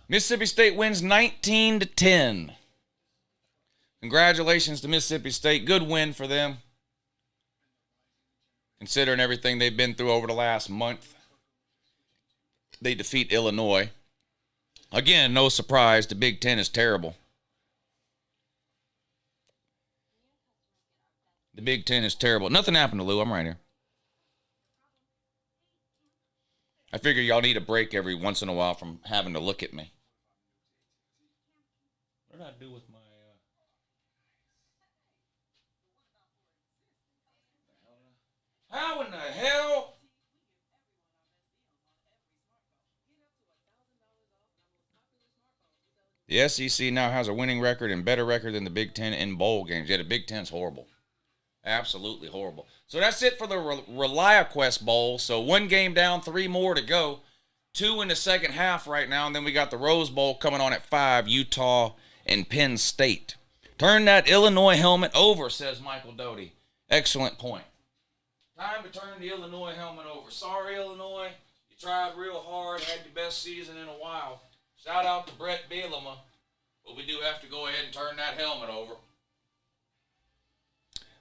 Mississippi State wins 19-10. Congratulations to Mississippi State. Good win for them, considering everything they've been through over the last month. They defeat Illinois. Again, no surprise, the Big Ten is terrible. The Big Ten is terrible. Nothing happened to Lou. I'm right here. I figure y'all need a break every once in a while from having to look at me. What did I do with my... How in the hell? The SEC now has a winning record and better record than the Big Ten in bowl games. Yeah, the Big Ten's horrible. Absolutely horrible. So that's it for the ReliaQuest Bowl. So 1 game down, 3 more to go. 2 in the second half right now, and then we got the Rose Bowl coming on at 5, Utah and Penn State. Turn that Illinois helmet over, says Michael Doty. Excellent point. Time to turn the Illinois helmet over. Sorry, Illinois. You tried real hard, had your best season in a while. Shout out to Brett Bielema. But we do have to go ahead and turn that helmet over.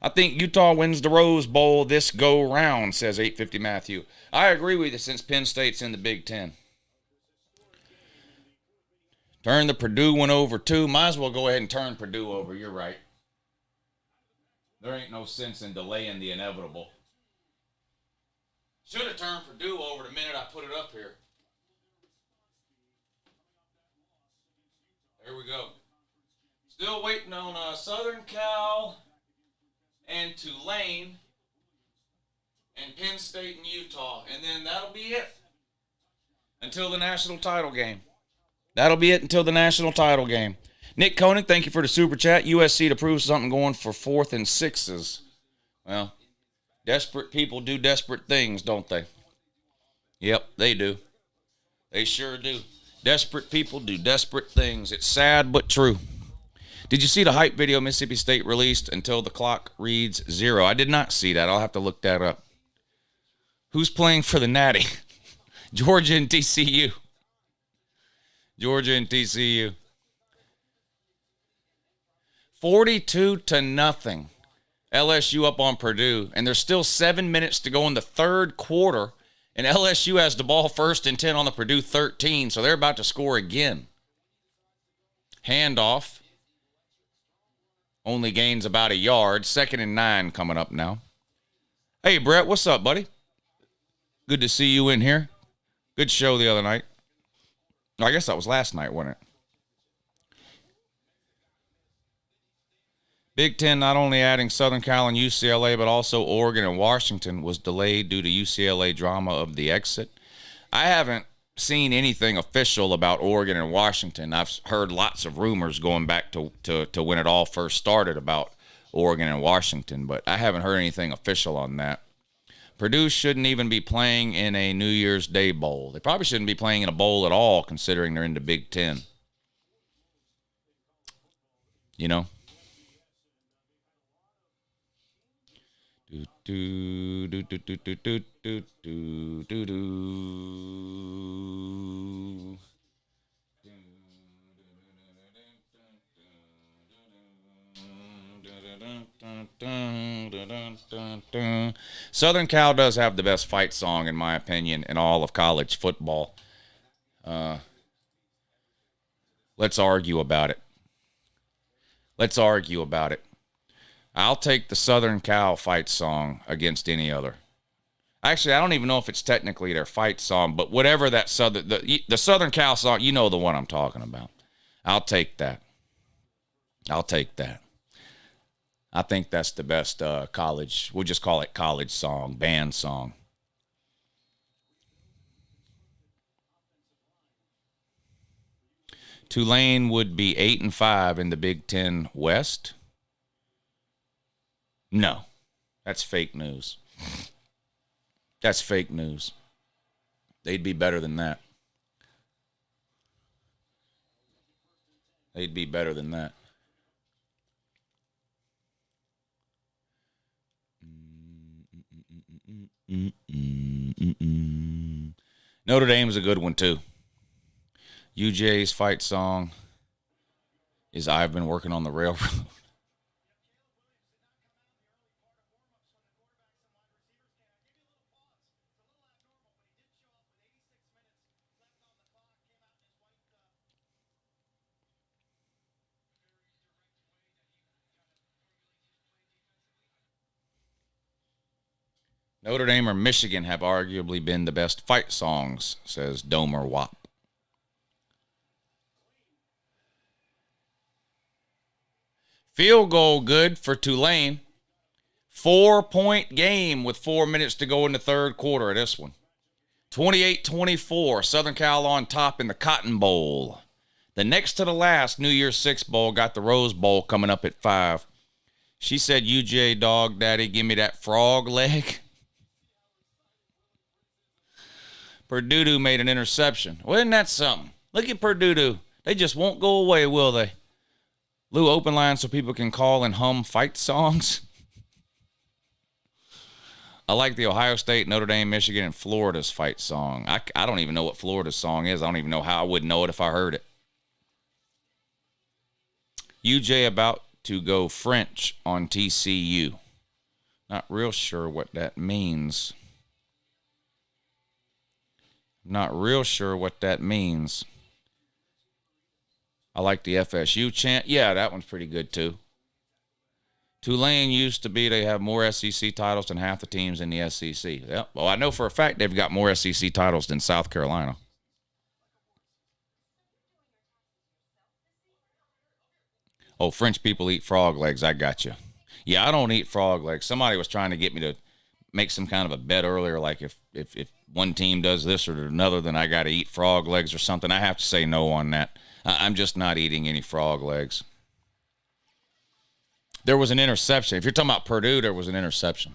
I think Utah wins the Rose Bowl this go round, says 850 Matthew. I agree with you since Penn State's in the Big Ten. Turn the Purdue one over too. Might as well go ahead and turn Purdue over. You're right. There ain't no sense in delaying the inevitable. Should have turned Purdue over the minute I put it up here. There we go. Still waiting on Southern Cal and Tulane and Penn State and Utah. And then that'll be it until the national title game. That'll be it until the national title game. Nick Koenig, thank you for the super chat. USC to prove something going for 4th and 6s. Well, desperate people do desperate things, don't they? Yep, they do. They sure do. Desperate people do desperate things. It's sad but true. Did you see the hype video Mississippi State released until the clock reads 0? I did not see that. I'll have to look that up. Who's playing for the Natty? Georgia and TCU. Georgia and TCU. 42-0. LSU up on Purdue. And there's still 7 minutes to go in the third quarter. And LSU has the ball 1st and 10 on the Purdue 13. So they're about to score again. Handoff. Only gains about a yard. 2nd and 9 coming up now. Hey, Brett, what's up, buddy? Good to see you in here. Good show the other night. I guess that was last night, wasn't it? Big Ten not only adding Southern Cal and UCLA, but also Oregon and Washington was delayed due to UCLA drama of the exit. I haven't seen anything official about Oregon and Washington. I've heard lots of rumors going back to when it all first started about Oregon and Washington, but I haven't heard anything official on that. Purdue shouldn't even be playing in a New Year's Day bowl. They probably shouldn't be playing in a bowl at all, considering they're in the Big Ten. You know? Southern Cal does have the best fight song, in my opinion, in all of college football. Let's argue about it. Let's argue about it. I'll take the Southern Cal fight song against any other. Actually, I don't even know if it's technically their fight song, but whatever that the Southern Cal song, you know the one I'm talking about. I'll take that. I'll take that. I think that's the best college. We'll just call it college song, band song. Tulane would be 8-5 in the Big Ten West. No, that's fake news. That's fake news. They'd be better than that. They'd be better than that. Notre Dame's a good one, too. UJ's fight song is I've Been Working on the Railroad. Notre Dame or Michigan have arguably been the best fight songs, says Domer Wap. Field goal good for Tulane. 4-point game with 4 minutes to go in the third quarter of this one. 28-24, Southern Cal on top in the Cotton Bowl. The next to the last New Year's Six Bowl got the Rose Bowl coming up at 5. She said, UJ dog daddy, give me that frog leg. Purdue made an interception. Well, isn't that something? Look at Purdue. They just won't go away, will they? Lou, open line so people can call and hum fight songs. I like the Ohio State, Notre Dame, Michigan, and Florida's fight song. I don't even know what Florida's song is. I don't even know how I would know it if I heard it. UJ about to go French on TCU. Not real sure what that means. Not real sure what that means. I like the FSU chant. Yeah, that one's pretty good too. Tulane used to be, they have more SEC titles than half the teams in the SEC. Yep. Well, I know for a fact they've got more SEC titles than South Carolina. Oh, French people eat frog legs. I got you. Yeah, I don't eat frog legs. Somebody was trying to get me to make some kind of a bet earlier, like if one team does this or another, then I got to eat frog legs or something. I have to say no on that. I'm just not eating any frog legs. There was an interception. If you're talking about Purdue, there was an interception.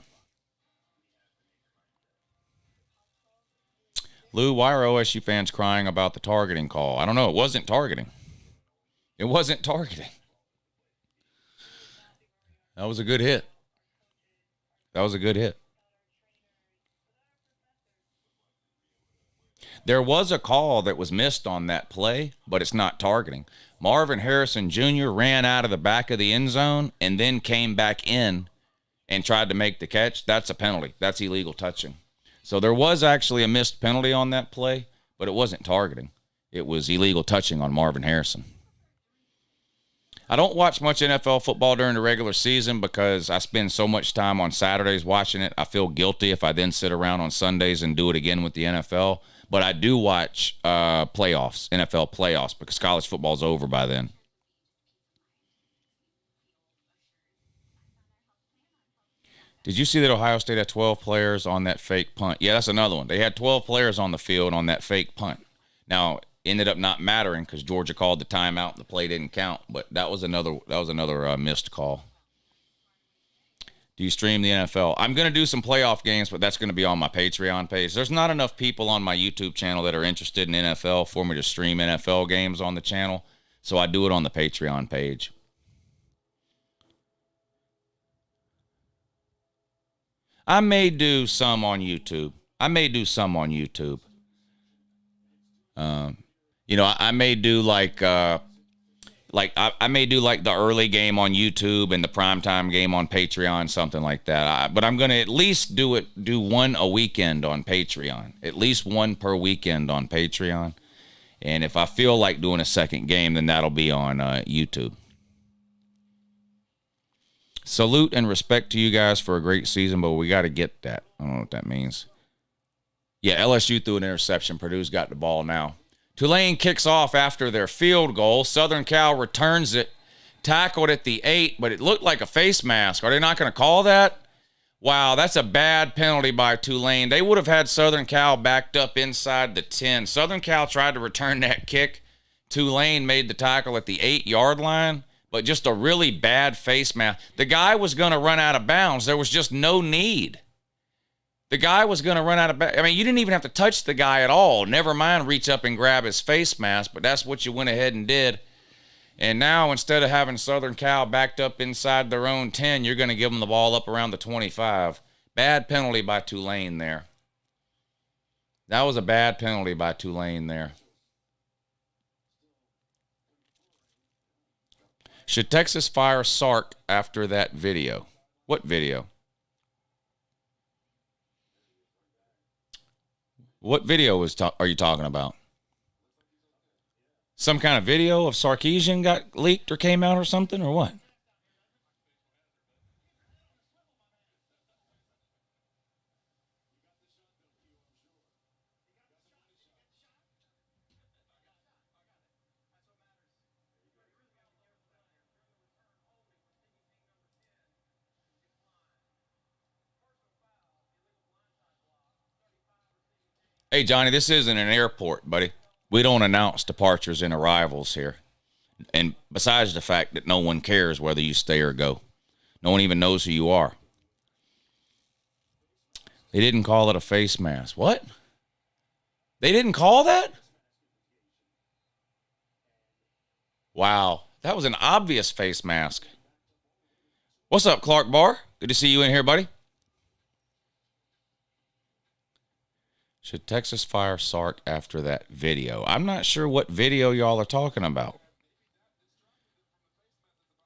Lou, why are OSU fans crying about the targeting call? I don't know. It wasn't targeting. It wasn't targeting. That was a good hit. That was a good hit. There was a call that was missed on that play, but it's not targeting. Marvin Harrison Jr. ran out of the back of the end zone and then came back in and tried to make the catch. That's a penalty. That's illegal touching. So there was actually a missed penalty on that play, but it wasn't targeting. It was illegal touching on Marvin Harrison. I don't watch much NFL football during the regular season because I spend so much time on Saturdays watching it. I feel guilty if I then sit around on Sundays and do it again with the NFL. But I do watch playoffs, NFL playoffs, because college football's over by then. Did you see that Ohio State had 12 players on that fake punt? Yeah, that's another one. They had 12 players on the field on that fake punt. Now, ended up not mattering because Georgia called the timeout and the play didn't count. But that was another missed call. Do you stream the NFL? I'm going to do some playoff games, but that's going to be on my Patreon page. There's not enough people on my YouTube channel that are interested in NFL for me to stream NFL games on the channel, so I do it on the Patreon page. I may do some on YouTube. I may do I may do like the early game on YouTube and the primetime game on Patreon, something like that. But I'm going to at least do one a weekend on Patreon. At least one per weekend on Patreon. And if I feel like doing a second game, then that'll be on YouTube. Salute and respect to you guys for a great season, but we got to get that. I don't know what that means. Yeah, LSU threw an interception. Purdue's got the ball now. Tulane kicks off after their field goal. Southern Cal returns it. Tackled at the 8, but it looked like a face mask. Are they not going to call that? Wow, that's a bad penalty by Tulane. They would have had Southern Cal backed up inside the 10. Southern Cal tried to return that kick. Tulane made the tackle at the 8-yard line, but just a really bad face mask. The guy was going to run out of bounds. There was just no need. The guy was going to run out of bounds. I mean, you didn't even have to touch the guy at all. Never mind reach up and grab his face mask, but that's what you went ahead and did. And now, instead of having Southern Cal backed up inside their own 10, you're going to give them the ball up around the 25. Bad penalty by Tulane there. That was a bad penalty by Tulane there. Should Texas fire Sark after that video? What video? What video are you talking about? Some kind of video of Sarkisian got leaked or came out or something, or what? Hey, Johnny, this isn't an airport, buddy. We don't announce departures and arrivals here. And besides the fact that no one cares whether you stay or go. No one even knows who you are. They didn't call it a face mask. What? They didn't call that? Wow. That was an obvious face mask. What's up, Clark Barr? Good to see you in here, buddy. Should Texas fire Sark after that video? I'm not sure what video y'all are talking about.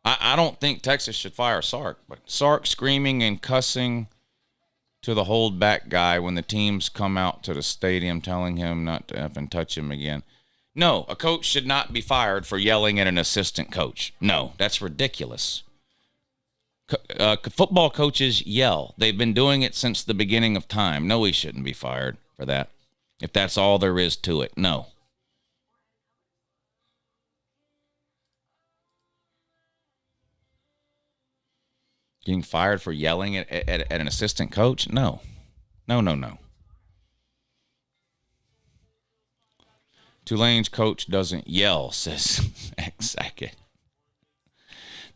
I don't think Texas should fire Sark, but Sark screaming and cussing to the holdback guy when the teams come out to the stadium telling him not to effing touch him again. No, a coach should not be fired for yelling at an assistant coach. No, that's ridiculous. Football coaches yell. They've been doing it since the beginning of time. No, he shouldn't be fired for that. If that's all there is to it, no. Getting fired for yelling at an assistant coach? No. No. Tulane's coach doesn't yell, says Sackett.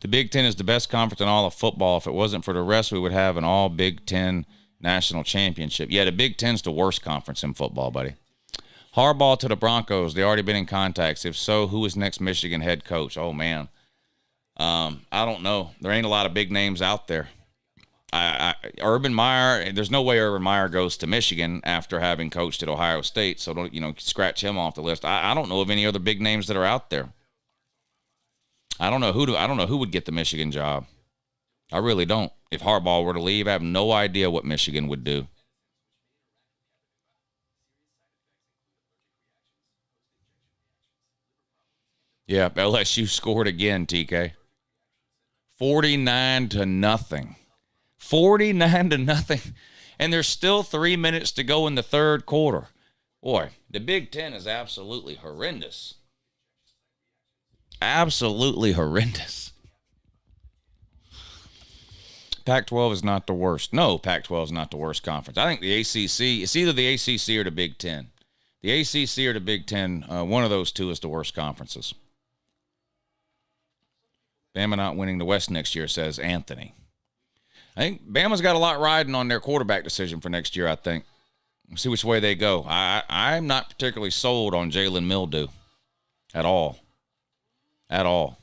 The Big Ten is the best conference in all of football. If it wasn't for the rest, we would have an all Big Ten national championship. Yeah, the Big Ten's the worst conference in football, buddy. Harbaugh to the Broncos. They already been in contacts. If so, who is next Michigan head coach? Oh, man. I don't know. There ain't a lot of big names out there. Urban Meyer, there's no way Urban Meyer goes to Michigan after having coached at Ohio State, so don't scratch him off the list. I don't know of any other big names that are out there. I don't know who would get the Michigan job. I really don't. If Harbaugh were to leave, I have no idea what Michigan would do. Yeah, LSU scored again, TK. 49-0. 49-0. And there's still 3 minutes to go in the third quarter. Boy, the Big Ten is absolutely horrendous. Absolutely horrendous. Pac-12 is not the worst. No, Pac-12 is not the worst conference. I think the ACC, it's either the ACC or the Big Ten. The ACC or the Big Ten, one of those two is the worst conferences. Bama not winning the West next year, says Anthony. I think Bama's got a lot riding on their quarterback decision for next year, I think. We'll see which way they go. I'm not particularly sold on Jalen Mildew at all. At all.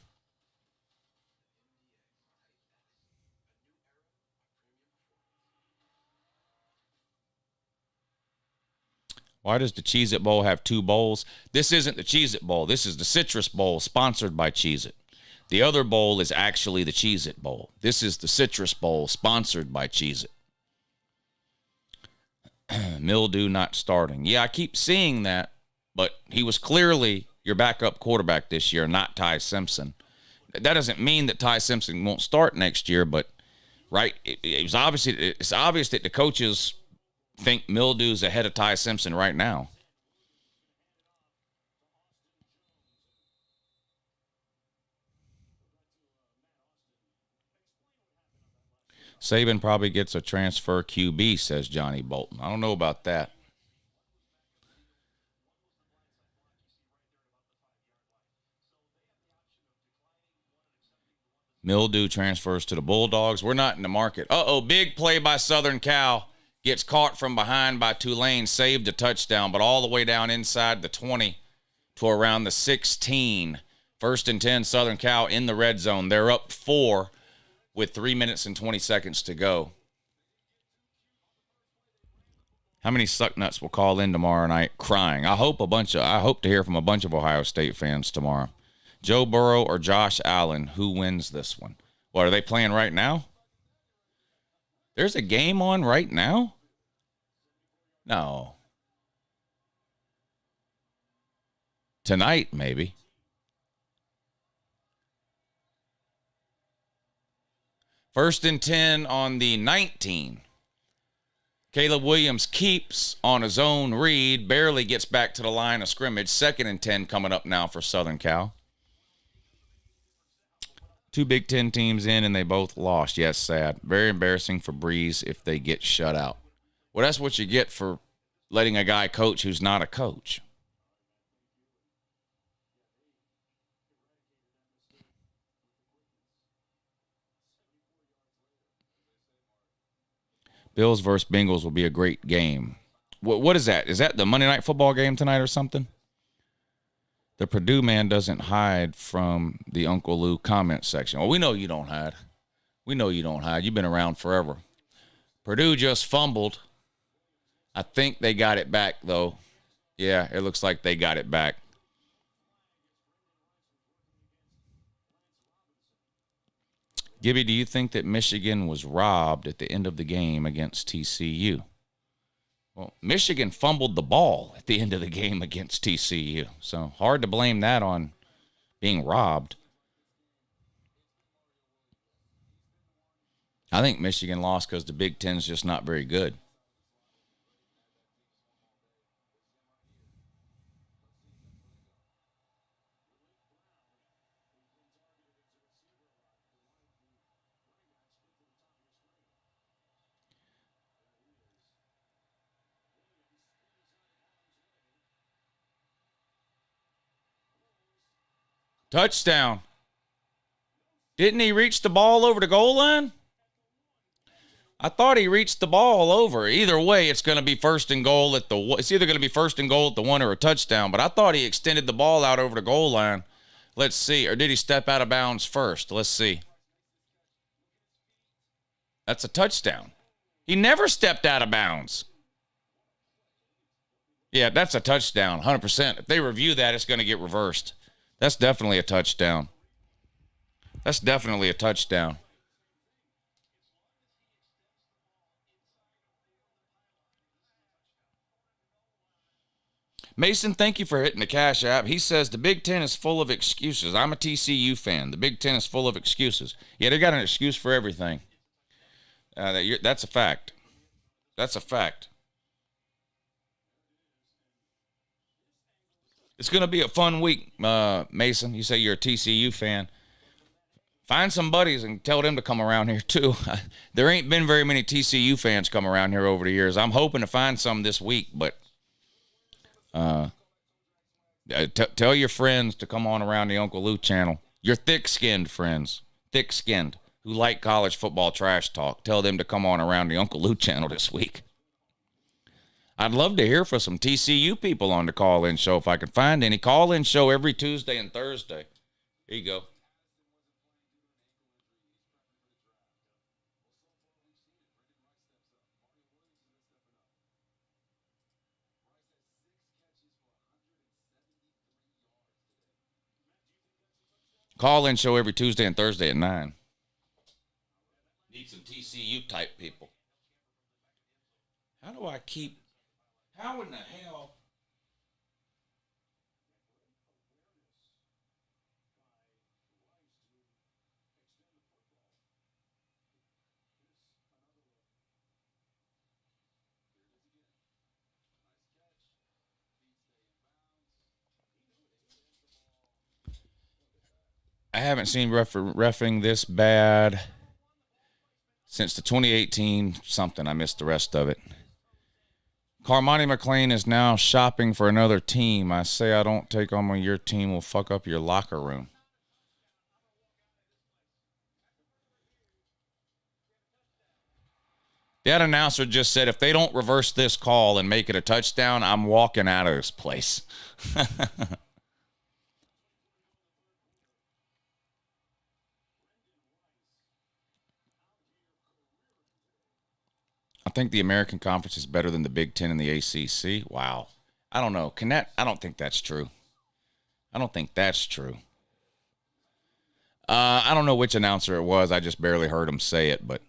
Why does the Cheez-It Bowl have two bowls? This isn't the Cheez-It Bowl. This is the Citrus Bowl, sponsored by Cheez-It. The other bowl is actually the Cheez-It Bowl. This is the Citrus Bowl, sponsored by Cheez-It. Mildew not starting. Yeah, I keep seeing that, but he was clearly your backup quarterback this year, not Ty Simpson. That doesn't mean that Ty Simpson won't start next year, but right? It's obvious that the coaches think Mildew's ahead of Ty Simpson right now. Saban probably gets a transfer QB, says Johnny Bolton. I don't know about that. Mildew transfers to the Bulldogs. We're not in the market. Big play by Southern Cal. Gets caught from behind by Tulane. Saved a touchdown, but all the way down inside the 20 to around the 16. 1st and 10, Southern Cal in the red zone. They're up 4 with 3 minutes and 20 seconds to go. How many sucknuts will call in tomorrow night crying? I hope to hear from a bunch of Ohio State fans tomorrow. Joe Burrow or Josh Allen, who wins this one? What, are they playing right now? There's a game on right now? No. Tonight, maybe. First and 10 on the 19. Caleb Williams keeps on his own read, barely gets back to the line of scrimmage. 2nd and 10 coming up now for Southern Cal. 2 Big Ten teams in, and they both lost. Yes, sad. Very embarrassing for Breeze if they get shut out. Well, that's what you get for letting a guy coach who's not a coach. Bills versus Bengals will be a great game. What is that? Is that the Monday Night Football game tonight or something? The Purdue man doesn't hide from the Uncle Lou comment section. Well, we know you don't hide. We know you don't hide. You've been around forever. Purdue just fumbled. I think they got it back, though. Yeah, it looks like they got it back. Gibby, do you think that Michigan was robbed at the end of the game against TCU? Well, Michigan fumbled the ball at the end of the game against TCU, so hard to blame that on being robbed. I think Michigan lost because the Big Ten's just not very good. Touchdown. Didn't he reach the ball over the goal line? I thought he reached the ball over. Either way, it's going to be first and goal at the. It's either going to be first and goal at the 1 or a touchdown. But I thought he extended the ball out over the goal line. Let's see. Or did he step out of bounds first? Let's see. That's a touchdown. He never stepped out of bounds. Yeah, that's a touchdown, 100%. If they review that, it's going to get reversed. That's definitely a touchdown. That's definitely a touchdown. Mason, thank you for hitting the Cash App. He says the Big Ten is full of excuses. I'm a TCU fan. The Big Ten is full of excuses. Yeah, they got an excuse for everything. That's a fact. That's a fact. It's going to be a fun week, Mason. You say you're a TCU fan. Find some buddies and tell them to come around here, too. There ain't been very many TCU fans come around here over the years. I'm hoping to find some this week, but tell your friends to come on around the Uncle Lou channel. Your thick-skinned friends, thick-skinned, who like college football trash talk. Tell them to come on around the Uncle Lou channel this week. I'd love to hear from some TCU people on the call-in show if I can find any. Call-in show every Tuesday and Thursday. Here you go. Call-in show every Tuesday and Thursday at 9. Need some TCU type people. How do I keep... How in the hell... I haven't seen reffing this bad since the 2018 something. I missed the rest of it. Carmani McLean is now shopping for another team. I say I don't take on your team will fuck up your locker room. That announcer just said if they don't reverse this call and make it a touchdown, I'm walking out of this place. I think the American Conference is better than the Big Ten and the ACC. Wow. I don't know. I don't think that's true. I don't think that's true. I don't know which announcer it was. I just barely heard him say it, but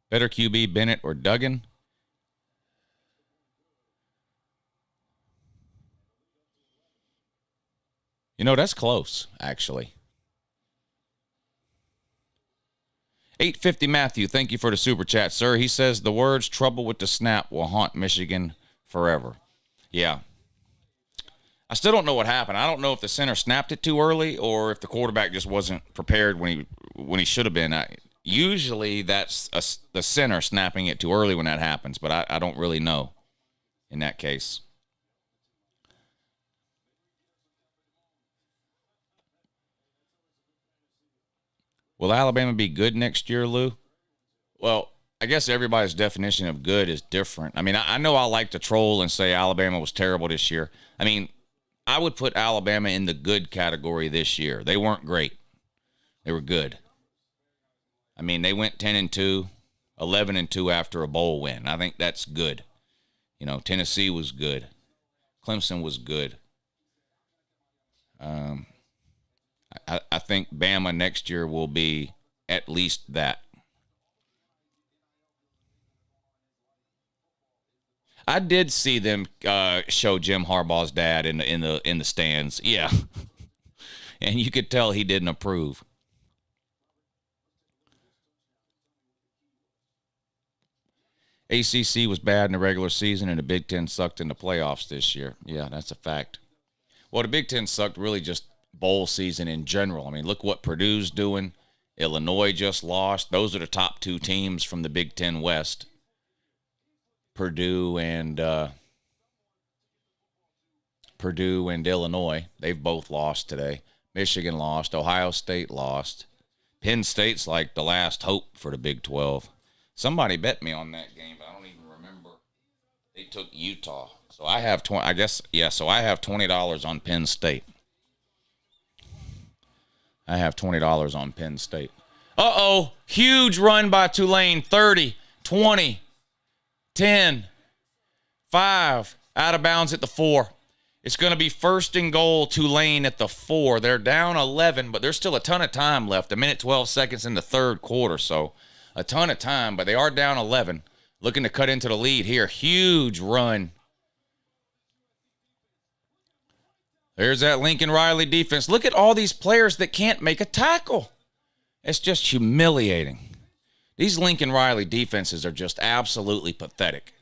better QB, Bennett or Duggan? You know, that's close, actually. 850 Matthew, thank you for the super chat, sir. He says the words trouble with the snap will haunt Michigan forever. Yeah. I still don't know what happened. I don't know if the center snapped it too early or if the quarterback just wasn't prepared when he should have been. Usually that's the center snapping it too early when that happens, but I don't really know in that case. Will Alabama be good next year, Lou? Well, I guess everybody's definition of good is different. I mean, I know I like to troll and say Alabama was terrible this year. I mean, I would put Alabama in the good category this year. They weren't great. They were good. I mean, they went 10-2, 11-2 after a bowl win. I think that's good. You know, Tennessee was good. Clemson was good. I think Bama next year will be at least that. I did see them show Jim Harbaugh's dad in the stands. Yeah, and you could tell he didn't approve. ACC was bad in the regular season, and the Big Ten sucked in the playoffs this year. Yeah, that's a fact. Well, the Big Ten sucked really just bowl season in general. I mean, look what Purdue's doing. Illinois just lost. Those are the top two teams from the Big Ten West. Purdue and Illinois. They've both lost today. Michigan lost. Ohio State lost. Penn State's like the last hope for the Big 12. Somebody bet me on that game, but I don't even remember. They took Utah. So I have so I have $20 on Penn State. I have $20 on Penn State. Uh-oh. Huge run by Tulane. 30, 20, 10, 5. Out of bounds at the 4. It's going to be first and goal, Tulane at the 4. They're down 11, but there's still a ton of time left. 1:12 seconds in the third quarter, so a ton of time, but they are down 11. Looking to cut into the lead here. Huge run. There's that Lincoln Riley defense. Look at all these players that can't make a tackle. It's just humiliating. These Lincoln Riley defenses are just absolutely pathetic.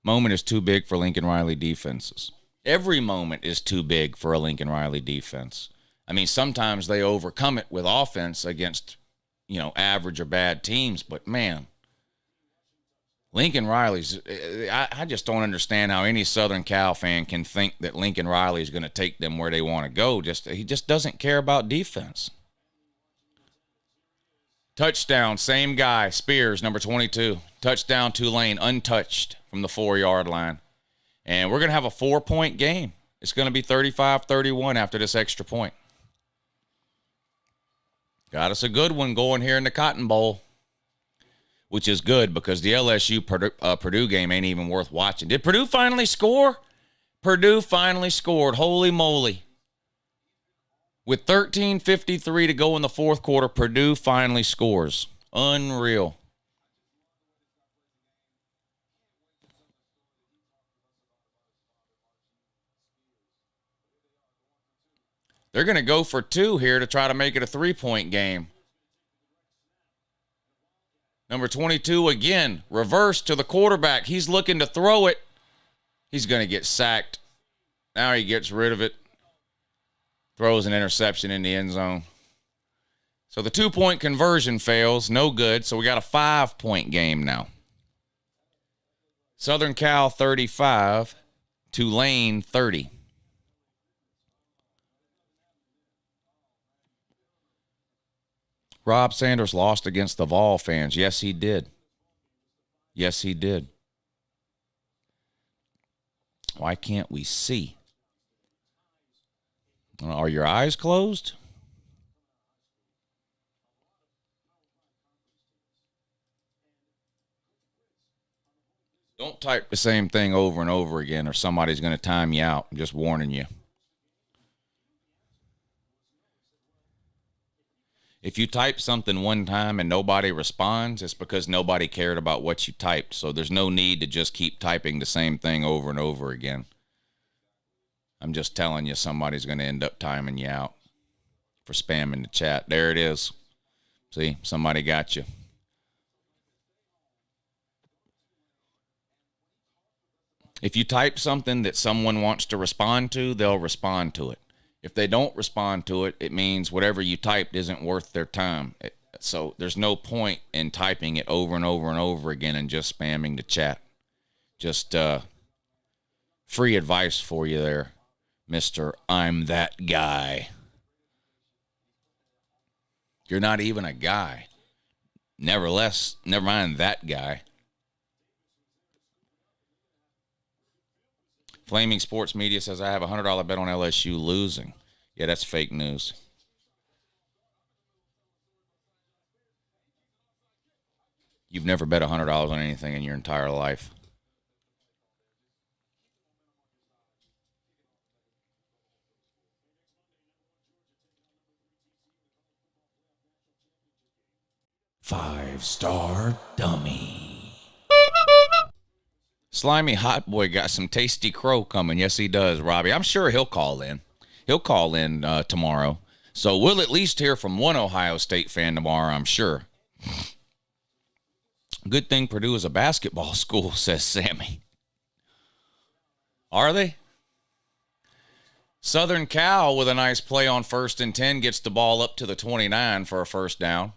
Moment is too big for Lincoln Riley defenses. Every moment is too big for a Lincoln Riley defense. I mean, sometimes they overcome it with offense against, average or bad teams. But, man, Lincoln Riley's – I just don't understand how any Southern Cal fan can think that Lincoln Riley is going to take them where they want to go. He just doesn't care about defense. Touchdown, same guy, Spears, number 22. Touchdown, Tulane, untouched from the 4-yard line. And we're going to have a 4-point game. It's going to be 35-31 after this extra point. Got us a good one going here in the Cotton Bowl, which is good because the LSU Purdue game ain't even worth watching. Did Purdue finally score? Purdue finally scored. Holy moly. With 13:53 to go in the fourth quarter, Purdue finally scores. Unreal. They're going to go for 2 here to try to make it a 3-point game. Number 22 again, reverse to the quarterback. He's looking to throw it. He's going to get sacked. Now he gets rid of it. Throws an interception in the end zone. So the 2-point conversion fails. No good. So we got a 5-point game now. Southern Cal 35, Tulane 30. Rob Sanders lost against the Vol fans. Yes, he did. Yes, he did. Why can't we see? Are your eyes closed? Don't type the same thing over and over again or somebody's going to time you out. I'm just warning you. If you type something one time and nobody responds, it's because nobody cared about what you typed. So there's no need to just keep typing the same thing over and over again. I'm just telling you somebody's going to end up timing you out for spamming the chat. There it is. See, somebody got you. If you type something that someone wants to respond to, they'll respond to it. If they don't respond to it, it means whatever you typed isn't worth their time. So there's no point in typing it over and over and over again and just spamming the chat. Just free advice for you there, Mr. I'm that guy. You're not even a guy. Nevertheless, never mind that guy. Flaming Sports Media says, I have a $100 bet on LSU losing. Yeah, that's fake news. You've never bet $100 on anything in your entire life. Five-star dummy. Slimy Hot Boy got some tasty crow coming. Yes, he does, Robbie. I'm sure he'll call in. He'll call in tomorrow. So we'll at least hear from one Ohio State fan tomorrow, I'm sure. Good thing Purdue is a basketball school, says Sammy. Are they? Southern Cal with a nice play on 1st and 10 gets the ball up to the 29 for a first down.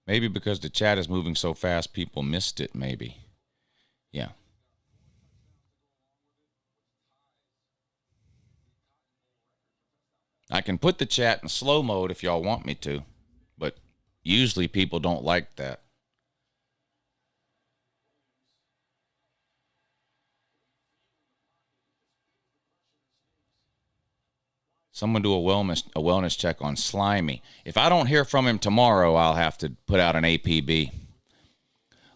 Maybe because the chat is moving so fast, people missed it, maybe. Yeah. I can put the chat in slow mode if y'all want me to, but usually people don't like that. Someone do a wellness check on Slimy. If I don't hear from him tomorrow, I'll have to put out an APB.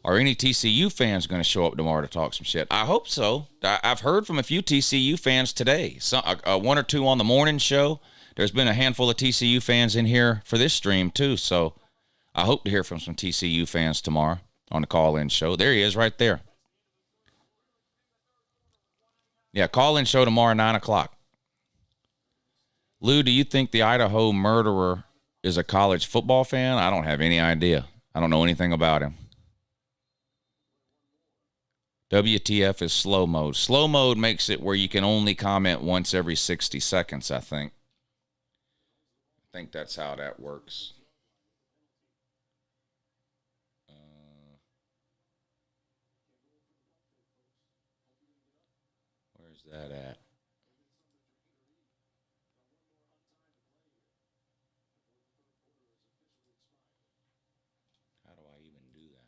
Are any TCU fans going to show up tomorrow to talk some shit? I hope so. I've heard from a few TCU fans today. One or two on the morning show. There's been a handful of TCU fans in here for this stream, too. So I hope to hear from some TCU fans tomorrow on the call-in show. There he is right there. Yeah, call-in show tomorrow, 9 o'clock. Lou, do you think the Idaho murderer is a college football fan? I don't have any idea. I don't know anything about him. WTF is slow mode. Slow mode makes it where you can only comment once every 60 seconds, I think. I think that's how that works. Where's that at? How do I even do that?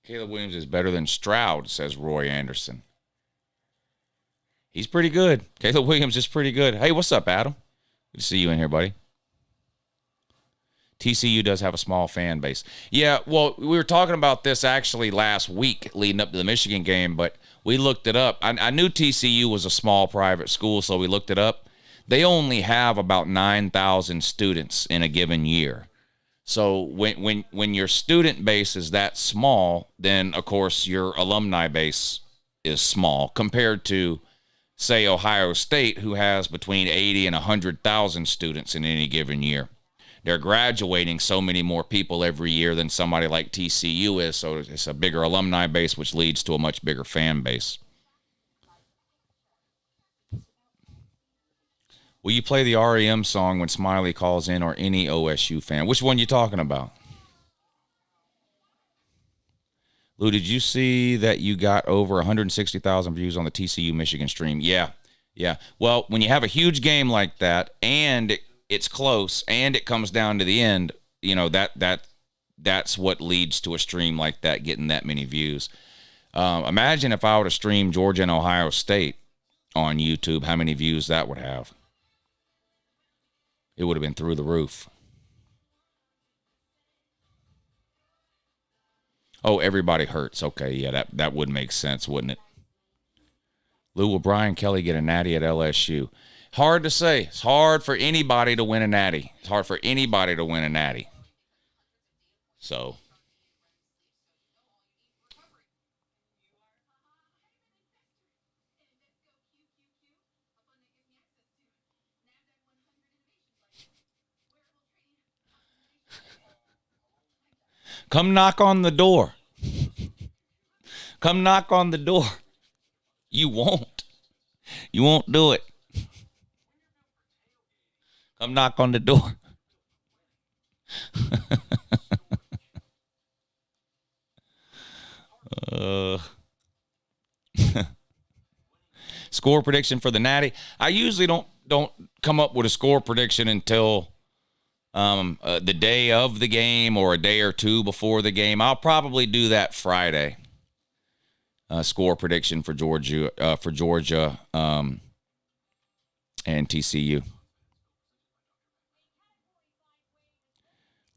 Caleb Williams is better than Stroud, says Roy Anderson. He's pretty good. Caleb Williams is pretty good. Hey, what's up, Adam? Good to see you in here, buddy. TCU does have a small fan base. Yeah, well, we were talking about this actually last week leading up to the Michigan game, but we looked it up. I knew TCU was a small private school, so we looked it up. They only have about 9,000 students in a given year. So when your student base is that small, then, of course, your alumni base is small compared to, say, Ohio State, who has between 80 and 100,000 students in any given year. They're graduating so many more people every year than somebody like TCU is, so it's a bigger alumni base, which leads to a much bigger fan base. Will you play the REM song when Smiley calls in, or any OSU fan? Which one you talking about? Lou, did you see that you got over 160,000 views on the TCU Michigan stream? Yeah. Well, when you have a huge game like that, and it's close, and it comes down to the end, that's what leads to a stream like that getting that many views. Imagine if I would have streamed Georgia and Ohio State on YouTube, how many views that would have. It would have been through the roof. Oh, everybody hurts. Okay, yeah, that would make sense, wouldn't it? Lou, will Brian Kelly get a natty at LSU? Hard to say. It's hard for anybody to win a natty. So. Come knock on the door. Come knock on the door. You won't. You won't do it. Come knock on the door. Score prediction for the Natty. I usually don't come up with a score prediction until the day of the game or a day or two before the game. I'll probably do that Friday. Score prediction for Georgia and TCU.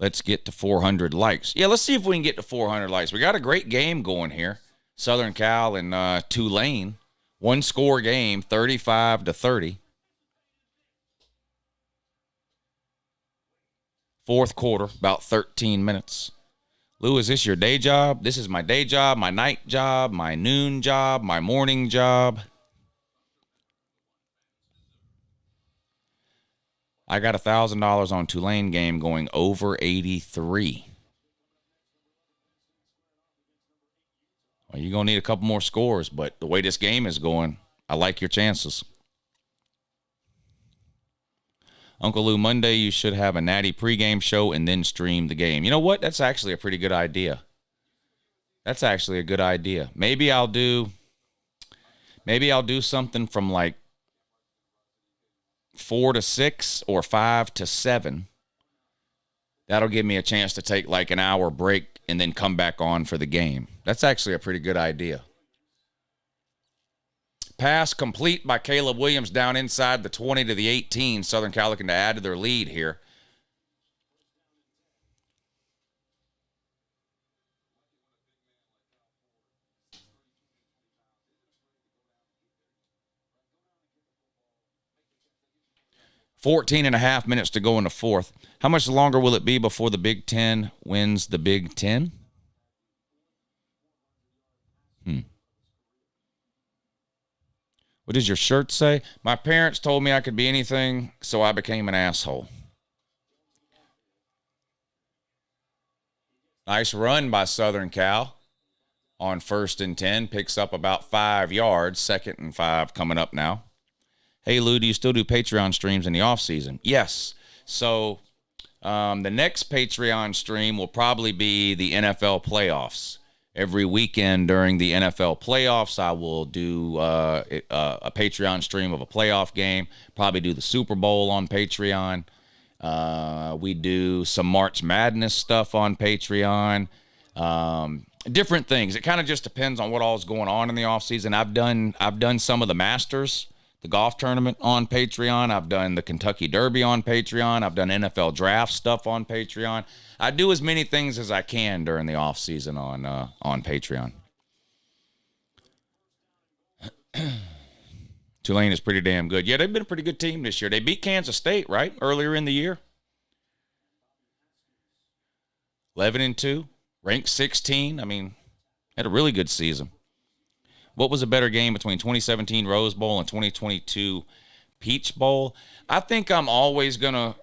Let's get to 400 likes. Yeah, let's see if we can get to 400 likes. We got a great game going here. Southern Cal and Tulane. One score game, 35-30. Fourth quarter, about 13 minutes. Lou, is this your day job? This is my day job, my night job, my noon job, my morning job. I got $1,000 on Tulane game going over 83. Well, you're going to need a couple more scores, but the way this game is going, I like your chances. Uncle Lou, Monday you should have a Natty pregame show and then stream the game. You know what? That's actually a pretty good idea. That's actually a good idea. Maybe I'll do something from like 4 to 6 or 5 to 7. That'll give me a chance to take like an hour break and then come back on for the game. That's actually a pretty good idea. Pass complete by Caleb Williams down inside the 20 to the 18. Southern Cal looking to add to their lead here. Fourteen and a half minutes to go in the fourth. How much longer will it be before the Big Ten wins the Big Ten? What does your shirt say? My parents told me I could be anything, so I became an asshole. Nice run by Southern Cal on 1st and 10. Picks up about 5 yards. 2nd and 5 coming up now. Hey, Lou, do you still do Patreon streams in the offseason? Yes. So the next Patreon stream will probably be the NFL playoffs. Every weekend during the NFL playoffs, I will do a Patreon stream of a playoff game. Probably do the Super Bowl on Patreon. We do some March Madness stuff on Patreon. Different things. It kind of just depends on what all is going on in the offseason. I've done some of the Masters the golf tournament on Patreon. I've done the Kentucky Derby on Patreon. I've done NFL draft stuff on Patreon. I do as many things as I can during the off season on Patreon. Tulane is pretty damn good. Yeah, they've been a pretty good team this year. They beat Kansas State, right, earlier in the year. 11-2, ranked 16. I mean, had a really good season. What was a better game between 2017 Rose Bowl and 2022 Peach Bowl? I think I'm always going to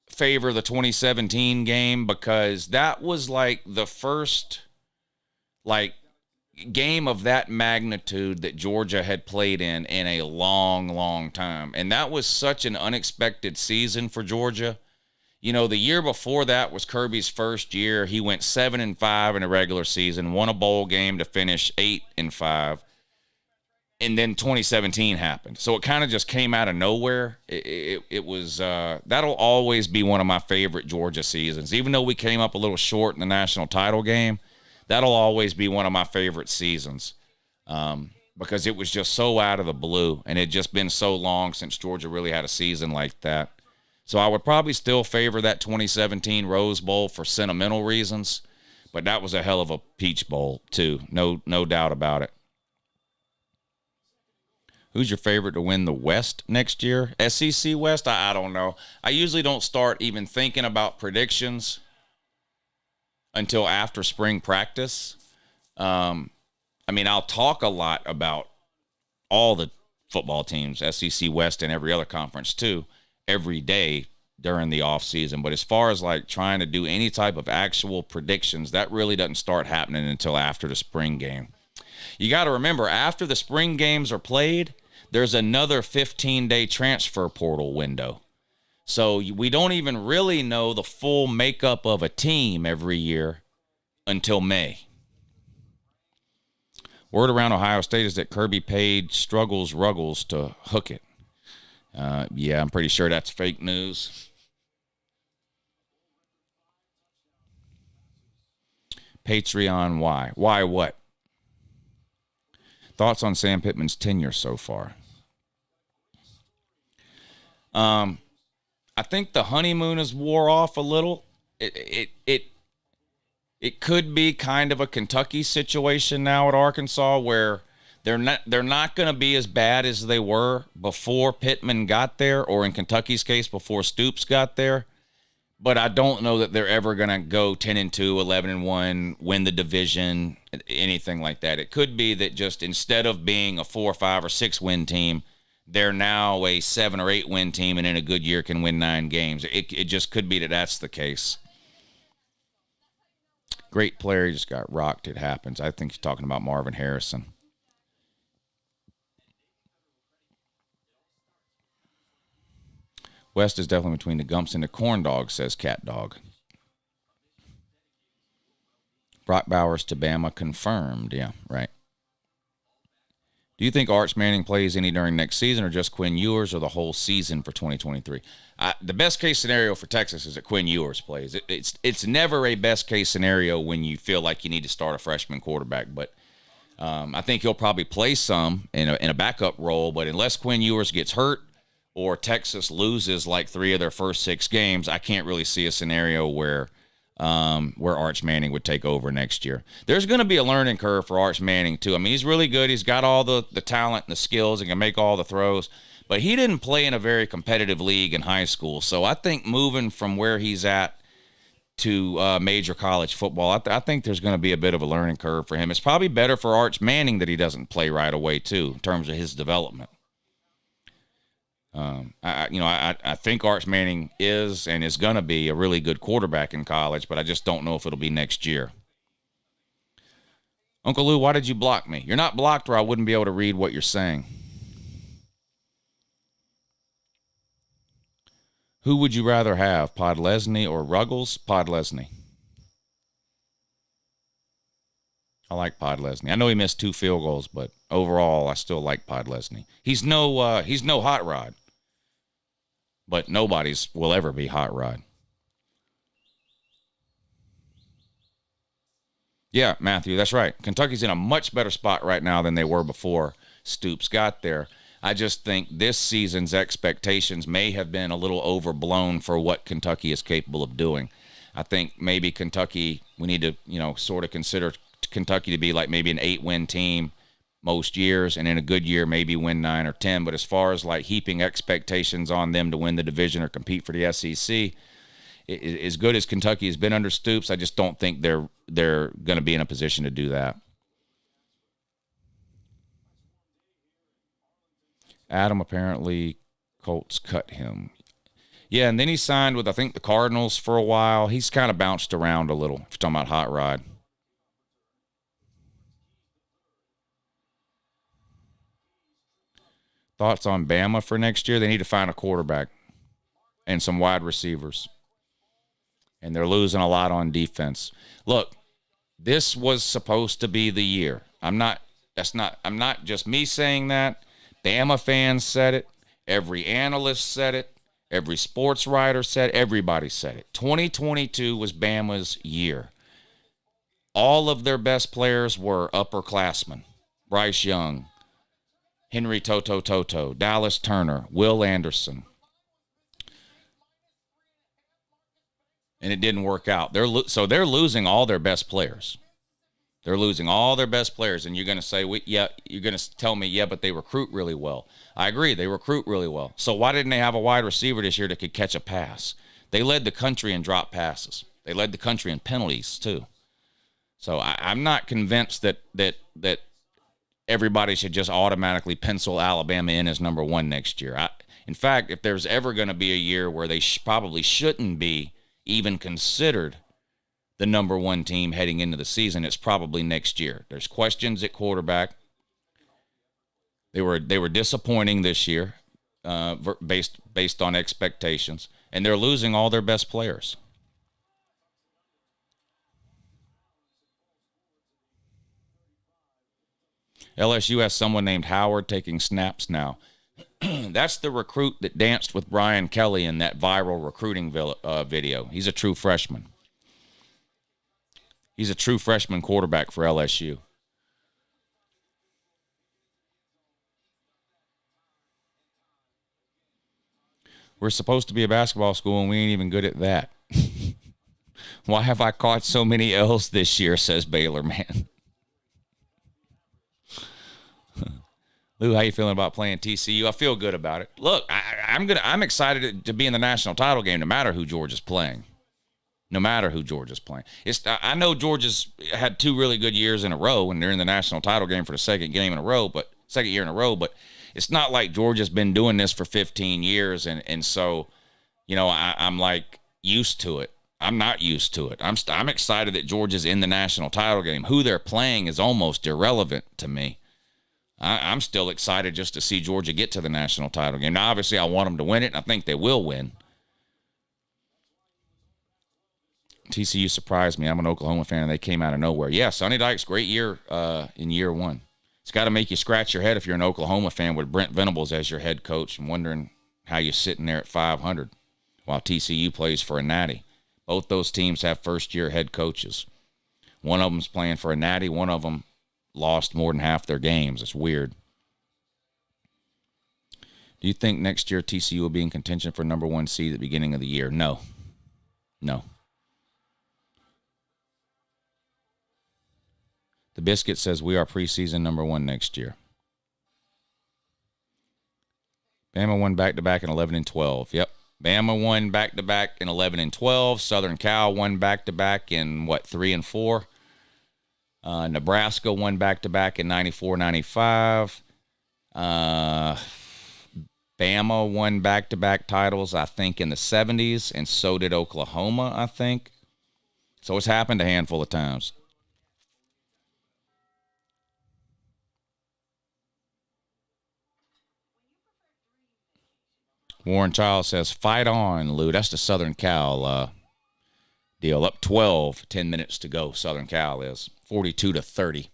favor the 2017 game because that was like the first game of that magnitude that Georgia had played in a long, long time. And that was such an unexpected season for Georgia. You know, the year before that was Kirby's first year. He went 7-5 in a regular season, won a bowl game to finish 8-5. And then 2017 happened. So it kind of just came out of nowhere. It was, that'll always be one of my favorite Georgia seasons. Even though we came up a little short in the national title game, that'll always be one of my favorite seasons because it was just so out of the blue, and it had just been so long since Georgia really had a season like that. So I would probably still favor that 2017 Rose Bowl for sentimental reasons, but that was a hell of a Peach Bowl too, no doubt about it. Who's your favorite to win the West next year? SEC West? I don't know. I usually don't start even thinking about predictions until after spring practice. I mean, I'll talk a lot about all the football teams, SEC West and every other conference too, every day during the off season. But as far as like trying to do any type of actual predictions, that really doesn't start happening until after the spring game. You got to remember, after the spring games are played, there's another 15-day transfer portal window. So we don't even really know the full makeup of a team every year until May. Word around Ohio State is that Kirby paid Ruggles to hook it. Yeah, I'm pretty sure that's fake news. Patreon, why? Why what? Thoughts on Sam Pittman's tenure so far? I think the honeymoon has wore off a little. It could be kind of a Kentucky situation now at Arkansas where they're not going to be as bad as they were before Pittman got there, or in Kentucky's case before Stoops got there. But I don't know that they're ever going to go 10-2, 11-1, win the division, anything like that. It could be that just instead of being a 4, 5, or 6 win team, they're now a 7 or 8 win team, and in a good year can win 9 games. It just could be that that's the case. Great player, he just got rocked. It happens. I think you're talking about Marvin Harrison. West is definitely between the Gumps and the Corn Dogs, says Cat Dog. Brock Bowers to Bama confirmed. Yeah, right. Do you think Arch Manning plays any during next season, or just Quinn Ewers, or the whole season for 2023? The best case scenario for Texas is that Quinn Ewers plays. It's never a best case scenario when you feel like you need to start a freshman quarterback, but I think he'll probably play some in a backup role. But unless Quinn Ewers gets hurt or Texas loses like 3 of their first 6 games, I can't really see a scenario where Arch Manning would take over next year. There's going to be a learning curve for Arch Manning, too. I mean, he's really good. He's got all the talent and the skills and can make all the throws. But he didn't play in a very competitive league in high school. So I think moving from where he's at to major college football, I think there's going to be a bit of a learning curve for him. It's probably better for Arch Manning that he doesn't play right away, too, in terms of his development. I think Arch Manning is and is going to be a really good quarterback in college, but I just don't know if it'll be next year. Uncle Lou, why did you block me? You're not blocked, or I wouldn't be able to read what you're saying. Who would you rather have, Podlesny or Ruggles? Podlesny. I like Podlesny. I know he missed 2 field goals, but overall, I still like Podlesny. He's no hot rod, but nobody's will ever be hot rod. Yeah, Matthew, that's right. Kentucky's in a much better spot right now than they were before Stoops got there. I just think this season's expectations may have been a little overblown for what Kentucky is capable of doing. I think maybe Kentucky, we need to, sort of consider Kentucky to be like maybe an 8-win team most years, and in a good year maybe win 9 or 10. But as far as like heaping expectations on them to win the division or compete for the SEC, as good as Kentucky has been under Stoops, I just don't think they're going to be in a position to do that. Adam, apparently Colts cut him. Yeah, and then he signed with, I think, the Cardinals for a while. He's kind of bounced around a little, if you're talking about Hot Rod. Thoughts on Bama for next year? They need to find a quarterback and some wide receivers. And they're losing a lot on defense. Look, this was supposed to be the year. I'm not just me saying that. Bama fans said it. Every analyst said it. Every sports writer said it. Everybody said it. 2022 was Bama's year. All of their best players were upperclassmen. Bryce Young, Henry Toto, Dallas Turner, Will Anderson. And it didn't work out. They're losing all their best players. They're losing all their best players, and you're going to say, you're going to tell me, yeah, but they recruit really well. I agree, they recruit really well. So why didn't they have a wide receiver this year that could catch a pass? They led the country in drop passes. They led the country in penalties, too. So I'm not convinced that everybody should just automatically pencil Alabama in as number 1 next year. In fact, if there's ever going to be a year where they probably shouldn't be even considered the number 1 team heading into the season, it's probably next year. There's questions at quarterback. They were disappointing this year, based on expectations, and they're losing all their best players. LSU has someone named Howard taking snaps now. That's the recruit that danced with Brian Kelly in that viral recruiting video. He's a true freshman. He's a true freshman quarterback for LSU. We're supposed to be a basketball school, and we ain't even good at that. Why have I caught so many L's this year, says Baylor Man. Lou, how you feeling about playing TCU? I feel good about it. Look, I'm excited to be in the national title game no matter who Georgia's playing. No matter who Georgia's playing. I know Georgia's had 2 really good years in a row, and they're in the national title game for the second year in a row, but it's not like Georgia's been doing this for 15 years, and so, I'm like used to it. I'm not used to it. I'm excited that Georgia's in the national title game. Who they're playing is almost irrelevant to me. I'm still excited just to see Georgia get to the national title game. Now, obviously, I want them to win it, and I think they will win. TCU surprised me. I'm an Oklahoma fan, and they came out of nowhere. Yeah, Sonny Dykes, great year in year 1. It's got to make you scratch your head if you're an Oklahoma fan with Brent Venables as your head coach and wondering how you're sitting there at 500 while TCU plays for a natty. Both those teams have first-year head coaches. One of them's playing for a natty. One of them lost more than half their games. It's weird. Do you think next year TCU will be in contention for number 1 seed at the beginning of the year? No. The Biscuit says we are preseason number 1 next year. Bama won back-to-back in 11 and 12. Yep. Bama won back-to-back in 11 and 12. Southern Cal won back-to-back in, 3 and 4. Nebraska won back-to-back in 94-95. Bama won back-to-back titles, I think, in the 70s, and so did Oklahoma, I think. So it's happened a handful of times. Warren Child says, fight on, Lou. That's the Southern Cal deal. Up 12, 10 minutes to go, Southern Cal is. 42-30.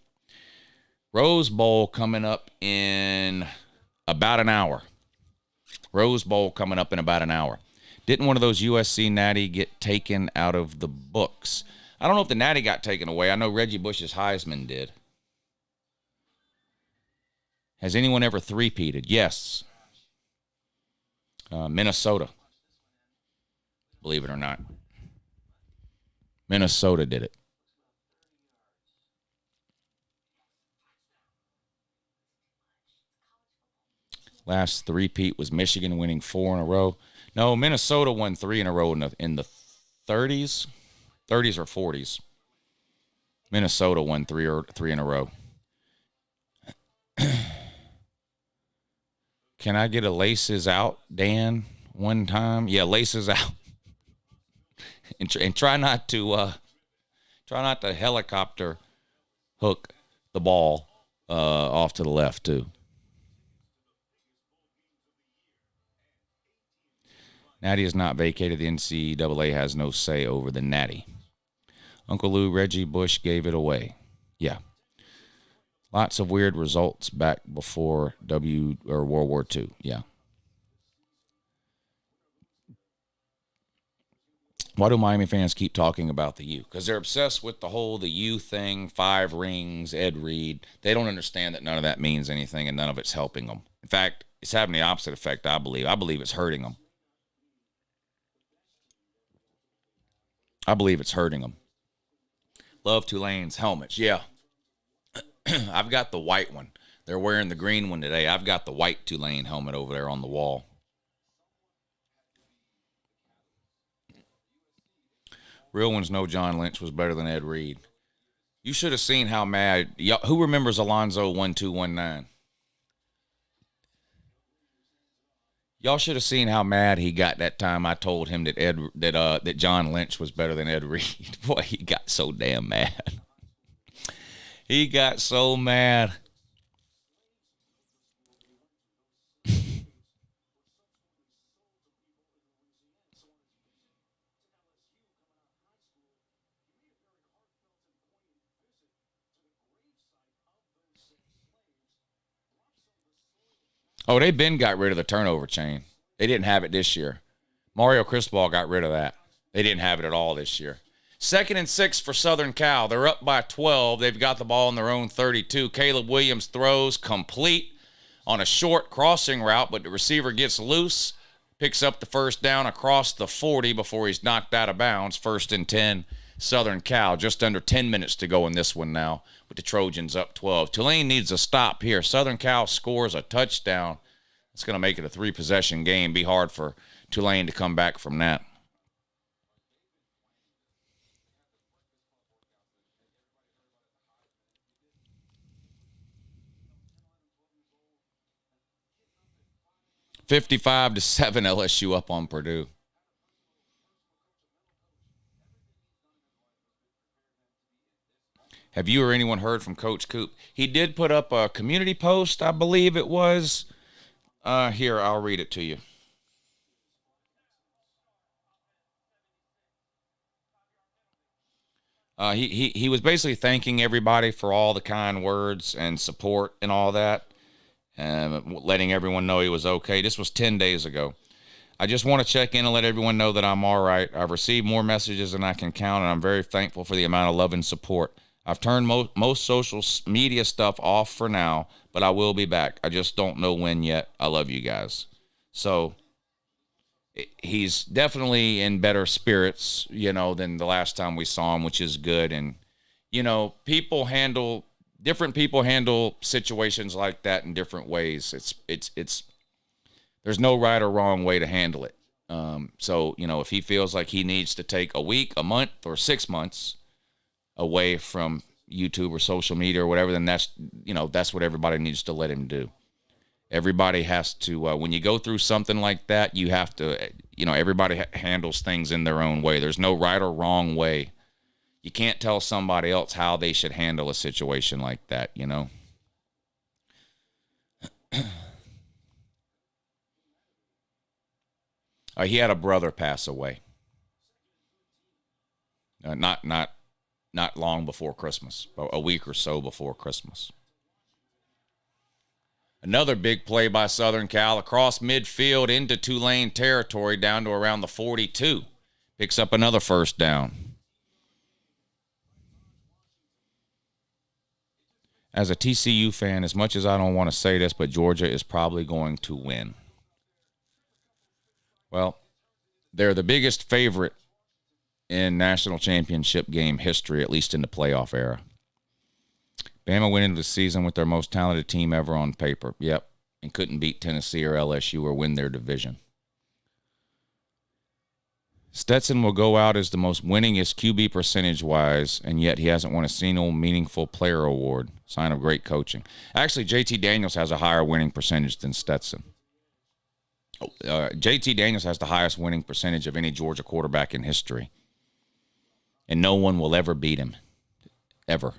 Rose Bowl coming up in about an hour. Didn't one of those USC Natty get taken out of the books? I don't know if the Natty got taken away. I know Reggie Bush's Heisman did. Has anyone ever three-peated? Yes. Minnesota. Believe it or not. Minnesota did it. Last three-peat was Michigan winning 4 in a row. No, Minnesota won 3 in a row in the 30s or 40s. Minnesota won three in a row. Can I get a laces out, Dan, one time? Yeah, laces out. and try not to helicopter hook the ball off to the left too. Natty is not vacated. The NCAA has no say over the Natty. Uncle Lou, Reggie Bush gave it away. Yeah. Lots of weird results back before World War II. Yeah. Why do Miami fans keep talking about the U? Because they're obsessed with the U thing, 5 rings, Ed Reed. They don't understand that none of that means anything and none of it's helping them. In fact, it's having the opposite effect, I believe. I believe it's hurting them. I believe it's hurting them. Love Tulane's helmets. Yeah. I've got the white one. They're wearing the green one today. I've got the white Tulane helmet over there on the wall. Real ones know John Lynch was better than Ed Reed. You should have seen how mad. Who remembers Alonzo 1219? Y'all should have seen how mad he got that time I told him that John Lynch was better than Ed Reed. Boy, he got so damn mad. He got so mad. Oh, they got rid of the turnover chain. They didn't have it this year. Mario Cristobal got rid of that. They didn't have it at all this year. 2nd and 6 for Southern Cal. They're up by 12. They've got the ball on their own 32. Caleb Williams throws complete on a short crossing route, but the receiver gets loose, picks up the first down across the 40 before he's knocked out of bounds. 1st and 10, Southern Cal. Just under 10 minutes to go in this one now with the Trojans up 12. Tulane needs a stop here. Southern Cal scores a touchdown. It's going to make it a 3-possession game. Be hard for Tulane to come back from that. $55-7 LSU up on Purdue. Have you or anyone heard from Coach Coop? He did put up a community post, I believe it was. Here, I'll read it to you. He was basically thanking everybody for all the kind words and support and all that, and letting everyone know he was okay. This was 10 days ago. I just want to check in and let everyone know that I'm all right. I've received more messages than I can count, and I'm very thankful for the amount of love and support. I've turned most social media stuff off for now, but I will be back. I just don't know when yet. I love you guys. So he's definitely in better spirits, than the last time we saw him, which is good. And, different people handle situations like that in different ways. There's no right or wrong way to handle it. So, if he feels like he needs to take a week, a month, or 6 months away from YouTube or social media or whatever, then that's what everybody needs to let him do. Everybody has to, when you go through something like that, you have to, everybody handles things in their own way. There's no right or wrong way. You can't tell somebody else how they should handle a situation like that, He had a brother pass away. Not long before Christmas, a week or so before Christmas. Another big play by Southern Cal across midfield into Tulane territory down to around the 42. Picks up another first down. As a TCU fan, as much as I don't want to say this, but Georgia is probably going to win. Well, they're the biggest favorite in national championship game history, at least in the playoff era. Bama went into the season with their most talented team ever on paper. Yep, and couldn't beat Tennessee or LSU or win their division. Stetson will go out as the most winningest QB percentage-wise, and yet he hasn't won a single meaningful player award. Sign of great coaching. Actually, JT Daniels has a higher winning percentage than Stetson. JT Daniels has the highest winning percentage of any Georgia quarterback in history. And no one will ever beat him. Ever.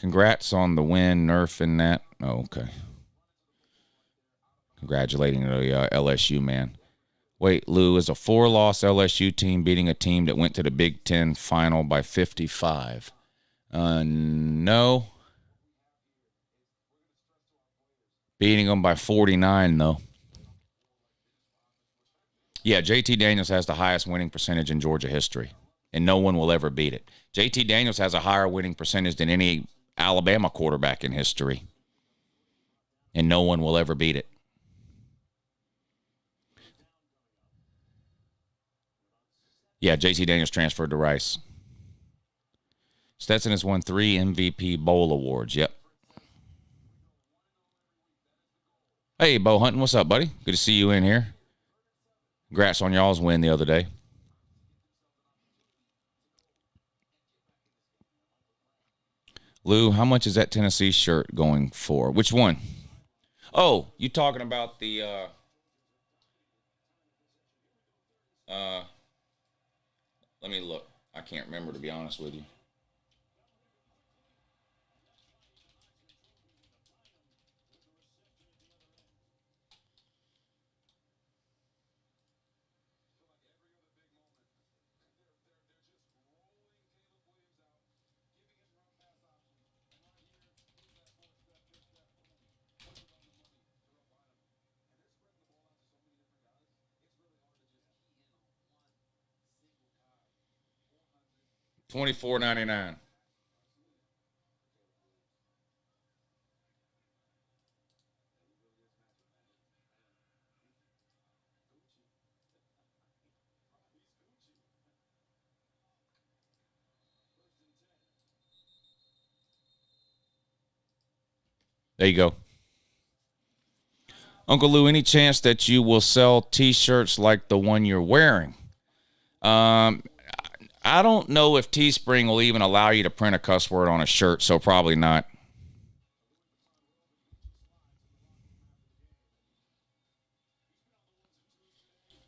Congrats on the win, Nerf, and that. Oh, okay. Congratulating the LSU man. Wait, Lou, is a 4-loss LSU team beating a team that went to the Big Ten final by 55? No. Beating them by 49, though. Yeah, JT Daniels has the highest winning percentage in Georgia history, and no one will ever beat it. JT Daniels has a higher winning percentage than any Alabama quarterback in history, and no one will ever beat it. Yeah, JT Daniels transferred to Rice. Stetson has won 3 MVP Bowl awards. Yep. Hey, Bo Hunting, what's up, buddy? Good to see you in here. Congrats on y'all's win the other day. Lou, how much is that Tennessee shirt going for? Which one? Oh, you talking about the let me look. I can't remember, to be honest with you. $24.99. There you go. Uncle Lou, any chance that you will sell T-shirts like the one you're wearing? I don't know if Teespring will even allow you to print a cuss word on a shirt, so probably not.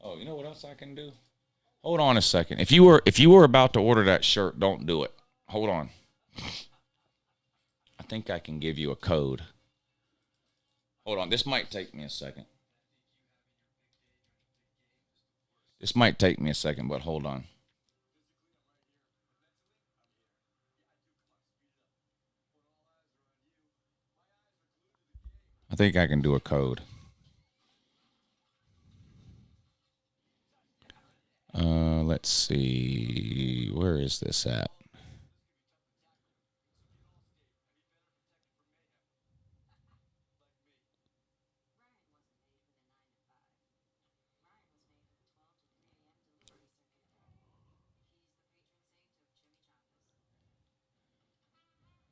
Oh, you know what else I can do? Hold on a second. If you were about to order that shirt, don't do it. Hold on. I think I can give you a code. Hold on. This might take me a second. But hold on. I think I can do a code. Let's see. Where is this at?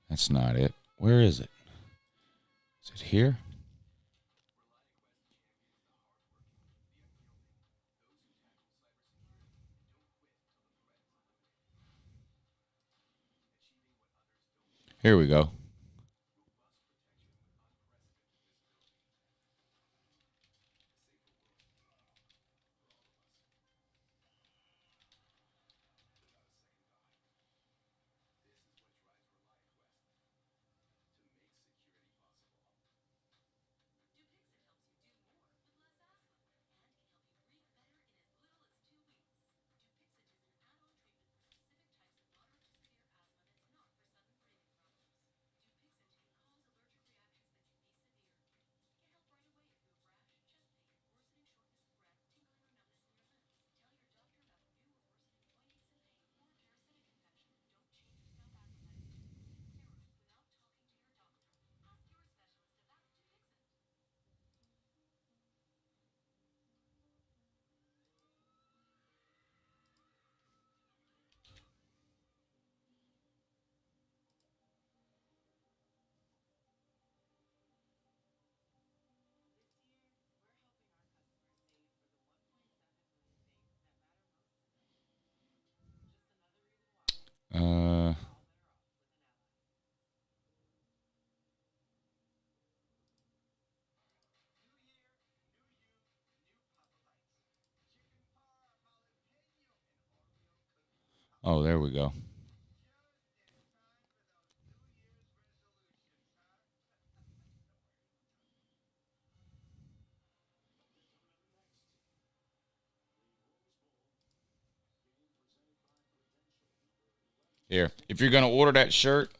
That's not it. Where is it? Is it here? Here we go. Oh, there we go. Here, if you're going to order that shirt,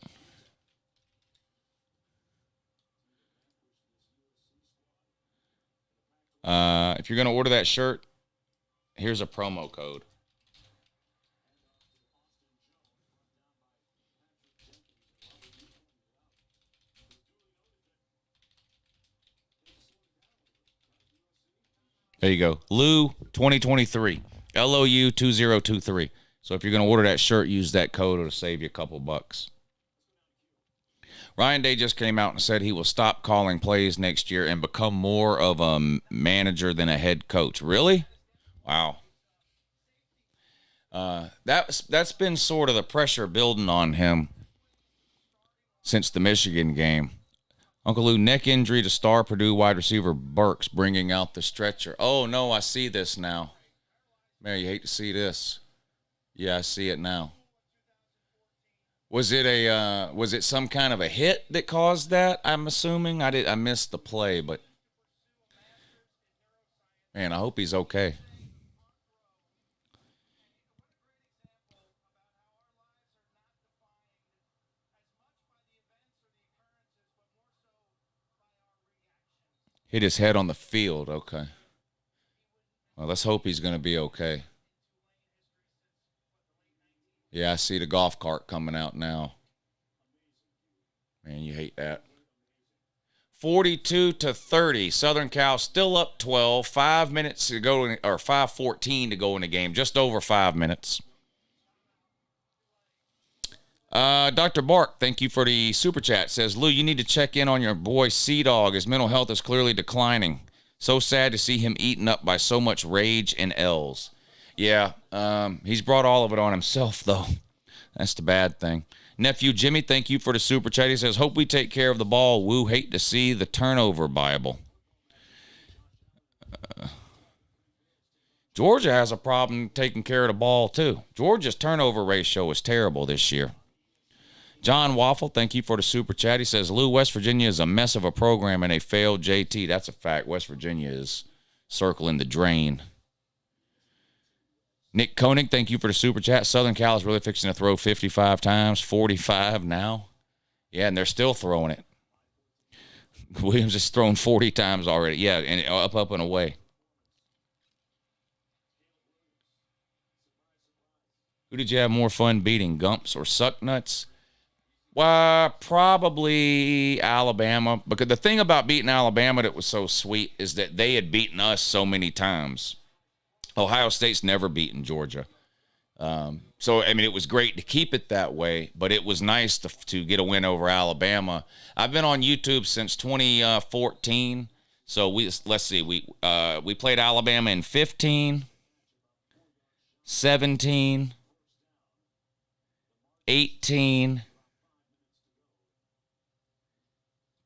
here's a promo code. There you go. Lou 2023. LOU 2023. So if you're going to order that shirt, use that code. It'll save you a couple bucks. Ryan Day just came out and said he will stop calling plays next year and become more of a manager than a head coach. Really? Wow. That's been sort of the pressure building on him since the Michigan game. Uncle Lou, neck injury to star Purdue wide receiver Burks bringing out the stretcher. Oh, no, I see this now. Man, you hate to see this. Yeah, I see it now. Was it some kind of a hit that caused that? I'm assuming I missed the play, but man, I hope he's okay. Hit his head on the field. Okay. Well, let's hope he's going to be okay. Yeah, I see the golf cart coming out now. Man, you hate that. 42-30. Southern Cal still up 12. 5 minutes to go, or 5:14 to go in the game. Just over 5 minutes. Dr. Bark, thank you for the super chat. Says, Lou, you need to check in on your boy Sea-Dog. His mental health is clearly declining. So sad to see him eaten up by so much rage and L's. Yeah, he's brought all of it on himself, though. That's the bad thing. Nephew Jimmy, thank you for the super chat. He says, hope we take care of the ball. Woo, hate to see the turnover Bible. Georgia has a problem taking care of the ball, too. Georgia's turnover ratio is terrible this year. John Waffle, thank you for the super chat. He says, Lou, West Virginia is a mess of a program and a failed JT. That's a fact. West Virginia is circling the drain. Nick Koenig, thank you for the super chat. Southern Cal is really fixing to throw 55 times, 45 now. Yeah, and they're still throwing it. Williams has thrown 40 times already. Yeah, and up, and away. Who did you have more fun beating, Gumps or Sucknuts? Well, probably Alabama. Because the thing about beating Alabama that was so sweet is that they had beaten us so many times. Ohio State's never beaten Georgia. So, I mean, it was great to keep it that way, but it was nice to get a win over Alabama. I've been on YouTube since 2014. So, let's see. We played Alabama in 15, 17, 18,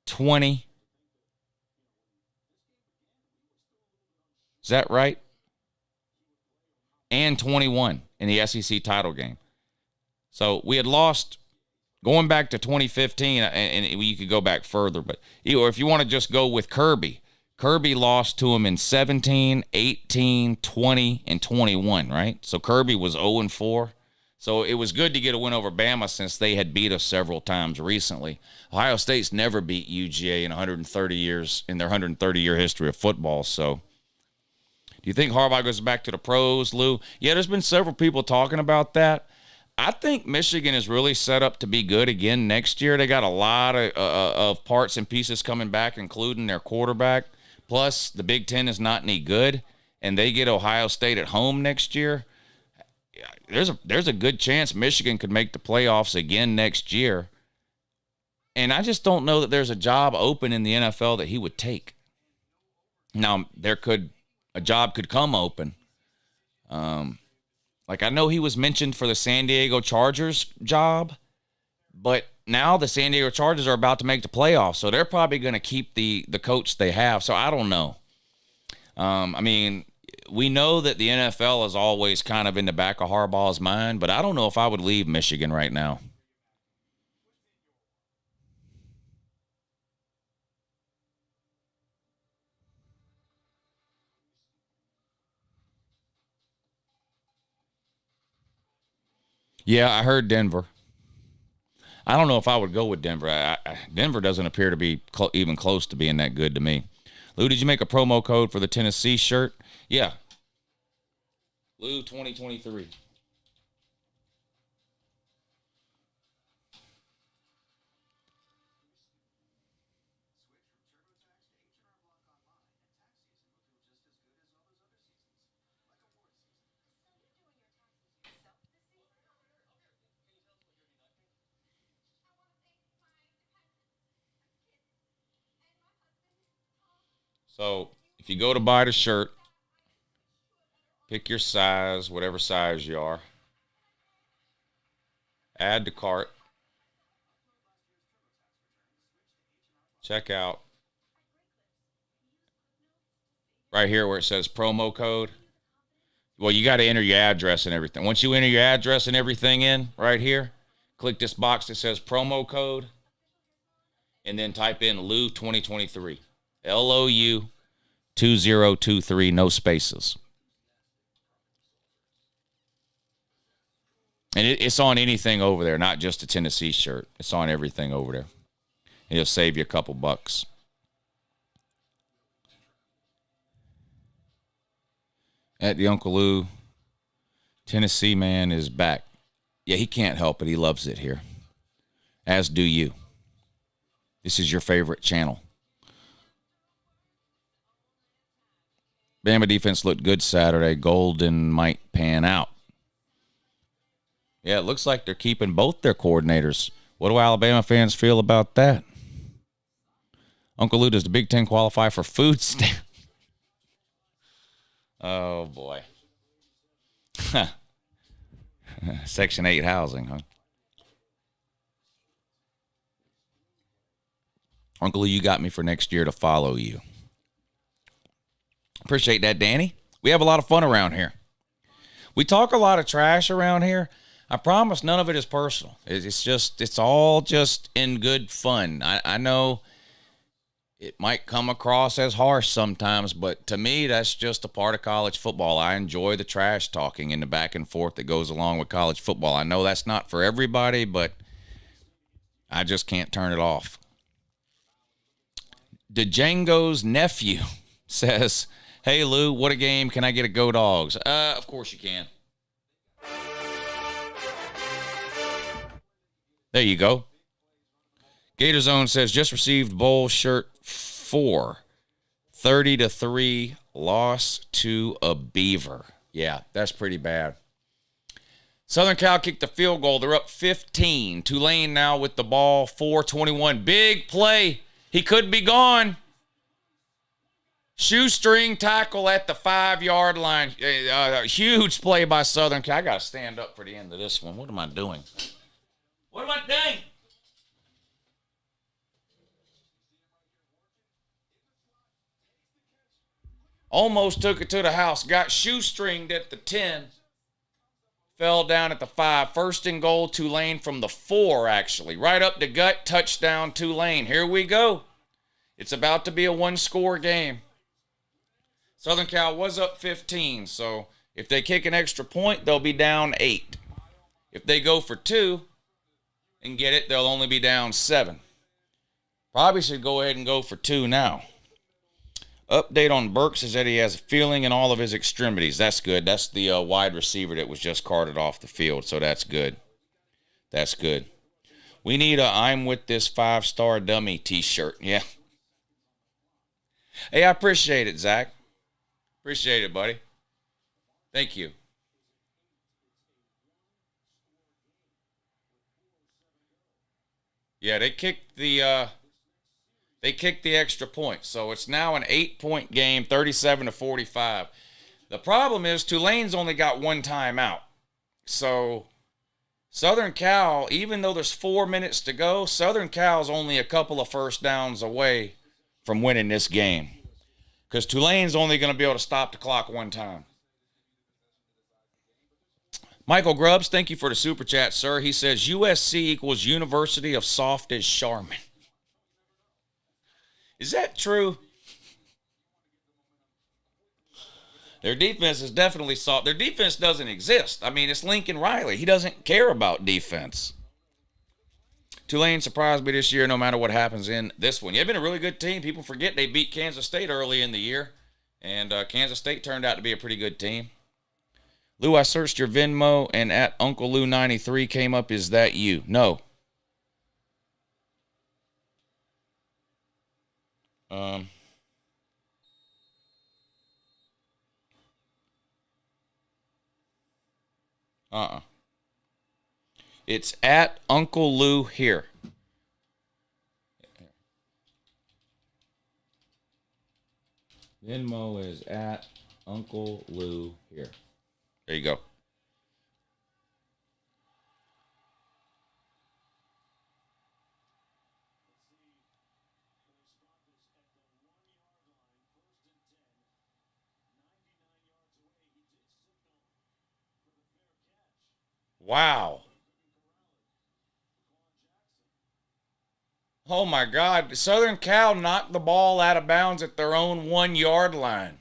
20. Is that right? And 21 in the SEC title game. So we had lost going back to 2015, and you could go back further, but or if you want to just go with Kirby lost to him in 17, 18, 20, and 21, right? So Kirby was 0-4. So it was good to get a win over Bama since they had beat us several times recently. Ohio State's never beat UGA in 130 years, in their 130-year history of football, so. Do you think Harbaugh goes back to the pros, Lou? Yeah, there's been several people talking about that. I think Michigan is really set up to be good again next year. They got a lot of parts and pieces coming back, including their quarterback. Plus, the Big Ten is not any good, and they get Ohio State at home next year. There's a good chance Michigan could make the playoffs again next year. And I just don't know that there's a job open in the NFL that he would take. Now, a job could come open. Like I know he was mentioned for the San Diego Chargers job, but now the San Diego Chargers are about to make the playoffs, so they're probably going to keep the coach they have. So I don't know. I mean, we know that the NFL is always kind of in the back of Harbaugh's mind, but I don't know if I would leave Michigan right now. Yeah, I heard Denver. I don't know if I would go with Denver. Denver doesn't appear to be even close to being that good to me. Lou, did you make a promo code for the Tennessee shirt? Yeah. Lou 2023. So if you go to buy the shirt, pick your size, whatever size you are. Add to cart. Check out. Right here where it says promo code. Well, you got to enter your address and everything. Once you enter your address and everything in right here, click this box that says promo code and then type in Lou 2023. LOU 2023, no spaces. And it's on anything over there, not just a Tennessee shirt. It's on everything over there. It'll save you a couple bucks. At the Uncle Lou, Tennessee man is back. Yeah, he can't help it. He loves it here. As do you. This is your favorite channel. Bama defense looked good Saturday. Golden might pan out. Yeah, it looks like they're keeping both their coordinators. What do Alabama fans feel about that? Uncle Lou, does the Big Ten qualify for food stamp? Oh, boy. Section 8 housing, huh? Uncle Lou, you got me for next year to follow you. Appreciate that, Danny. We have a lot of fun around here. We talk a lot of trash around here. I promise none of it is personal. It's all just in good fun. I know it might come across as harsh sometimes, but to me, that's just a part of college football. I enjoy the trash talking and the back and forth that goes along with college football. I know that's not for everybody, but I just can't turn it off. Django's nephew says, "Hey, Lou, what a game. Can I get a Go Dogs?" Of course you can. There you go. Gator Zone says, just received bowl shirt 4. 30-3 loss to a Beaver. Yeah, that's pretty bad. Southern Cal kicked the field goal. They're up 15. Tulane now with the ball. 4:21. Big play. He could be gone. Shoestring tackle at the 5-yard line. Huge play by Southern Cal. I got to stand up for the end of this one. What am I doing? What am I doing? Almost took it to the house. Got shoestringed at the 10. Fell down at the 5. First and goal, Tulane from the 4, actually. Right up the gut, touchdown, Tulane. Here we go. It's about to be a one-score game. Southern Cal was up 15, so if they kick an extra point, they'll be down 8. If they go for 2 and get it, they'll only be down 7. Probably should go ahead and go for 2 now. Update on Burks is that he has a feeling in all of his extremities. That's good. That's the wide receiver that was just carted off the field, so that's good. That's good. We need a I'm with this 5-star dummy t-shirt. Yeah. Hey, I appreciate it, Zach. Appreciate it, buddy. Thank you. Yeah, they kicked the extra point. So it's now an 8-point game, 37-45. The problem is Tulane's only got one timeout. So Southern Cal, even though there's 4 minutes to go, Southern Cal's only a couple of first downs away from winning this game. because Tulane's only going to be able to stop the clock one time. Michael Grubbs, thank you for the super chat, sir. He says USC equals University of Soft as Charmin. Is that true? Their defense is definitely soft. Their defense doesn't exist. I mean, it's Lincoln Riley. He doesn't care about defense. Tulane surprised me this year no matter what happens in this one. They've been a really good team. People forget they beat Kansas State early in the year, and Kansas State turned out to be a pretty good team. Lou, I searched your Venmo, and at Uncle Lou 93 came up. Is that you? No. It's at Uncle Lou here. Venmo is at Uncle Lou here. There you go. Wow. Oh, my God. Southern Cal knocked the ball out of bounds at their own 1 yard line.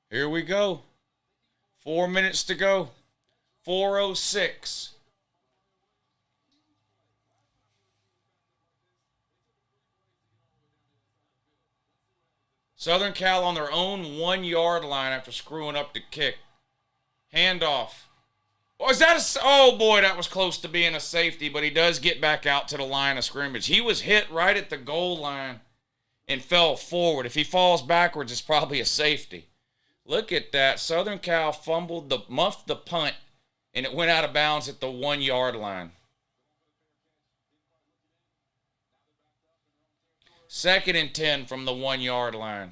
Here we go. 4 minutes to go. 4:06. Southern Cal on their own 1 yard line after screwing up the kick. Handoff. Oh, oh boy, that was close to being a safety, but he does get back out to the line of scrimmage. He was hit right at the goal line and fell forward. If he falls backwards, it's probably a safety. Look at that. Southern Cal muffed the punt, and it went out of bounds at the 1 yard line. 2nd and 10 from the 1 yard line.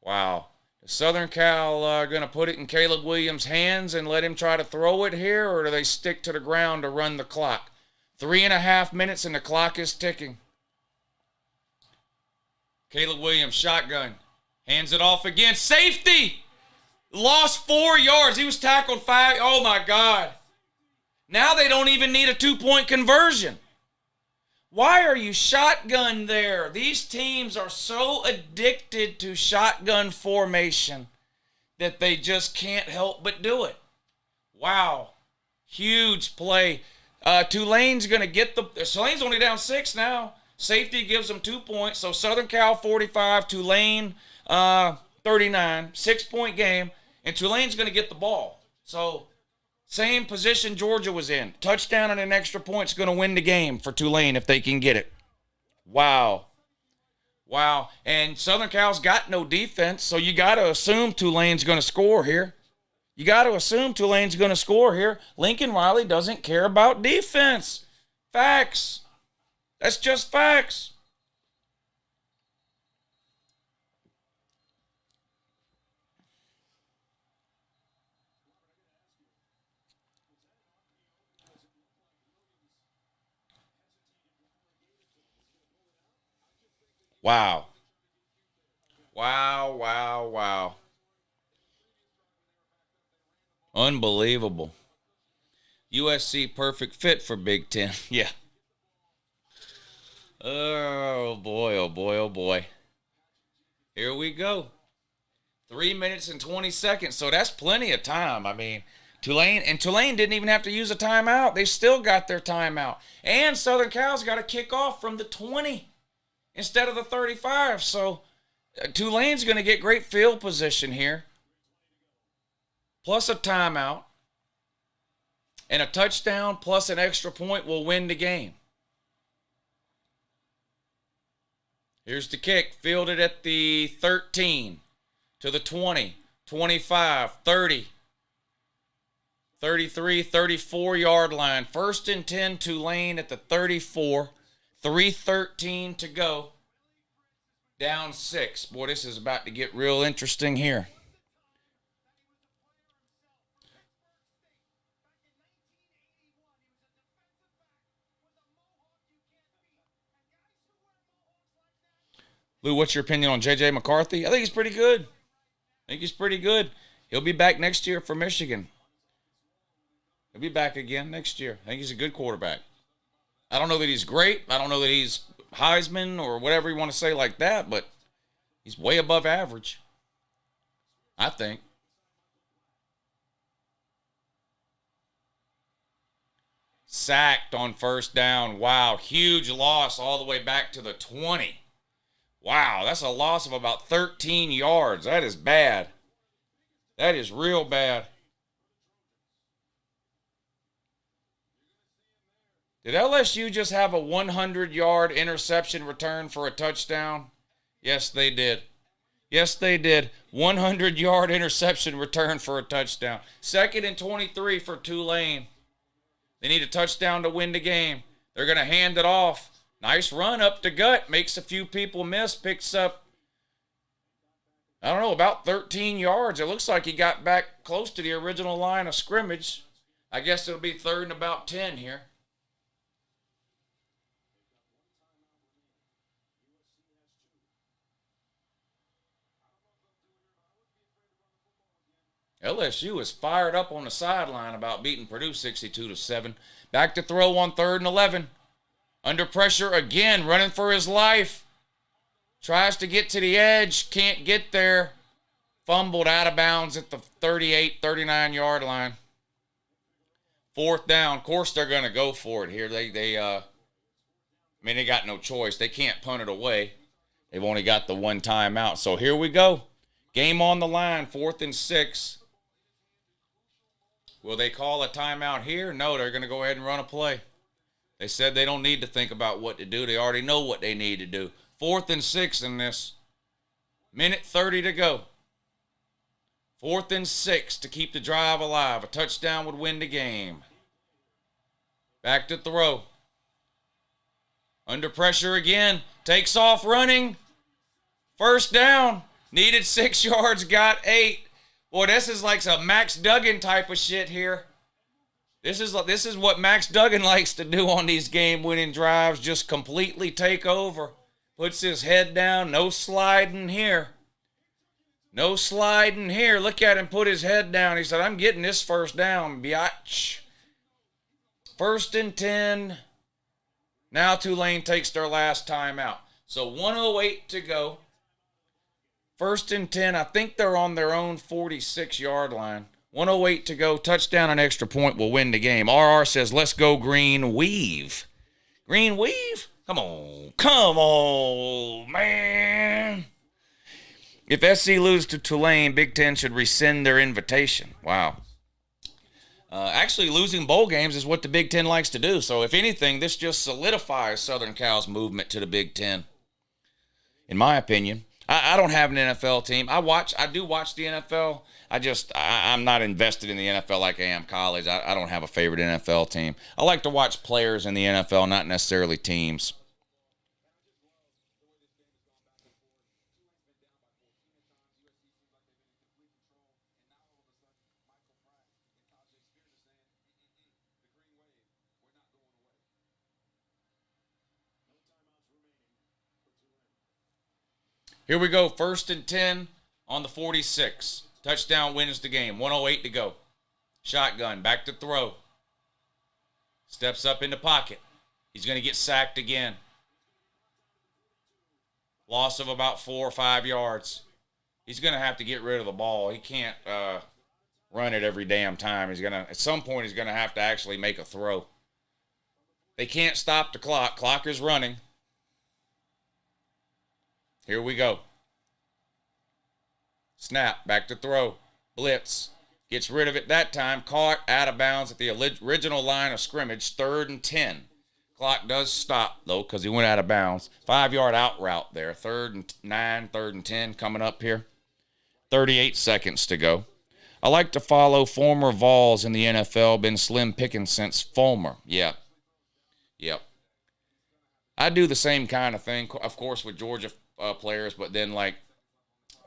Wow. Is Southern Cal going to put it in Caleb Williams' hands and let him try to throw it here, or do they stick to the ground to run the clock? 3.5 minutes and the clock is ticking. Caleb Williams, shotgun. Hands it off again. Safety! Lost 4 yards. He was tackled 5. Oh, my God. Now they don't even need a 2-point conversion. Why are you shotgun there? These teams are so addicted to shotgun formation that they just can't help but do it. Wow. Huge play. Tulane's going to get Tulane's only down 6 now. Safety gives them 2 points. So Southern Cal 45, Tulane 39. 6-point game. And Tulane's going to get the ball. So same position Georgia was in. Touchdown and an extra point's going to win the game for Tulane if they can get it. Wow. Wow. And Southern Cal's got no defense, so you got to assume Tulane's going to score here. Lincoln Riley doesn't care about defense. Facts. That's just facts. Wow. Wow, wow, wow. Unbelievable. USC perfect fit for Big Ten. Yeah. Oh, boy, oh, boy, oh, boy. Here we go. 3 minutes and 20 seconds. So that's plenty of time. I mean, Tulane didn't even have to use a timeout. They still got their timeout. And Southern Cal's got to kick off from the 20 instead of the 35. So Tulane's going to get great field position here, plus a timeout, and a touchdown plus an extra point will win the game. Here's the kick, fielded at the 13, to the 20, 25, 30, 33, 34 yard line. 1st and 10, Tulane at the 34. 3:13 to go. Down 6. Boy, this is about to get real interesting here. Lou, what's your opinion on J.J. McCarthy? I think he's pretty good. He'll be back next year for Michigan. He'll be back again next year. I think he's a good quarterback. I don't know that he's great. I don't know that he's Heisman or whatever you want to say like that, but he's way above average, I think. Sacked on first down. Wow, huge loss all the way back to the 20. Wow, that's a loss of about 13 yards. That is bad. That is real bad. Did LSU just have a 100-yard interception return for a touchdown? Yes, they did. 100-yard interception return for a touchdown. 2nd and 23 for Tulane. They need a touchdown to win the game. They're going to hand it off. Nice run up the gut. Makes a few people miss. Picks up, I don't know, about 13 yards. It looks like he got back close to the original line of scrimmage. I guess it'll be 3rd and about 10 here. LSU is fired up on the sideline about beating Purdue 62-7. Back to throw on 3rd and 11. Under pressure again, running for his life. Tries to get to the edge, can't get there. Fumbled out of bounds at the 38, 39-yard line. 4th down. Of course, they're going to go for it here. They got no choice. They can't punt it away. They've only got the one timeout. So here we go. Game on the line, 4th and 6. Will they call a timeout here? No, they're going to go ahead and run a play. They said they don't need to think about what to do. They already know what they need to do. 4th and 6 in this. 1:30 to go. 4th and 6 to keep the drive alive. A touchdown would win the game. Back to throw. Under pressure again. Takes off running. 1st down. Needed 6 yards. Got 8. Boy, this is like some Max Duggan type of shit here. This is what Max Duggan likes to do on these game-winning drives. Just completely take over. Puts his head down. No sliding here. No sliding here. Look at him put his head down. He said, I'm getting this 1st down, biatch. 1st and 10. Now Tulane takes their last timeout. So 1:08 to go. 1st and 10. I think they're on their own 46-yard line. 1:08 to go. Touchdown and extra point will win the game. RR says, let's go Green Weave. Green Weave? Come on, man. If SC loses to Tulane, Big Ten should rescind their invitation. Wow. Actually, losing bowl games is what the Big Ten likes to do. So, if anything, this just solidifies Southern Cal's movement to the Big Ten, in my opinion. I don't have an NFL team. I do watch the NFL. I'm not invested in the NFL like I am college. I don't have a favorite NFL team. I like to watch players in the NFL, not necessarily teams. Here we go. 1st and 10 on the 46. Touchdown wins the game. 1:08 to go. Shotgun. Back to throw. Steps up in the pocket. He's going to get sacked again. Loss of about 4 or 5 yards. He's going to have to get rid of the ball. He can't run it every damn time. At some point, he's going to have to actually make a throw. They can't stop the clock. Clock is running. Here we go. Snap, back to throw. Blitz. Gets rid of it that time. Caught out of bounds at the original line of scrimmage. 3rd and 10. Clock does stop, though, because he went out of bounds. 5-yard out route there. 3rd and 9, 3rd and 10 coming up here. 38 seconds to go. I like to follow former Vols in the NFL. Been slim picking since Fulmer. Yep. I do the same kind of thing, of course, with Georgia players, but then, like,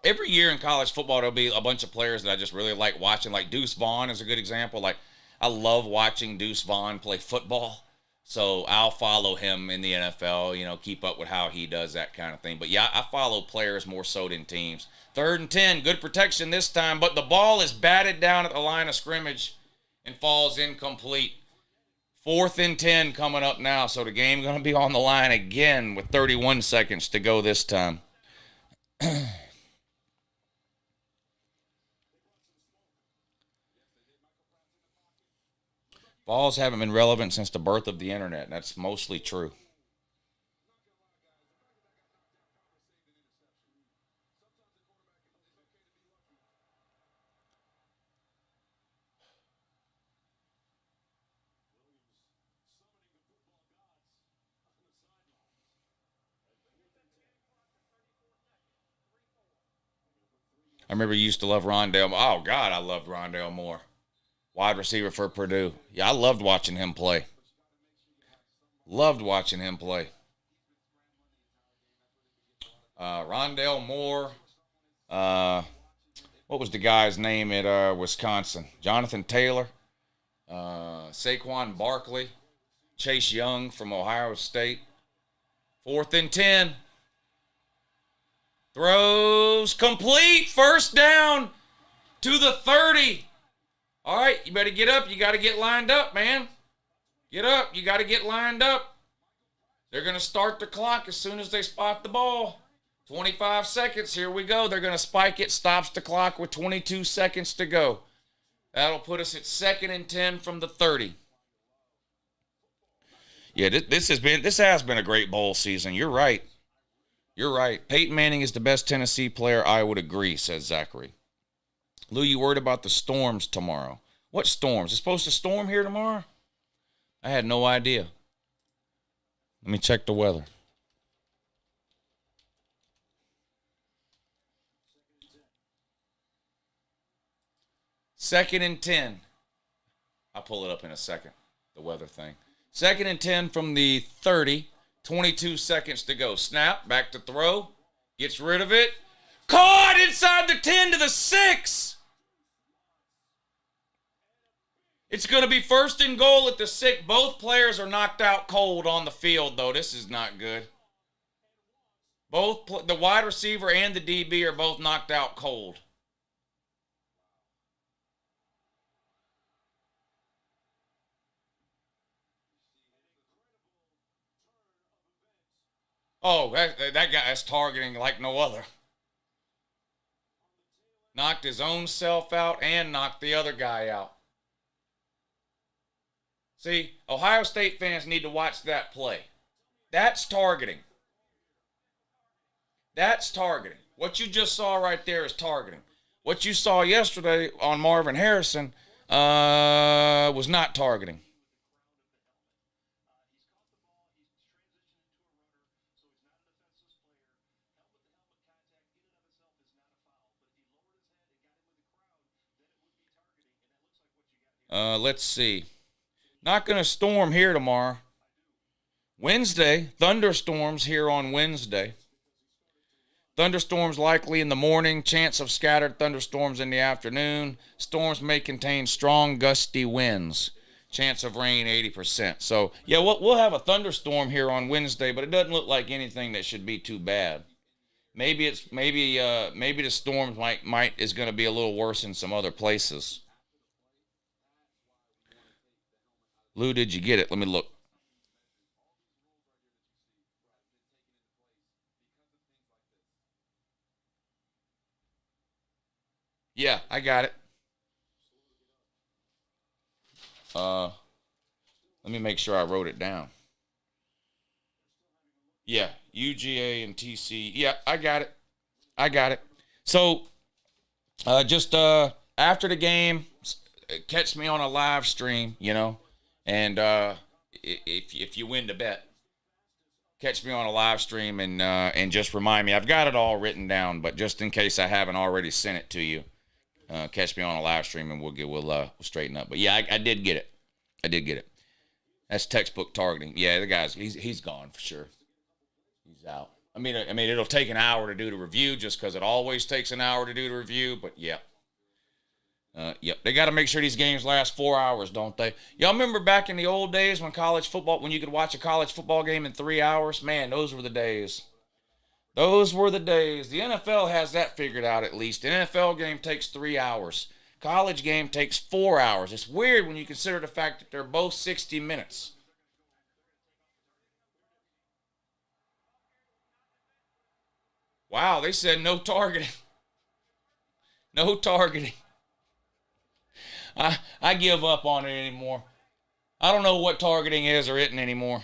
every year in college football, there'll be a bunch of players that I just really like watching. Like Deuce Vaughn is a good example. Like, I love watching Deuce Vaughn play football. So I'll follow him in the NFL, you know, keep up with how he does that kind of thing. But, yeah, I follow players more so than teams. 3rd and 10, good protection this time, but the ball is batted down at the line of scrimmage and falls incomplete. 4th and 10 coming up now, so the game going to be on the line again with 31 seconds to go this time. Balls haven't been relevant since the birth of the internet. That's mostly true. I remember you used to love Rondale. Oh, God, I loved Rondale Moore. Wide receiver for Purdue. Yeah, I loved watching him play. Loved watching him play. Rondale Moore. What was the guy's name at Wisconsin? Jonathan Taylor. Saquon Barkley. Chase Young from Ohio State. 4th and 10. Throws complete. First down to the 30. All right, you better get up. You got to get lined up, man. Get up. You got to get lined up. They're going to start the clock as soon as they spot the ball. 25 seconds. Here we go. They're going to spike it. Stops the clock with 22 seconds to go. That'll put us at 2nd and 10 from the 30. Yeah, this has been a great bowl season. You're right. You're right. Peyton Manning is the best Tennessee player. I would agree, says Zachary. Lou, you worried about the storms tomorrow? What storms? It's supposed to storm here tomorrow? I had no idea. Let me check the weather. Second and 10. I'll pull it up in a second, the weather thing. 2nd and 10 from the 30. 22 seconds to go. Snap, back to throw. Gets rid of it. Caught inside the 10 to the 6. It's going to be 1st and goal at the 6. Both players are knocked out cold on the field, though. This is not good. Both the wide receiver and the DB are both knocked out cold. Oh, that guy is targeting like no other. Knocked his own self out and knocked the other guy out. See, Ohio State fans need to watch that play. That's targeting. That's targeting. What you just saw right there is targeting. What you saw yesterday on Marvin Harrison was not targeting. Let's see. Not going to storm here tomorrow. Wednesday, thunderstorms here on Wednesday. Thunderstorms likely in the morning, chance of scattered thunderstorms in the afternoon. Storms may contain strong gusty winds. Chance of rain 80%. So, yeah, we'll have a thunderstorm here on Wednesday, but it doesn't look like anything that should be too bad. Maybe the storms is going to be a little worse in some other places. Lou, did you get it? Let me look. Yeah, I got it. Let me make sure I wrote it down. Yeah, UGA and TC. Yeah, I got it. So, just after the game, catch me on a live stream, and if you win the bet, catch me on a live stream and just remind me. I've got it all written down, but just in case I haven't already sent it to you, catch me on a live stream and we'll straighten up. But yeah, I did get it. That's textbook targeting. Yeah, the guy's he's gone for sure. He's out. I mean, it'll take an hour to do the review just because it always takes an hour to do the review. But yep. Yep. They got to make sure these games last 4 hours, don't they? Y'all remember back in the old days when you could watch a college football game in 3 hours? Man, those were the days. Those were the days. The NFL has that figured out at least. An NFL game takes 3 hours. College game takes 4 hours. It's weird when you consider the fact that they're both 60 minutes. Wow, they said no targeting. No targeting. I give up on it anymore. I don't know what targeting is or isn't anymore.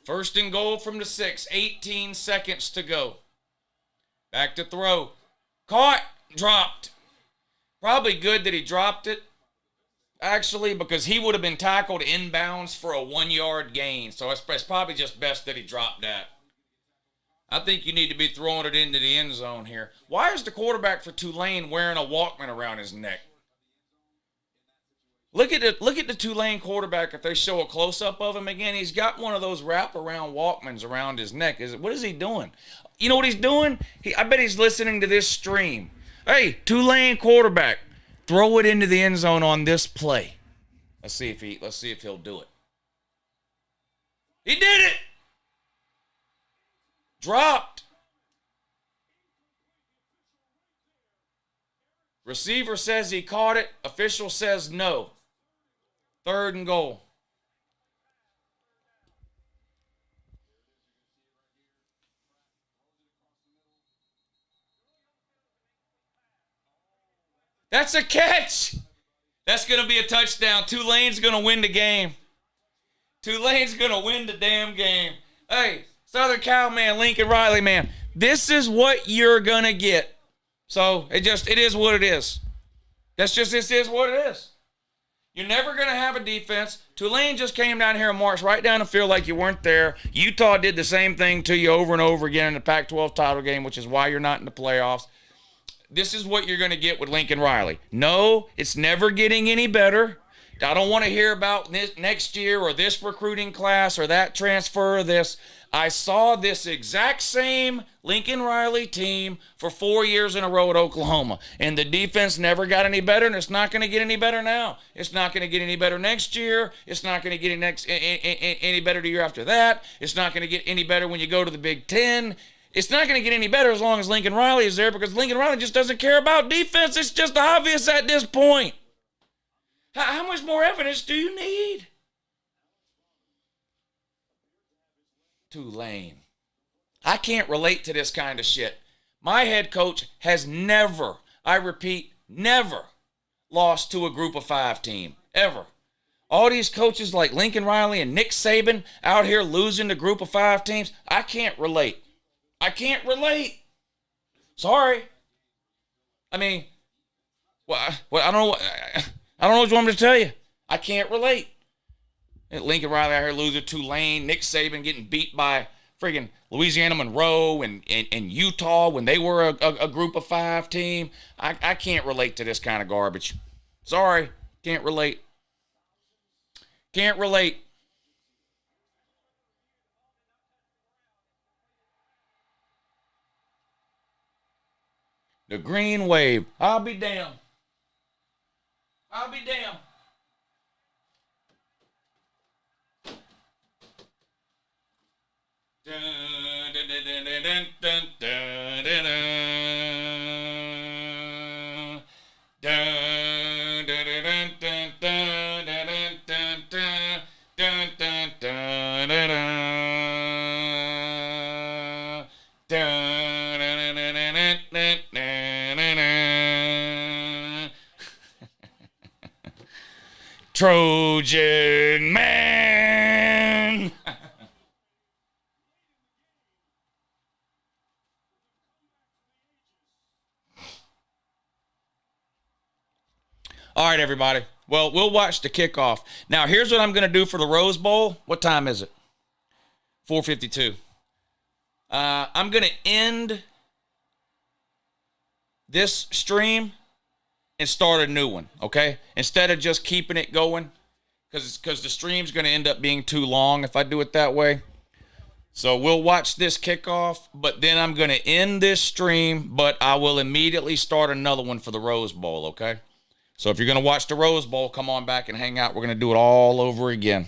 First and goal from the 6, 18 seconds to go. Back to throw. Caught, dropped. Probably good that he dropped it, actually, because he would have been tackled inbounds for a 1-yard gain. So it's probably just best that he dropped that. I think you need to be throwing it into the end zone here. Why is the quarterback for Tulane wearing a Walkman around his neck? Look at the Tulane quarterback. If they show a close-up of him again, he's got one of those wrap-around Walkmans around his neck. What is he doing? You know what he's doing? I bet he's listening to this stream. Hey, Tulane quarterback, throw it into the end zone on this play. Let's see if he'll do it. He did it. Dropped. Receiver says he caught it. Official says no. 3rd and goal. That's a catch. That's going to be a touchdown. Tulane's going to win the game. Tulane's going to win the damn game. Hey, Southern Cal man, Lincoln Riley man, this is what you're going to get. So it is what it is. This is what it is. You're never going to have a defense. Tulane just came down here and marched right down the field like you weren't there. Utah did the same thing to you over and over again in the Pac-12 title game, which is why you're not in the playoffs. This is what you're going to get with Lincoln Riley. No, it's never getting any better. I don't want to hear about this next year or this recruiting class or that transfer or this. I saw this exact same Lincoln Riley team for 4 years in a row at Oklahoma, and the defense never got any better, and it's not going to get any better now. It's not going to get any better next year. It's not going to get any better the year after that. It's not going to get any better when you go to the Big Ten. It's not going to get any better as long as Lincoln Riley is there, because Lincoln Riley just doesn't care about defense. It's just obvious at this point. How much more evidence do you need? Tulane. I can't relate to this kind of shit. My head coach has never, I repeat, never lost to a group of 5 team. Ever. All these coaches like Lincoln Riley and Nick Saban out here losing to group of 5 teams. I can't relate. I can't relate. Sorry. I mean, I don't know what you want me to tell you. I can't relate. Lincoln Riley out here losing to Tulane, Nick Saban getting beat by friggin' Louisiana Monroe and Utah when they were a group of 5 team. I can't relate to this kind of garbage. Sorry, can't relate. Can't relate. The green wave. I'll be damned. I'll be damned. Trojan man. All right, everybody. Well, we'll watch the kickoff. Now, here's what I'm going to do for the Rose Bowl. What time is it? 4:52. I'm going to end this stream and start a new one, okay? Instead of just keeping it going, because the stream's going to end up being too long if I do it that way. So we'll watch this kickoff, but then I'm going to end this stream, but I will immediately start another one for the Rose Bowl, okay? So if you're going to watch the Rose Bowl, come on back and hang out. We're going to do it all over again.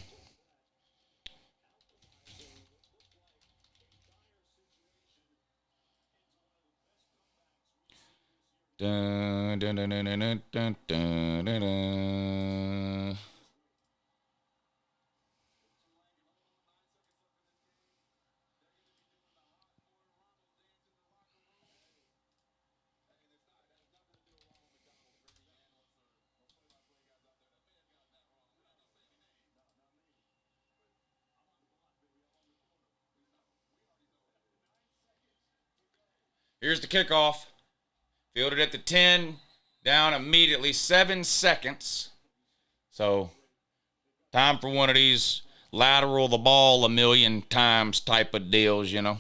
Dun, dun, dun, dun, dun, dun, dun, dun, dun. Here's the kickoff. Fielded at the 10, down immediately, 7 seconds. So, time for one of these lateral the ball a million times type of deals, you know.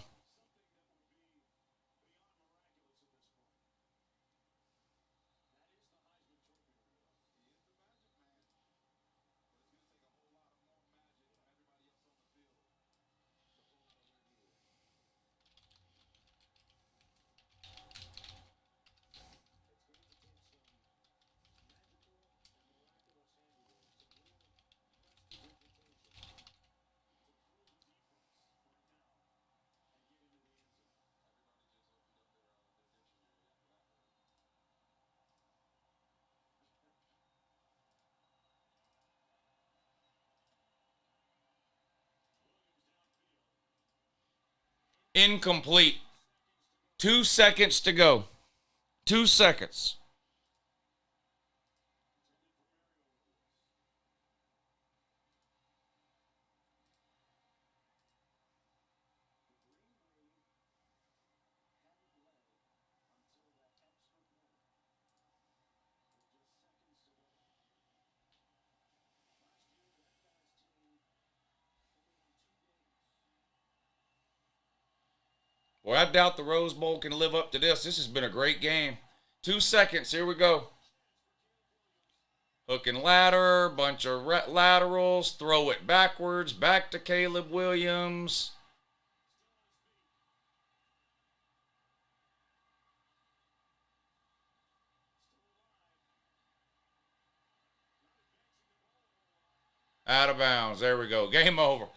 Incomplete. 2 seconds to go. 2 seconds. Well, I doubt the Rose Bowl can live up to this. This has been a great game. 2 seconds. Here we go. Hook and ladder. Bunch of laterals. Throw it backwards. Back to Caleb Williams. Out of bounds. There we go. Game over.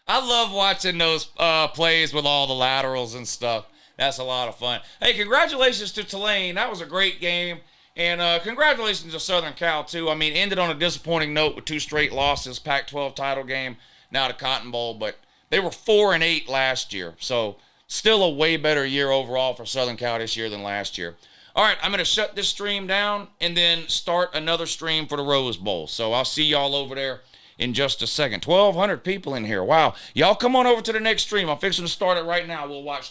I love watching those plays with all the laterals and stuff. That's a lot of fun. Hey, congratulations to Tulane. That was a great game. And congratulations to Southern Cal, too. I mean, ended on a disappointing note with 2 straight losses, Pac-12 title game, now the Cotton Bowl. But they were 4-8 last year. So still a way better year overall for Southern Cal this year than last year. All right, I'm going to shut this stream down and then start another stream for the Rose Bowl. So I'll see y'all over there in just a second. 1,200 people in here. Wow. Y'all come on over to the next stream. I'm fixing to start it right now. We'll watch the